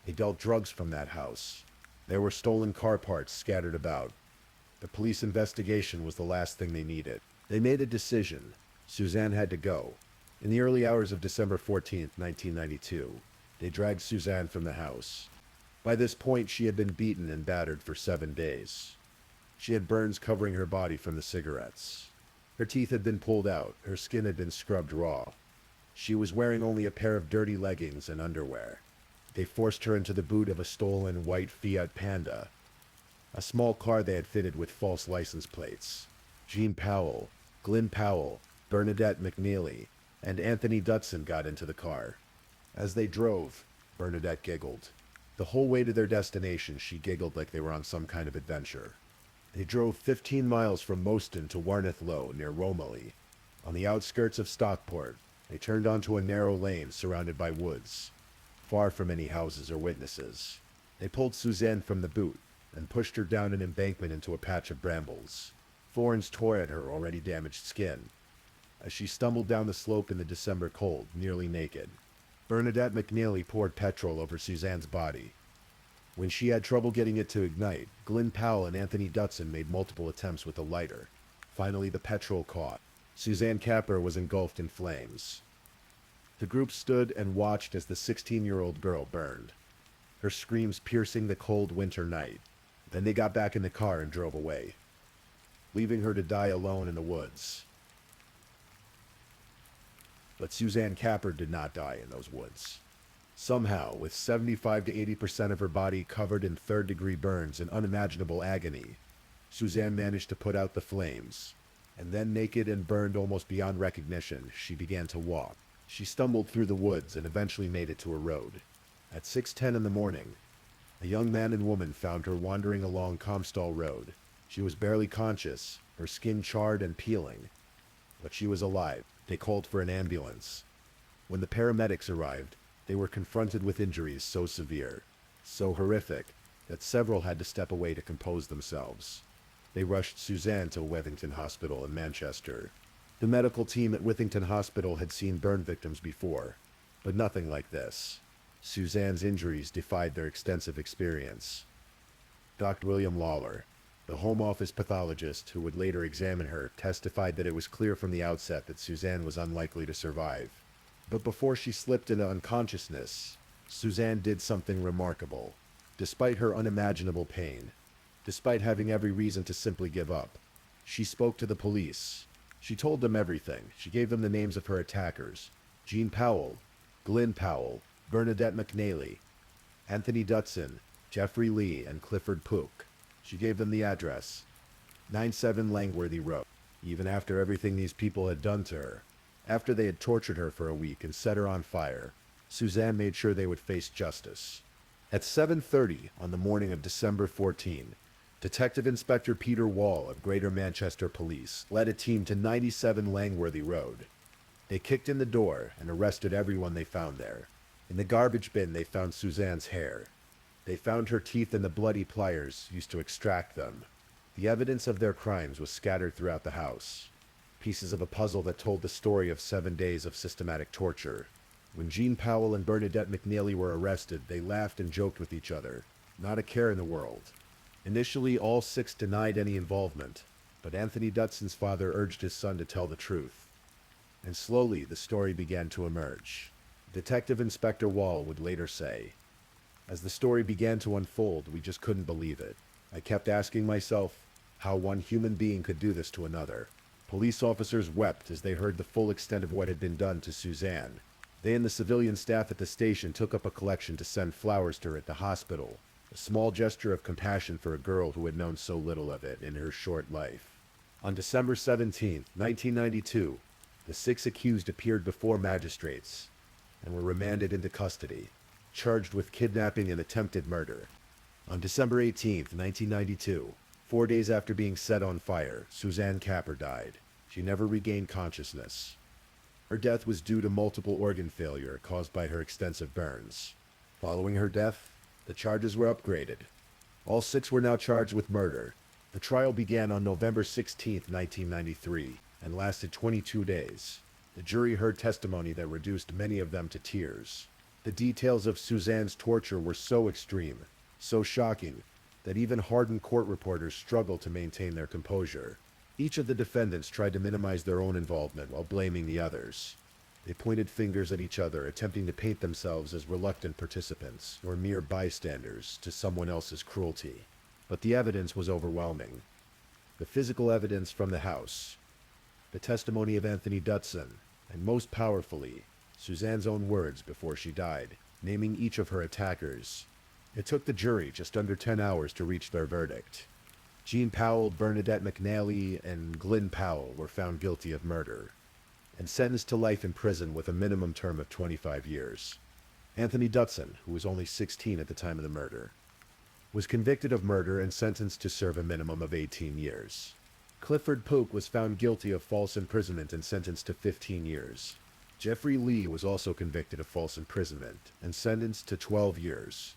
They dealt drugs from that house. There were stolen car parts scattered about. The police investigation was the last thing they needed. They made a decision. Suzanne had to go. In the early hours of December 14th, 1992, they dragged Suzanne from the house. By this point, she had been beaten and battered for 7 days. She had burns covering her body from the cigarettes. Her teeth had been pulled out, her skin had been scrubbed raw. She was wearing only a pair of dirty leggings and underwear. They forced her into the boot of a stolen white Fiat Panda, a small car they had fitted with false license plates. Jean Powell, Glyn Powell, Bernadette McNeely, and Anthony Dutson got into the car. As they drove, Bernadette giggled. The whole way to their destination, she giggled like they were on some kind of adventure. They drove 15 miles from Moston to Warneth Low, near Romilly. On the outskirts of Stockport, they turned onto a narrow lane surrounded by woods, far from any houses or witnesses. They pulled Suzanne from the boot and pushed her down an embankment into a patch of brambles. Thorns tore at her already damaged skin as she stumbled down the slope in the December cold, nearly naked. Bernadette McNeely poured petrol over Suzanne's body. When she had trouble getting it to ignite, Glyn Powell and Anthony Dutson made multiple attempts with a lighter. Finally, the petrol caught. Suzanne Capper was engulfed in flames. The group stood and watched as the 16-year-old girl burned, her screams piercing the cold winter night. Then they got back in the car and drove away, leaving her to die alone in the woods. But Suzanne Capper did not die in those woods. Somehow, with 75 to 80% of her body covered in third-degree burns and unimaginable agony, Suzanne managed to put out the flames. And then, naked and burned almost beyond recognition, she began to walk. She stumbled through the woods and eventually made it to a road. At 6:10 in the morning, a young man and woman found her wandering along Comstall Road. She was barely conscious, her skin charred and peeling, but she was alive. They called for an ambulance. When the paramedics arrived, they were confronted with injuries so severe, so horrific, that several had to step away to compose themselves. They rushed Suzanne to Withington Hospital in Manchester. The medical team at Withington Hospital had seen burn victims before, but nothing like this. Suzanne's injuries defied their extensive experience. Dr. William Lawler, the Home Office pathologist who would later examine her, testified that it was clear from the outset that Suzanne was unlikely to survive. But before she slipped into unconsciousness, Suzanne did something remarkable. Despite her unimaginable pain, despite having every reason to simply give up, she spoke to the police. She told them everything. She gave them the names of her attackers: Jean Powell, Glyn Powell, Bernadette McNeely, Anthony Dutson, Jeffrey Lee, and Clifford Pook. She gave them the address, 97 Langworthy Road. Even after everything these people had done to her, after they had tortured her for a week and set her on fire, Suzanne made sure they would face justice. At 7:30 on the morning of December 14, Detective Inspector Peter Wall of Greater Manchester Police led a team to 97 Langworthy Road. They kicked in the door and arrested everyone they found there. In the garbage bin, they found Suzanne's hair. They found her teeth and the bloody pliers used to extract them. The evidence of their crimes was scattered throughout the house, pieces of a puzzle that told the story of 7 days of systematic torture. When Jean Powell and Bernadette McNeely were arrested, they laughed and joked with each other, not a care in the world. Initially, all 6 denied any involvement, but Anthony Dutson's father urged his son to tell the truth. And slowly, the story began to emerge. Detective Inspector Wall would later say, "As the story began to unfold, we just couldn't believe it. I kept asking myself how one human being could do this to another." Police officers wept as they heard the full extent of what had been done to Suzanne. They and the civilian staff at the station took up a collection to send flowers to her at the hospital, a small gesture of compassion for a girl who had known so little of it in her short life. On December 17, 1992, the 6 accused appeared before magistrates and were remanded into custody, charged with kidnapping and attempted murder. On December 18, 1992, 4 days after being set on fire, Suzanne Capper died. She never regained consciousness. Her death was due to multiple organ failure caused by her extensive burns. Following her death, the charges were upgraded. All 6 were now charged with murder. The trial began on November 16, 1993, and lasted 22 days. The jury heard testimony that reduced many of them to tears. The details of Suzanne's torture were so extreme, so shocking, that even hardened court reporters struggled to maintain their composure. Each of the defendants tried to minimize their own involvement while blaming the others. They pointed fingers at each other, attempting to paint themselves as reluctant participants or mere bystanders to someone else's cruelty. But the evidence was overwhelming. The physical evidence from the house, the testimony of Anthony Dutson, and most powerfully, Suzanne's own words before she died, naming each of her attackers. It took the jury just under 10 hours to reach their verdict. Jean Powell, Bernadette McNally, and Glyn Powell were found guilty of murder and sentenced to life in prison with a minimum term of 25 years. Anthony Dutson, who was only 16 at the time of the murder, was convicted of murder and sentenced to serve a minimum of 18 years. Clifford Pook was found guilty of false imprisonment and sentenced to 15 years. Jeffrey Lee was also convicted of false imprisonment and sentenced to 12 years.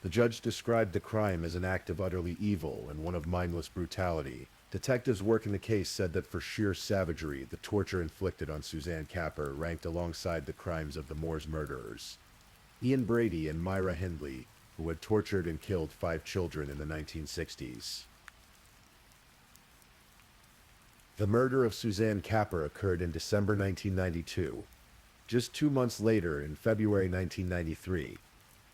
The judge described the crime as an act of utterly evil and one of mindless brutality. Detectives working the case said that for sheer savagery, the torture inflicted on Suzanne Capper ranked alongside the crimes of the Moors murderers, Ian Brady and Myra Hindley, who had tortured and killed 5 children in the 1960s. The murder of Suzanne Capper occurred in December 1992. Just 2 months later, in February 1993,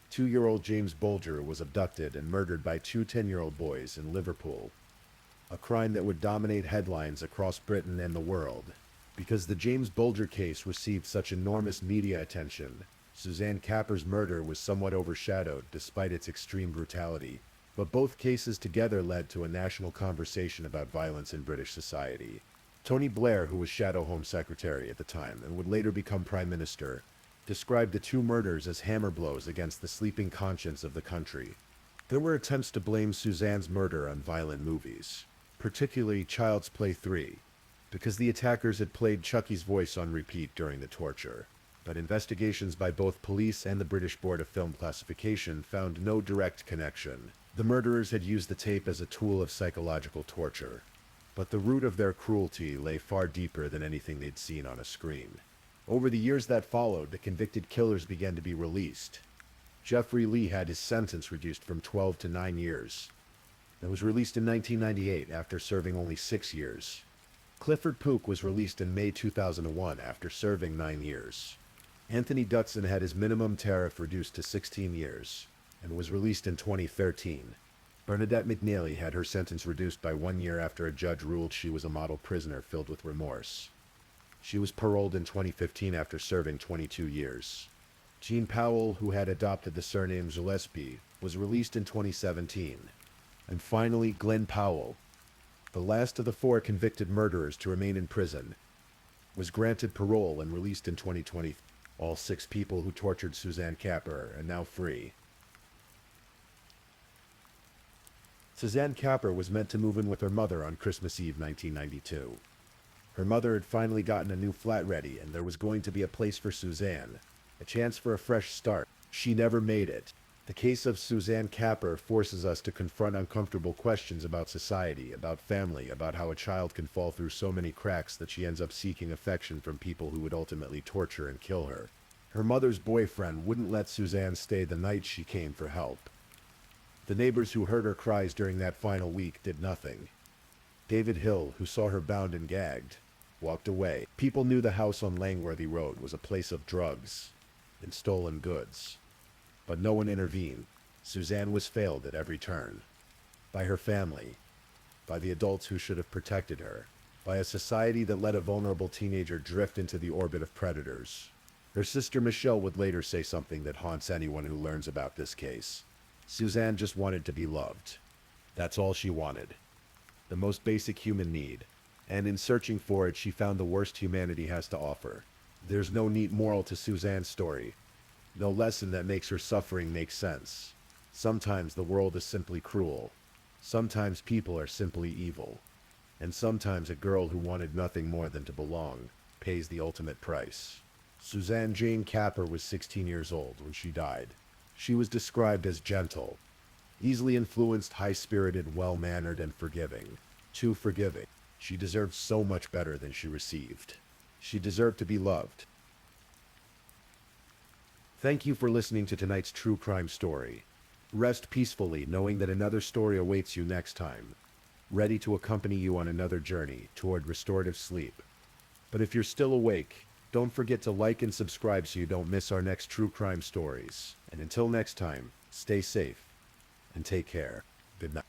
2-year-old James Bulger was abducted and murdered by 2 10-year-old boys in Liverpool, a crime that would dominate headlines across Britain and the world. Because the James Bulger case received such enormous media attention, Suzanne Capper's murder was somewhat overshadowed despite its extreme brutality. But both cases together led to a national conversation about violence in British society. Tony Blair, who was Shadow Home Secretary at the time and would later become Prime Minister, described the 2 murders as hammer blows against the sleeping conscience of the country. There were attempts to blame Suzanne's murder on violent movies, particularly Child's Play 3, because the attackers had played Chucky's voice on repeat during the torture. But investigations by both police and the British Board of Film Classification found no direct connection. The murderers had used the tape as a tool of psychological torture, but the root of their cruelty lay far deeper than anything they'd seen on a screen. Over the years that followed, the convicted killers began to be released. Jeffrey Lee had his sentence reduced from 12 to 9 years, and was released in 1998 after serving only 6 years. Clifford Pook was released in May 2001 after serving 9 years. Anthony Dutson had his minimum tariff reduced to 16 years, and was released in 2013. Bernadette McNally had her sentence reduced by 1 year after a judge ruled she was a model prisoner filled with remorse. She was paroled in 2015 after serving 22 years. Jean Powell, who had adopted the surname Gillespie, was released in 2017. And finally, Glyn Powell, the last of the 4 convicted murderers to remain in prison, was granted parole and released in 2020. All 6 people who tortured Suzanne Capper are now free. Suzanne Capper was meant to move in with her mother on Christmas Eve 1992. Her mother had finally gotten a new flat ready, and there was going to be a place for Suzanne, a chance for a fresh start. She never made it. The case of Suzanne Capper forces us to confront uncomfortable questions about society, about family, about how a child can fall through so many cracks that she ends up seeking affection from people who would ultimately torture and kill her. Her mother's boyfriend wouldn't let Suzanne stay the night she came for help. The neighbors who heard her cries during that final week did nothing. David Hill, who saw her bound and gagged, walked away. People knew the house on Langworthy Road was a place of drugs and stolen goods. But no one intervened. Suzanne was failed at every turn. By her family, by the adults who should have protected her, by a society that let a vulnerable teenager drift into the orbit of predators. Her sister Michelle would later say something that haunts anyone who learns about this case. Suzanne just wanted to be loved. That's all she wanted. The most basic human need. And in searching for it, she found the worst humanity has to offer. There's no neat moral to Suzanne's story. No lesson that makes her suffering make sense. Sometimes the world is simply cruel. Sometimes people are simply evil. And sometimes a girl who wanted nothing more than to belong pays the ultimate price. Suzanne Jane Capper was 16 years old when she died. She was described as gentle, easily influenced, high-spirited, well-mannered, and forgiving. Too forgiving. She deserved so much better than she received. She deserved to be loved. Thank you for listening to tonight's true crime story. Rest peacefully, knowing that another story awaits you next time, ready to accompany you on another journey toward restorative sleep. But if you're still awake, don't forget to like and subscribe so you don't miss our next true crime stories. And until next time, stay safe and take care. Good night.